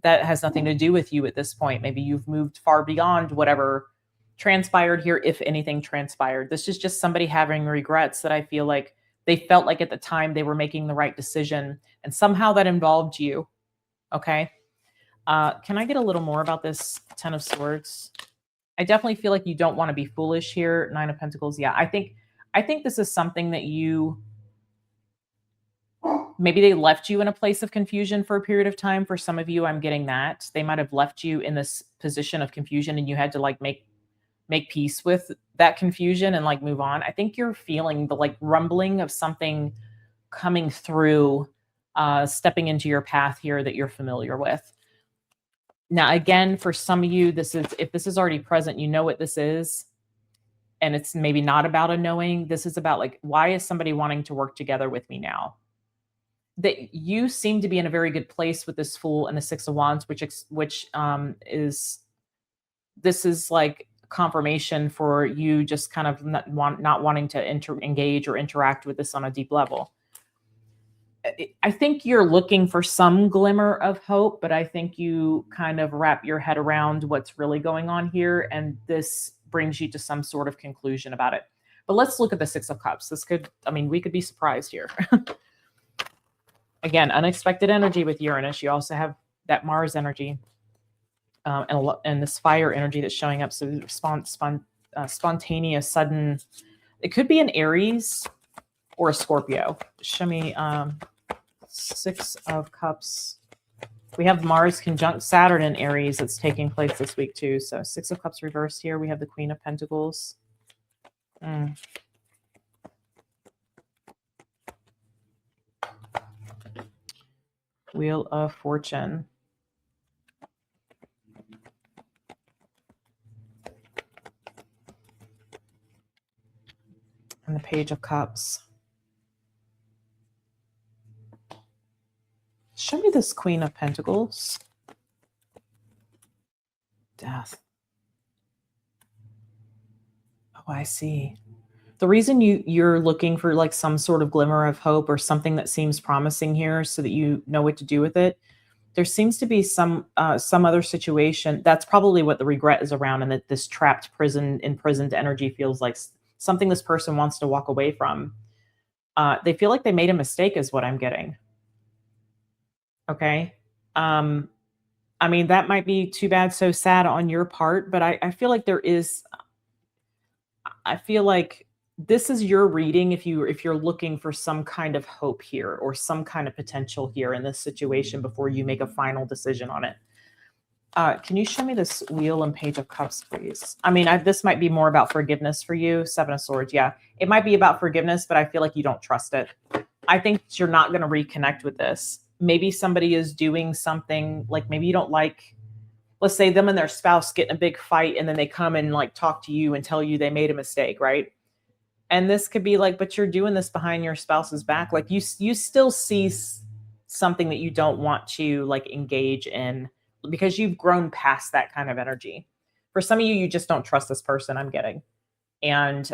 that has nothing to do with you at this point. Maybe you've moved far beyond whatever transpired here, if anything transpired. This is just somebody having regrets that I feel like they felt like at the time they were making the right decision, and somehow that involved you. Okay. Can I get a little more about this Ten of Swords? I definitely feel like you don't want to be foolish here. Nine of Pentacles. Yeah, I think this is something that maybe they left you in a place of confusion for a period of time. For some of you, I'm getting that. They might have left you in this position of confusion and you had to like make peace with that confusion and like move on. I think you're feeling the like rumbling of something coming through, stepping into your path here that you're familiar with. Now, again, for some of you, if this is already present, you know what this is. And it's maybe not about a knowing. This is about like, why is somebody wanting to work together with me now? That you seem to be in a very good place with this Fool and the Six of Wands, which is like confirmation for you just kind of not wanting to engage or interact with this on a deep level. I think you're looking for some glimmer of hope, but I think you kind of wrap your head around what's really going on here, and this brings you to some sort of conclusion about it. But let's look at the Six of Cups. We could be surprised here. Again, unexpected energy with Uranus. You also have that Mars energy and this fire energy that's showing up. So spontaneous, sudden. It could be an Aries or a Scorpio. Show me Six of Cups. We have Mars conjunct Saturn in Aries that's taking place this week too. So Six of Cups reversed here. We have the Queen of Pentacles. Wheel of Fortune. And the Page of Cups. Show me this Queen of Pentacles. Death. Oh, I see. The reason you're looking for like some sort of glimmer of hope or something that seems promising here so that you know what to do with it, there seems to be some other situation. That's probably what the regret is around, and that this trapped imprisoned energy feels like something this person wants to walk away from. They feel like they made a mistake is what I'm getting. Okay. Um, I mean, that might be too bad, so sad on your part, but I feel like I feel like this is your reading if you're looking for some kind of hope here or some kind of potential here in this situation before you make a final decision on it. Can you show me this wheel and page of cups, please? I mean, this might be more about forgiveness for you. Seven of swords. Yeah, it might be about forgiveness, but I feel like you don't trust it. I think you're not going to reconnect with this. Maybe somebody is doing something like maybe you don't like, let's say them and their spouse get in a big fight and then they come and like talk to you and tell you they made a mistake, right? And this could be like, but you're doing this behind your spouse's back. Like you still see something that you don't want to like engage in because you've grown past that kind of energy. For some of you, you just don't trust this person, I'm getting. And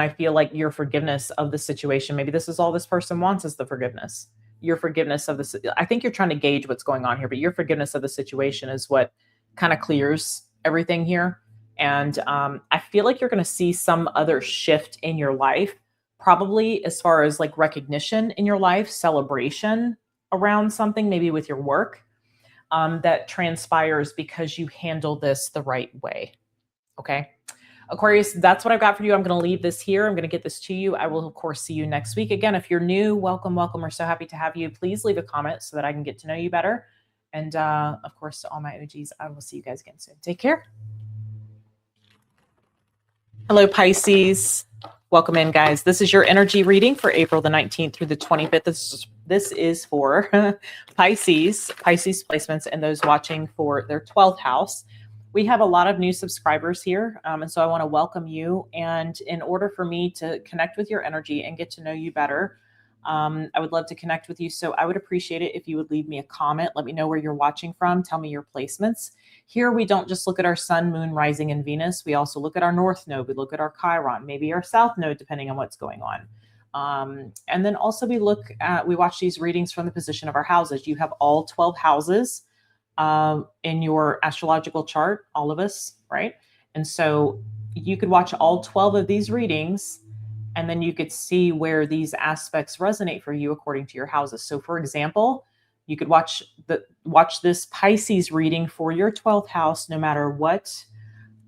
I feel like your forgiveness of the situation, maybe this is all this person wants is the forgiveness. Your forgiveness of this, I think you're trying to gauge what's going on here, but your forgiveness of the situation is what kind of clears everything here. And I feel like you're going to see some other shift in your life, probably as far as like recognition in your life, celebration around something, maybe with your work, that transpires because you handle this the right way. Okay. Aquarius, that's what I've got for you. I'm going to leave this here. I'm going to get this to you. I will, of course, see you next week. Again, if you're new, welcome, welcome. We're so happy to have you. Please leave a comment so that I can get to know you better. And of course, to all my OGs, I will see you guys again soon. Take care. Hello, Pisces. Welcome in, guys. This is your energy reading for April the 19th through the 25th. This is for Pisces placements, and those watching for their 12th house. We have a lot of new subscribers here, and so I want to welcome you. And in order for me to connect with your energy and get to know you better, I would love to connect with you. So I would appreciate it if you would leave me a comment. Let me know where you're watching from. Tell me your placements. Here, we don't just look at our sun, moon, rising, and Venus. We also look at our north node. We look at our Chiron, maybe our south node, depending on what's going on. And then also we watch these readings from the position of our houses. You have all 12 houses in your astrological chart, all of us, right? And so you could watch all 12 of these readings, and then you could see where these aspects resonate for you according to your houses. So for example, you could watch this Pisces reading for your 12th house, no matter what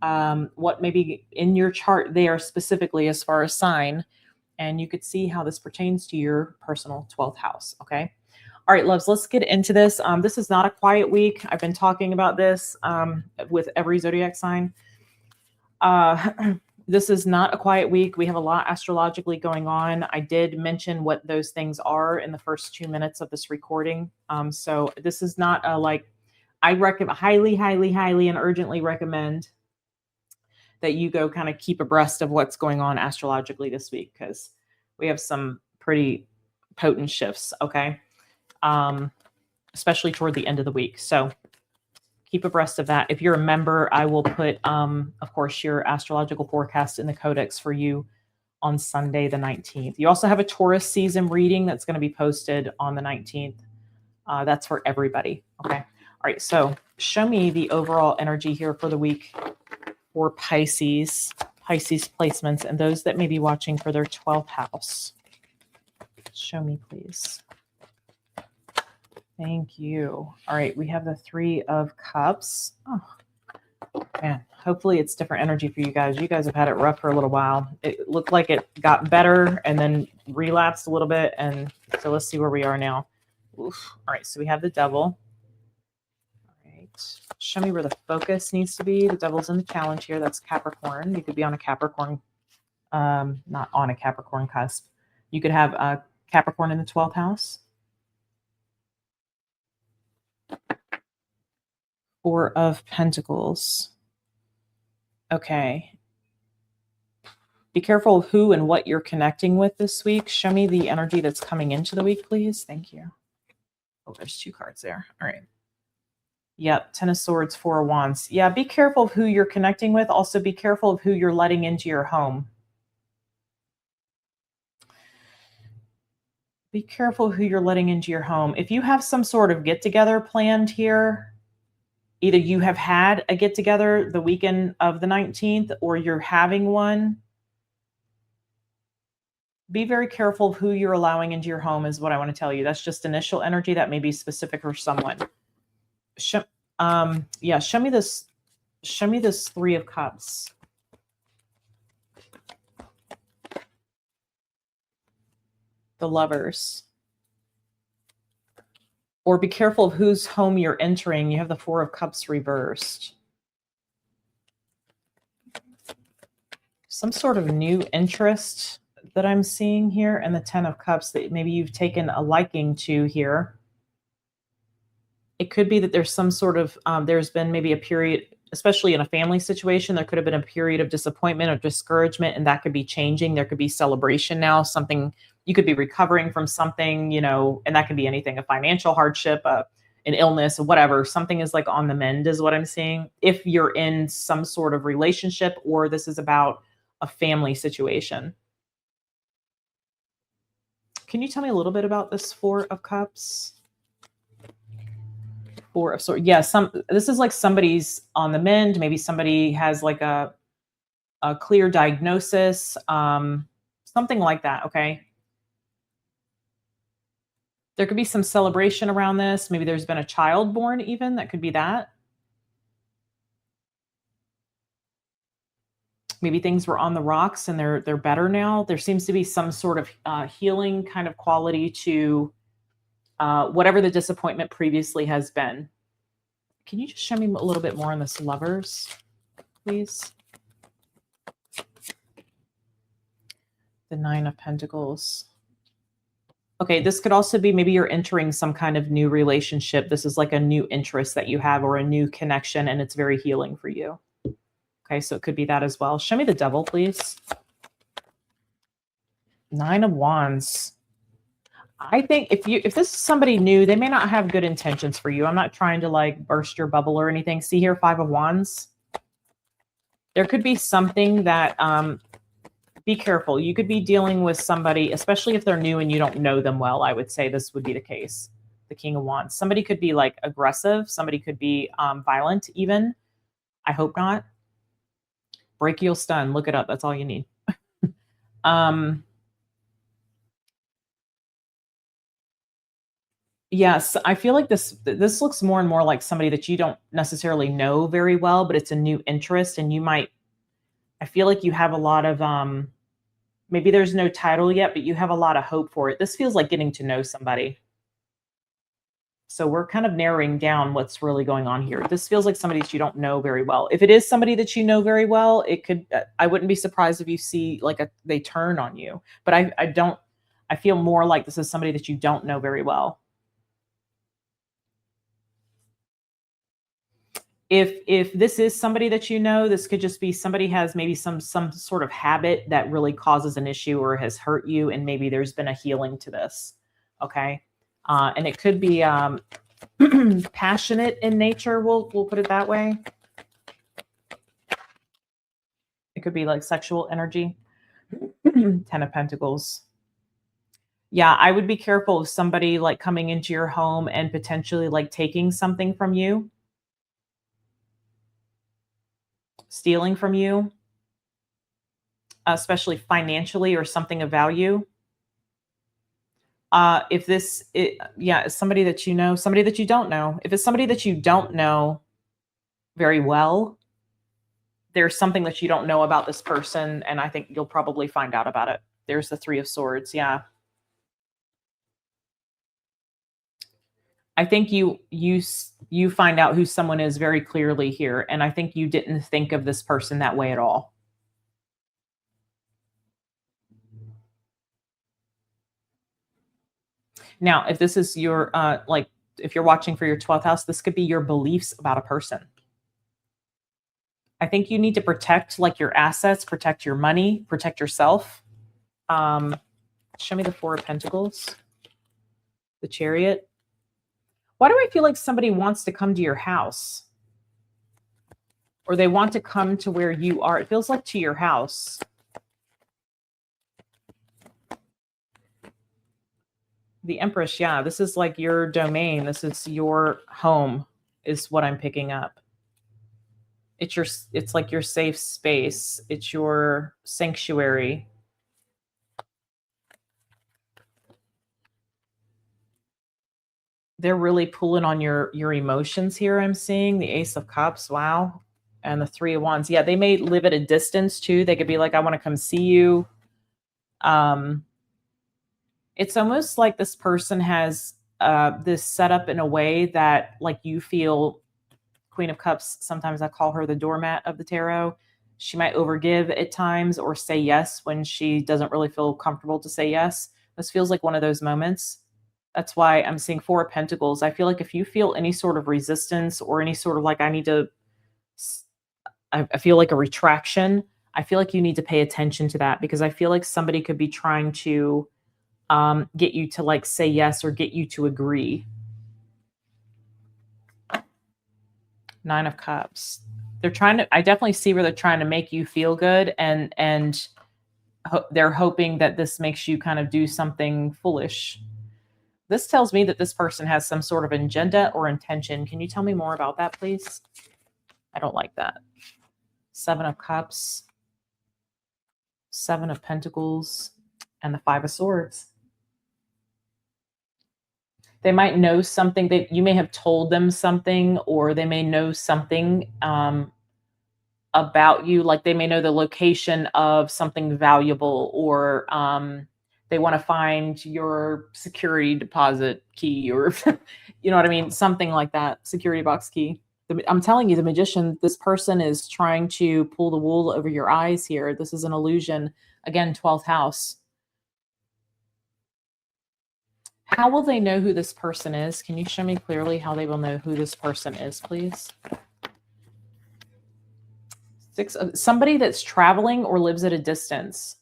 maybe in your chart there specifically as far as sign, and you could see how this pertains to your personal 12th house. Okay. All right, loves, let's get into this. This is not a quiet week. I've been talking about this with every zodiac sign. This is not a quiet week. We have a lot astrologically going on. I did mention what those things are in the first 2 minutes of this recording. So this is not I highly, highly, highly and urgently recommend that you go kind of keep abreast of what's going on astrologically this week, because we have some pretty potent shifts, okay? Especially toward the end of the week. So keep abreast of that. If you're a member, I will put, of course, your astrological forecast in the codex for you on Sunday, the 19th. You also have a Taurus season reading that's going to be posted on the 19th. That's for everybody. Okay. All right. So show me the overall energy here for the week for Pisces placements, and those that may be watching for their 12th house. Show me, please. Thank you. All right, we have the 3 of Cups. Oh, man, hopefully it's different energy for you guys. You guys have had it rough for a little while. It looked like it got better and then relapsed a little bit. And so let's see where we are now. Oof. All right, so we have the Devil. All right, show me where the focus needs to be. The Devil's in the challenge here. That's Capricorn. You could be on a Capricorn, not on a Capricorn cusp. You could have a Capricorn in the 12th house. 4 of Pentacles. Okay. Be careful of who and what you're connecting with this week. Show me the energy that's coming into the week, please. Thank you. Oh, there's 2 cards there. All right. Yep. 10 of Swords, 4 of Wands. Yeah. Be careful of who you're connecting with. Also be careful of who you're letting into your home. Be careful who you're letting into your home. If you have some sort of get-together planned here, either you have had a get-together the weekend of the 19th or you're having one, Be very careful of who you're allowing into your home is what I want to tell you. That's just initial energy that may be specific for someone. Yeah, show me this. Show me this Three of Cups. The Lovers. Or be careful of whose home you're entering. You have the Four of Cups reversed. Some sort of new interest that I'm seeing here, and the Ten of Cups that maybe you've taken a liking to here. It could be that there's some sort of, there's been maybe a period, especially in a family situation, there could have been a period of disappointment or discouragement, and that could be changing. There could be celebration now, something, you could be recovering from something, you know, and that could be anything, a financial hardship, an illness, whatever. Something is like on the mend is what I'm seeing. If you're in some sort of relationship, or this is about a family situation. Can you tell me a little bit about this Four of Cups? Four of Swords. Yeah, this is like somebody's on the mend. Maybe somebody has like a clear diagnosis, something like that. Okay. There could be some celebration around this. Maybe there's been a child born even. That could be that. Maybe things were on the rocks and they're better now. There seems to be some sort of healing kind of quality to whatever the disappointment previously has been. Can you just show me a little bit more on this Lovers, please? The Nine of Pentacles. Okay, this could also be maybe you're entering some kind of new relationship. This is like a new interest that you have or a new connection, and it's very healing for you. Okay, so it could be that as well. Show me the Devil, please. Nine of Wands. I think if this is somebody new, they may not have good intentions for you. I'm not trying to like burst your bubble or anything. See here, Five of Wands. There could be something that, be careful. You could be dealing with somebody, especially if they're new and you don't know them well. I would say this would be the case. The King of Wands. Somebody could be like aggressive. Somebody could be violent even. I hope not. Brachial stun. Look it up. That's all you need. Yes, I feel like this looks more and more like somebody that you don't necessarily know very well, but it's a new interest, and you might, I feel like you have a lot of maybe there's no title yet, but you have a lot of hope for it. This feels like getting to know somebody. So we're kind of narrowing down what's really going on here. This feels like somebody that you don't know very well. If it is somebody that you know very well, it could, I wouldn't be surprised if you see like they turn on you, but I feel more like this is somebody that you don't know very well. If this is somebody that you know, this could just be somebody has maybe some sort of habit that really causes an issue or has hurt you, and maybe there's been a healing to this. Okay. And it could be passionate in nature. We'll put it that way. It could be like sexual energy. Ten of Pentacles. Yeah, I would be careful of somebody like coming into your home and potentially like taking something from you, stealing from you, especially financially or something of value. If this, yeah, is somebody that you know, somebody that you don't know. If it's somebody that you don't know very well, there's something that you don't know about this person, and I think you'll probably find out about it. There's the Three of Swords. Yeah. I think you find out who someone is very clearly here, and I think you didn't think of this person that way at all. Now, if this is your like if you're watching for your 12th house, this could be your beliefs about a person. I think you need to protect like your assets, protect your money, protect yourself. Show me the Four of Pentacles, the Chariot. Why do I feel like somebody wants to come to your house? Or they want to come to where you are? It feels like to your house. The Empress, yeah, this is like your domain. This is your home, is what I'm picking up. It's like your safe space. It's your sanctuary. they're really pulling on your emotions here. I'm seeing the Ace of Cups. Wow. And the Three of Wands. Yeah, they may live at a distance too. They could be like, I want to come see you. It's almost like this person has this set up in a way that like you feel Queen of Cups. Sometimes I call her the doormat of the tarot. She might overgive at times or say yes when she doesn't really feel comfortable to say yes. This feels like one of those moments. That's why I'm seeing Four of Pentacles. I feel like if you feel any sort of resistance or any sort of like, I need to, I feel like a retraction, I feel like you need to pay attention to that, because I feel like somebody could be trying to get you to like say yes or get you to agree. Nine of Cups. They're trying to, I definitely see where they're trying to make you feel good, and they're hoping that this makes you kind of do something foolish. This tells me that this person has some sort of agenda or intention. Can you tell me more about that, please? I don't like that. Seven of Cups, Seven of Pentacles, and the Five of Swords. They might know something, that you may have told them something, or they may know something about you. Like they may know the location of something valuable, or they want to find your security deposit key, or you know what I mean? Something like that, security box key. I'm telling you, the Magician, this person is trying to pull the wool over your eyes here. This is an illusion. Again, 12th house. How will they know who this person is? Can you show me clearly how they will know who this person is, please? Somebody that's traveling or lives at a distance.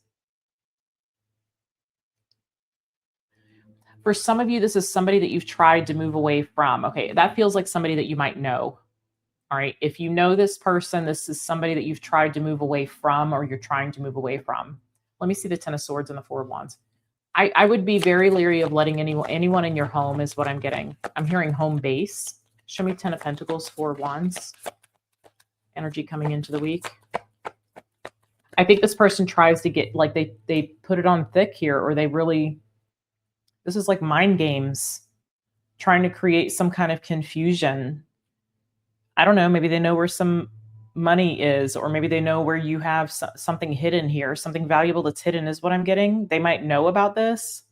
For some of you, this is somebody that you've tried to move away from. Okay, that feels like somebody that you might know. All right, if you know this person, this is somebody that you've tried to move away from, or you're trying to move away from. Let me see the Ten of Swords and the Four of Wands. I would be very leery of letting anyone in your home, is what I'm getting. I'm hearing home base. Show me Ten of Pentacles, Four of Wands. Energy coming into the week. I think this person tries to get, like, they put it on thick here, or they really, this is like mind games, trying to create some kind of confusion. I don't know, maybe they know where some money is, or maybe they know where you have something hidden here, something valuable that's hidden is what I'm getting. They might know about this,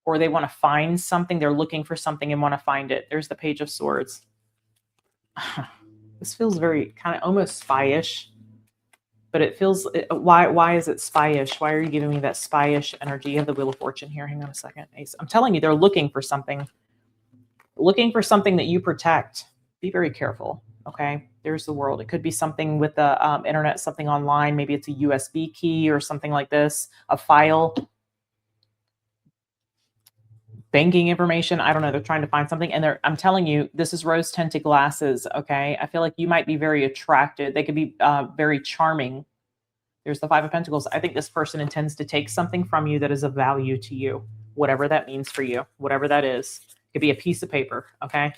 or they want to find something. They're looking for something and want to find it. There's the Page of Swords. This feels very kind of almost spy-ish, but it feels, why is it spy-ish? Why are you giving me that spy-ish energy? You have the Wheel of Fortune here. Hang on a second. Ace. I'm telling you, they're looking for something that you protect. Be very careful. Okay, there's the World. It could be something with the internet, something online. Maybe it's a USB key or something like this, a file, banking information. I don't know. They're trying to find something, and I'm telling you, this is rose-tinted glasses. Okay, I feel like you might be very attracted. They could be very charming. There's the Five of Pentacles. I think this person intends to take something from you that is of value to you, whatever that means for you, whatever that is. It could be a piece of paper. Okay.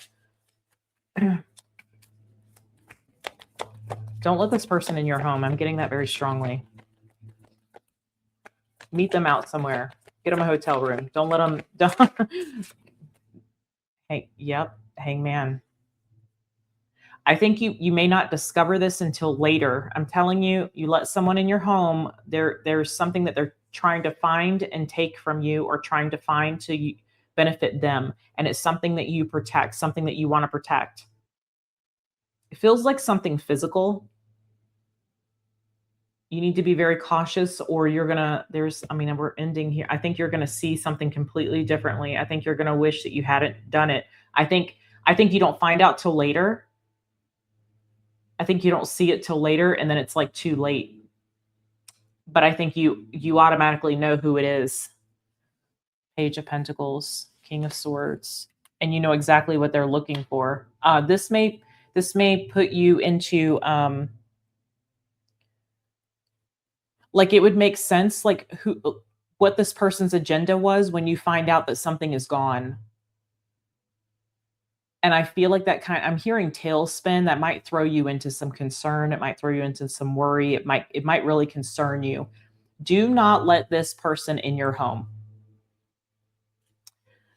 Don't let this person in your home. I'm getting that very strongly. Meet them out somewhere. Get them a hotel room. Don't let them. Hey, yep, Hangman. I think you may not discover this until later. I'm telling you, you let someone in your home, there's something that they're trying to find and take from you, or trying to find to benefit them. And it's something that you protect, something that you want to protect. It feels like something physical. You need to be very cautious, or you're going to, we're ending here. I think you're going to see something completely differently. I think you're going to wish that you hadn't done it. I think you don't find out till later. I think you don't see it till later, and then it's like too late. But I think you automatically know who it is. Page of Pentacles, King of Swords, and you know exactly what they're looking for. This may put you into like, it would make sense, like what this person's agenda was when you find out that something is gone. And I feel like I'm hearing tailspin. That might throw you into some concern. It might throw you into some worry. It might really concern you. Do not let this person in your home.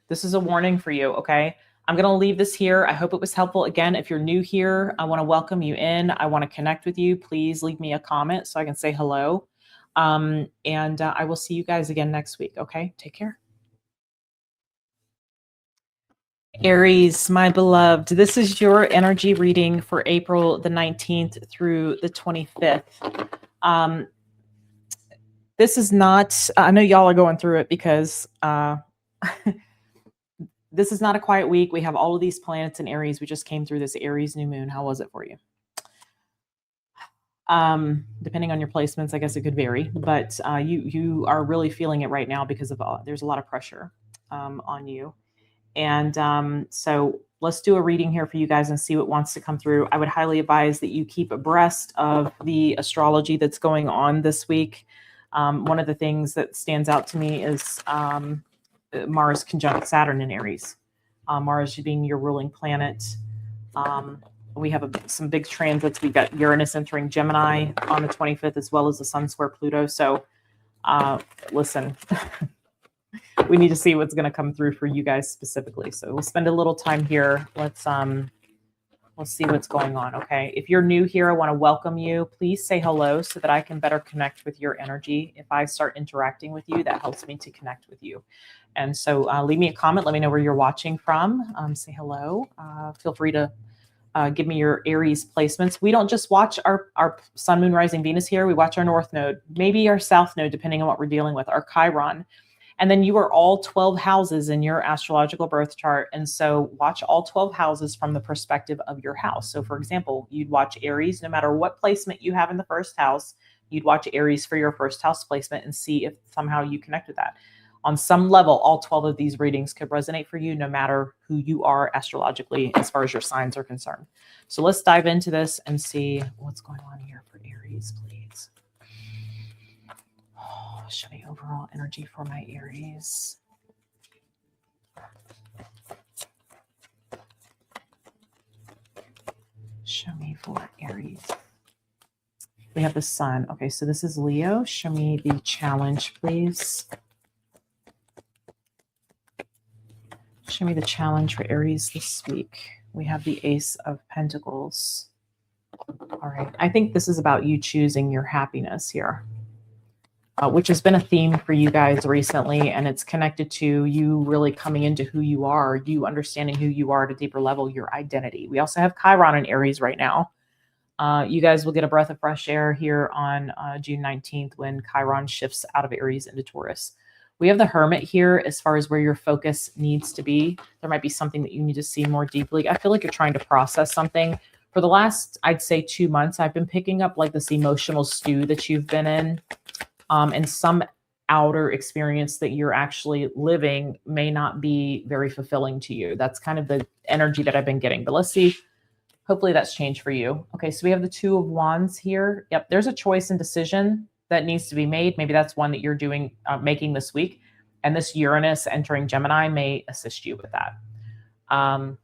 This is a warning for you, okay? I'm going to leave this here. I hope it was helpful. Again, if you're new here, I want to welcome you in. I want to connect with you. Please leave me a comment so I can say hello. And I will see you guys again next week. Okay, take care. Aries, my beloved, this is your energy reading for April the 19th through the 25th. This is not, I know y'all are going through it because this is not a quiet week. We have all of these planets in Aries. We just came through this Aries new moon. How was it for you? Depending on your placements, I guess it could vary, but you are really feeling it right now because of there's a lot of pressure on you. And so let's do a reading here for you guys and see what wants to come through. I would highly advise that you keep abreast of the astrology that's going on this week. One of the things that stands out to me is Mars conjunct Saturn in Aries. Mars being your ruling planet. We have some big transits. We've got Uranus entering Gemini on the 25th, as well as the Sun square Pluto. So listen, we need to see what's going to come through for you guys specifically. So we'll spend a little time here. Let's see what's going on. Okay. If you're new here, I want to welcome you. Please say hello so that I can better connect with your energy. If I start interacting with you, that helps me to connect with you. And so leave me a comment. Let me know where you're watching from. Say hello. Feel free to give me your Aries placements. We don't just watch our Sun, Moon, Rising, Venus here. We watch our North Node, maybe our South Node, depending on what we're dealing with, our Chiron. And then you are all 12 houses in your astrological birth chart. And so watch all 12 houses from the perspective of your house. So for example, you'd watch Aries, no matter what placement you have in the first house, you'd watch Aries for your first house placement and see if somehow you connect with that. On some level, all 12 of these readings could resonate for you, no matter who you are astrologically as far as your signs are concerned. So let's dive into this and see what's going on here for Aries, please. Oh, show me overall energy for my Aries. Show me for Aries. We have the Sun. Okay, so this is Leo. Show me the challenge, please. Show me the challenge for Aries this week. We have the Ace of Pentacles. All right. I think this is about you choosing your happiness here, which has been a theme for you guys recently. And it's connected to you really coming into who you are, you understanding who you are at a deeper level, your identity. We also have Chiron in Aries right now. You guys will get a breath of fresh air here on June 19th when Chiron shifts out of Aries into Taurus. We have the Hermit here as far as where your focus needs to be. There might be something that you need to see more deeply. I feel like you're trying to process something. For the last, I'd say 2 months, I've been picking up like this emotional stew that you've been in. And some outer experience that you're actually living may not be very fulfilling to you. That's kind of the energy that I've been getting. But let's see. Hopefully that's changed for you. Okay, so we have the Two of Wands here. Yep, there's a choice and decision that needs to be made. Maybe that's one that you're doing, making this week. And this Uranus entering Gemini may assist you with that. All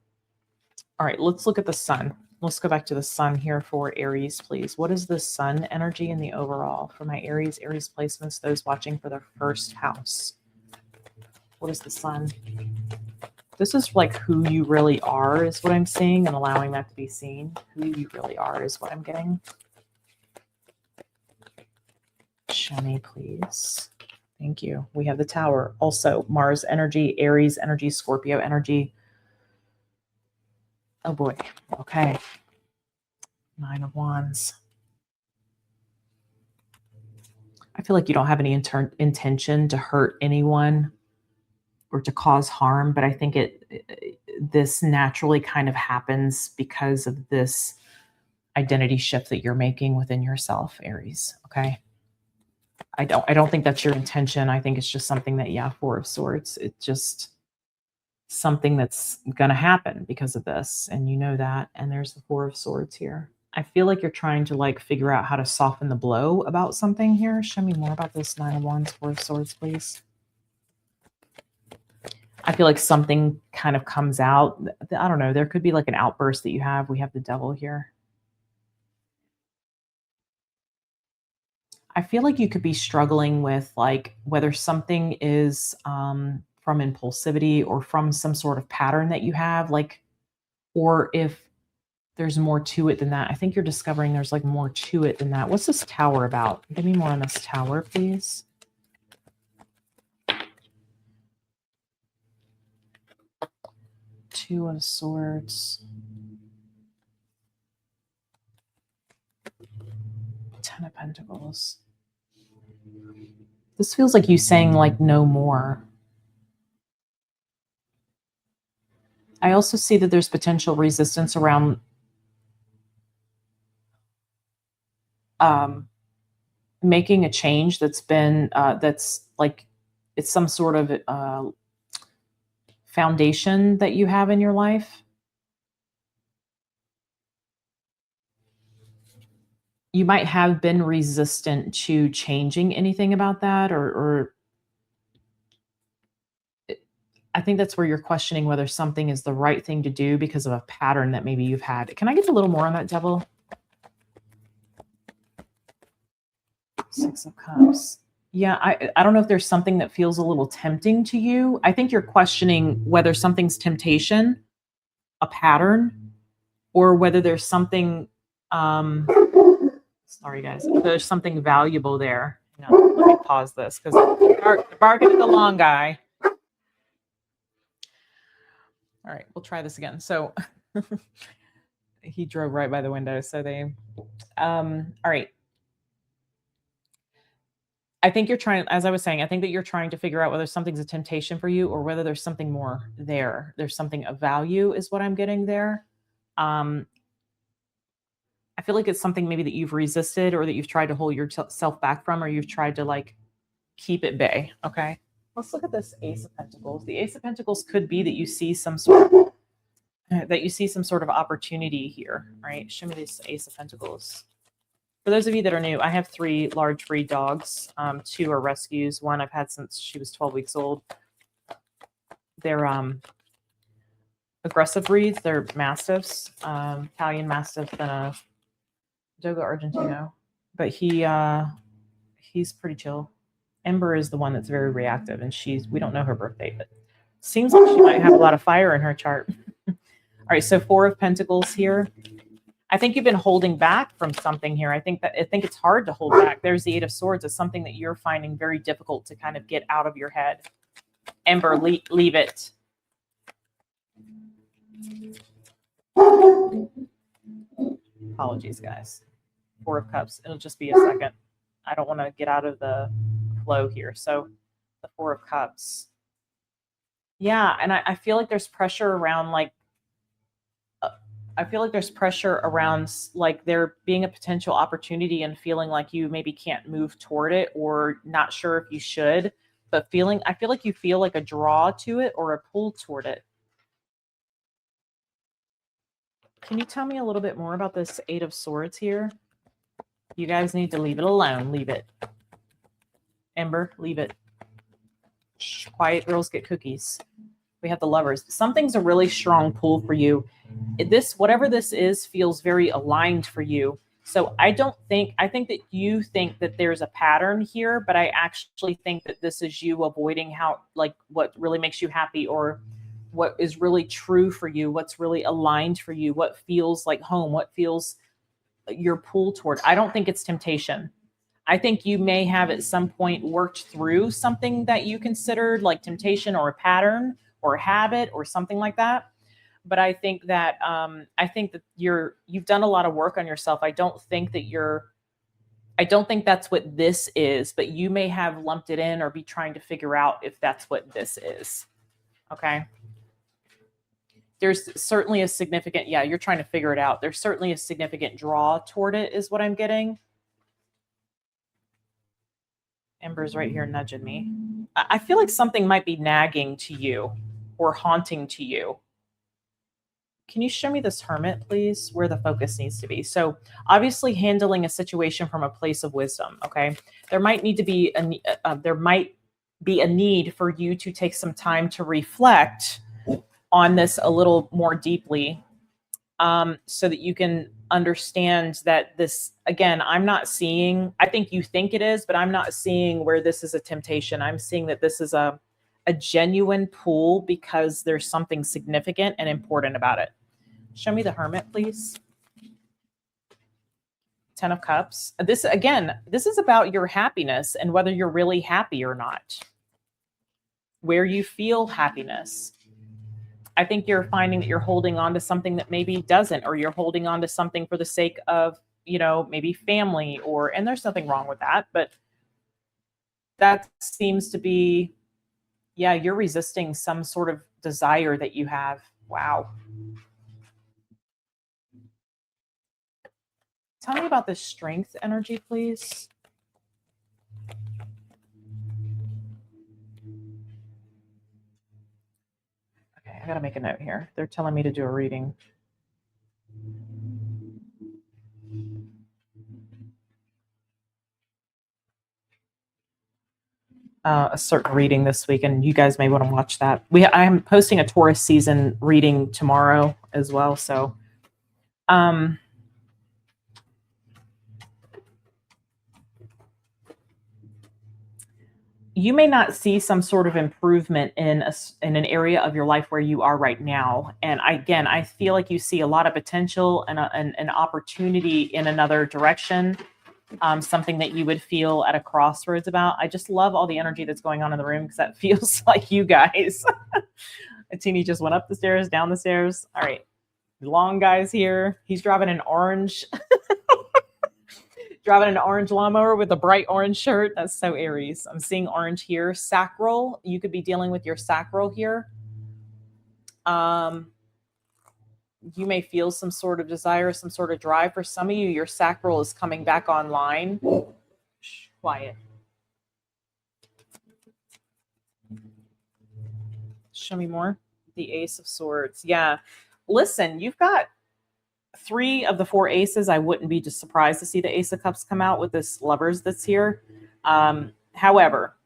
right, let's look at the Sun. Let's go back to the Sun here for Aries, please. What is the Sun energy in the overall for my Aries placements, those watching for their first house? What is the Sun? This is like who you really are is what I'm seeing, and allowing that to be seen. Who you really are is what I'm getting. Show me, please. Thank you. We have the Tower. Also, Mars energy, Aries energy, Scorpio energy. Oh boy. Okay. 9 of Wands. I feel like you don't have any intention to hurt anyone or to cause harm, but I think this naturally kind of happens because of this identity shift that you're making within yourself, Aries. Okay. I don't think that's your intention. I think it's just something that, yeah, Four of Swords. It's just something that's going to happen because of this. And you know that. And there's the Four of Swords here. I feel like you're trying to like figure out how to soften the blow about something here. Show me more about this 9 of Wands, Four of Swords, please. I feel like something kind of comes out. I don't know. There could be like an outburst that you have. We have the Devil here. I feel like you could be struggling with like whether something is from from impulsivity or from some sort of pattern that you have, like, or if there's more to it than that. I think you're discovering there's like more to it than that. What's this Tower about? Give me more on this Tower, please. Two of Swords. 10 of Pentacles. This feels like you saying like no more. I also see that there's potential resistance around making a change that's been that's like it's some sort of foundation that you have in your life. You might have been resistant to changing anything about that, or I think that's where you're questioning whether something is the right thing to do because of a pattern that maybe you've had. Can I get a little more on that, Devil? Six of Cups. Yeah, I don't know if there's something that feels a little tempting to you. I think you're questioning whether something's temptation, a pattern, or whether there's something, sorry guys, there's something valuable there. Let me pause this because the barking at the long guy. All right, we'll try this again. So he drove right by the window. So they, all right. I think you're trying, as I was saying, I think that you're trying to figure out whether something's a temptation for you or whether there's something more there. There's something of value is what I'm getting there. I feel like it's something maybe that you've resisted or that you've tried to hold yourself back from, or you've tried to like keep at bay. Okay. Let's look at this Ace of Pentacles. The Ace of Pentacles could be that you see some sort of opportunity here, right? Show me this Ace of Pentacles. For those of you that are new, I have 3 large breed dogs. 2 are rescues. 1 I've had since she was 12 weeks old. They're aggressive breeds. They're Mastiffs, Italian Mastiff and a Dogo Argentino. But he's pretty chill. Ember is the one that's very reactive, and we don't know her birth date, but seems like she might have a lot of fire in her chart. All right, so 4 of Pentacles here. I think you've been holding back from something here. I think it's hard to hold back. There's the 8 of Swords. It's something that you're finding very difficult to kind of get out of your head. Ember, leave it. Apologies, guys. 4 of Cups. It'll just be a second. I don't want to get out of the flow here. So the 4 of Cups. Yeah, and I feel like there's pressure around like, there being a potential opportunity and feeling like you maybe can't move toward it or not sure if you should, but I feel like you feel like a draw to it or a pull toward it. Can you tell me a little bit more about this 8 of Swords here? You guys need to leave it alone. Leave it. Ember, leave it. Shh, quiet girls get cookies. We have the Lovers. Something's a really strong pull for you. Whatever this is, feels very aligned for you. So I think that you think that there's a pattern here, but I actually think that this is you avoiding what really makes you happy, or what is really true for you, what's really aligned for you, what feels like home, what feels your pull toward. I don't think it's temptation. I think you may have at some point worked through something that you considered like temptation or a pattern or a habit or something like that. But I think that you've done a lot of work on yourself. I don't think that's what this is, but you may have lumped it in or be trying to figure out if that's what this is. Okay. There's certainly a significant, you're trying to figure it out. There's certainly a significant draw toward it is what I'm getting. Ember's right here nudging me. I feel like something might be nagging to you or haunting to you. Can you show me this Hermit, please, where the focus needs to be? So obviously handling a situation from a place of wisdom, okay? There might be a need for you to take some time to reflect on this a little more deeply, so that you can understand that this, again, I think you think it is, but I'm not seeing where this is a temptation. I'm seeing that this is a a genuine pull because there's something significant and important about it. Show me the Hermit, please. 10 of Cups. This, again, this is about your happiness and whether you're really happy or not. Where you feel happiness. I think you're finding that you're holding on to something that maybe doesn't, or you're holding on to something for the sake of, maybe family, and there's nothing wrong with that, but that seems to be, you're resisting some sort of desire that you have. Wow. Tell me about this Strength energy, please. Okay, I got to make a note here. They're telling me to do a reading. A certain reading this week, and you guys may want to watch that. I'm posting a Taurus season reading tomorrow as well. So, you may not see some sort of improvement in an area of your life where you are right now. And I feel like you see a lot of potential and an opportunity in another direction. Something that you would feel at a crossroads about. I just love all the energy that's going on in the room because that feels like you guys. Tini just went up the stairs, down the stairs. All right. Long guy's here. He's driving an orange lawnmower with a bright orange shirt. That's so Aries. I'm seeing orange here. Sacral. You could be dealing with your sacral here. You may feel some sort of desire, some sort of drive. For some of you, your sacral is coming back online. Shh, quiet. Show me more. The Ace of Swords. Yeah. Listen, you've got 3 of the 4 aces. I wouldn't be just surprised to see the Ace of Cups come out with this Lovers that's here. However,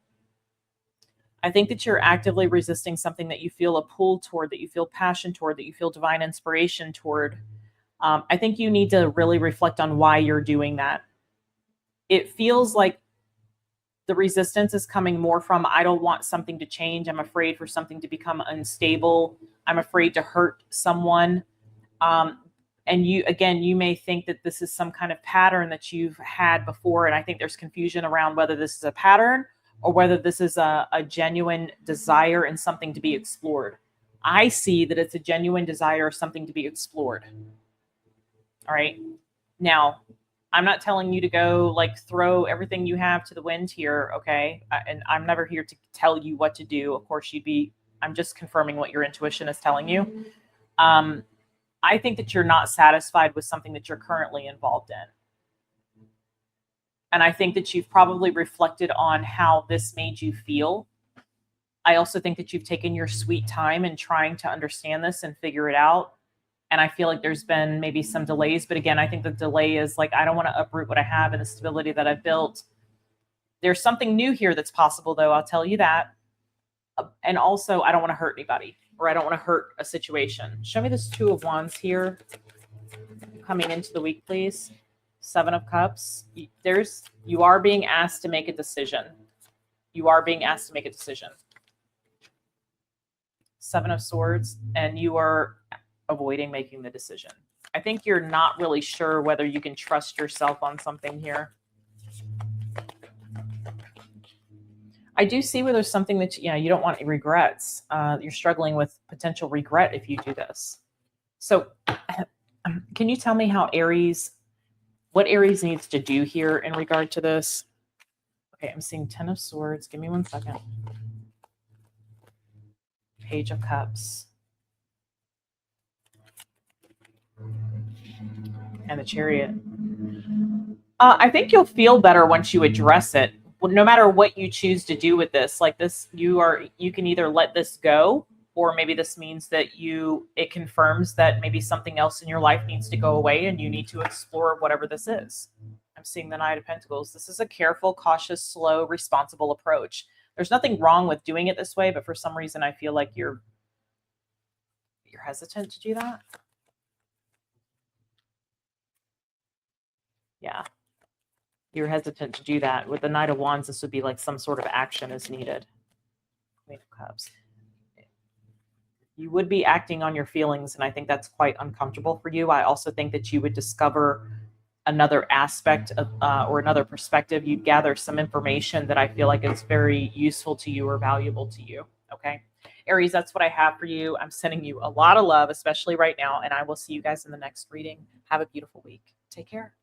I think that you're actively resisting something that you feel a pull toward, that you feel passion toward, that you feel divine inspiration toward. I think you need to really reflect on why you're doing that. It feels like the resistance is coming more from, I don't want something to change. I'm afraid for something to become unstable. I'm afraid to hurt someone. And you may think that this is some kind of pattern that you've had before. And I think there's confusion around whether this is a pattern or whether this is a genuine desire and something to be explored. I see that it's a genuine desire, something to be explored. All right. Now, I'm not telling you to go throw everything you have to the wind here. Okay. And I'm never here to tell you what to do. Of course, I'm just confirming what your intuition is telling you. I think that you're not satisfied with something that you're currently involved in. And I think that you've probably reflected on how this made you feel. I also think that you've taken your sweet time in trying to understand this and figure it out. And I feel like there's been maybe some delays. But again, I think the delay is I don't want to uproot what I have and the stability that I've built. There's something new here that's possible, though. I'll tell you that. And also, I don't want to hurt anybody, or I don't want to hurt a situation. Show me this 2 of Wands here coming into the week, please. 7 of Cups. You are being asked to make a decision. You are being asked to make a decision. 7 of Swords, and you are avoiding making the decision. I think you're not really sure whether you can trust yourself on something here. I do see where there's something that you don't want any regrets. You're struggling with potential regret if you do this. So can you tell me what Aries needs to do here in regard to this? Okay, I'm seeing 10 of Swords. Give me 1 second. Page of Cups. And the Chariot. I think you'll feel better once you address it. No matter what you choose to do with this, you can either let this go, or maybe this means that it confirms that maybe something else in your life needs to go away and you need to explore whatever this is. I'm seeing the Knight of Pentacles. This is a careful, cautious, slow, responsible approach. There's nothing wrong with doing it this way, but for some reason I feel like you're hesitant to do that. Yeah. You're hesitant to do that. With the Knight of Wands, this would be some sort of action is needed. Queen of Cups. You would be acting on your feelings, and I think that's quite uncomfortable for you. I also think that you would discover another aspect of, or another perspective. You'd gather some information that I feel like is very useful to you or valuable to you. Okay. Aries, that's what I have for you. I'm sending you a lot of love, especially right now, and I will see you guys in the next reading. Have a beautiful week. Take care.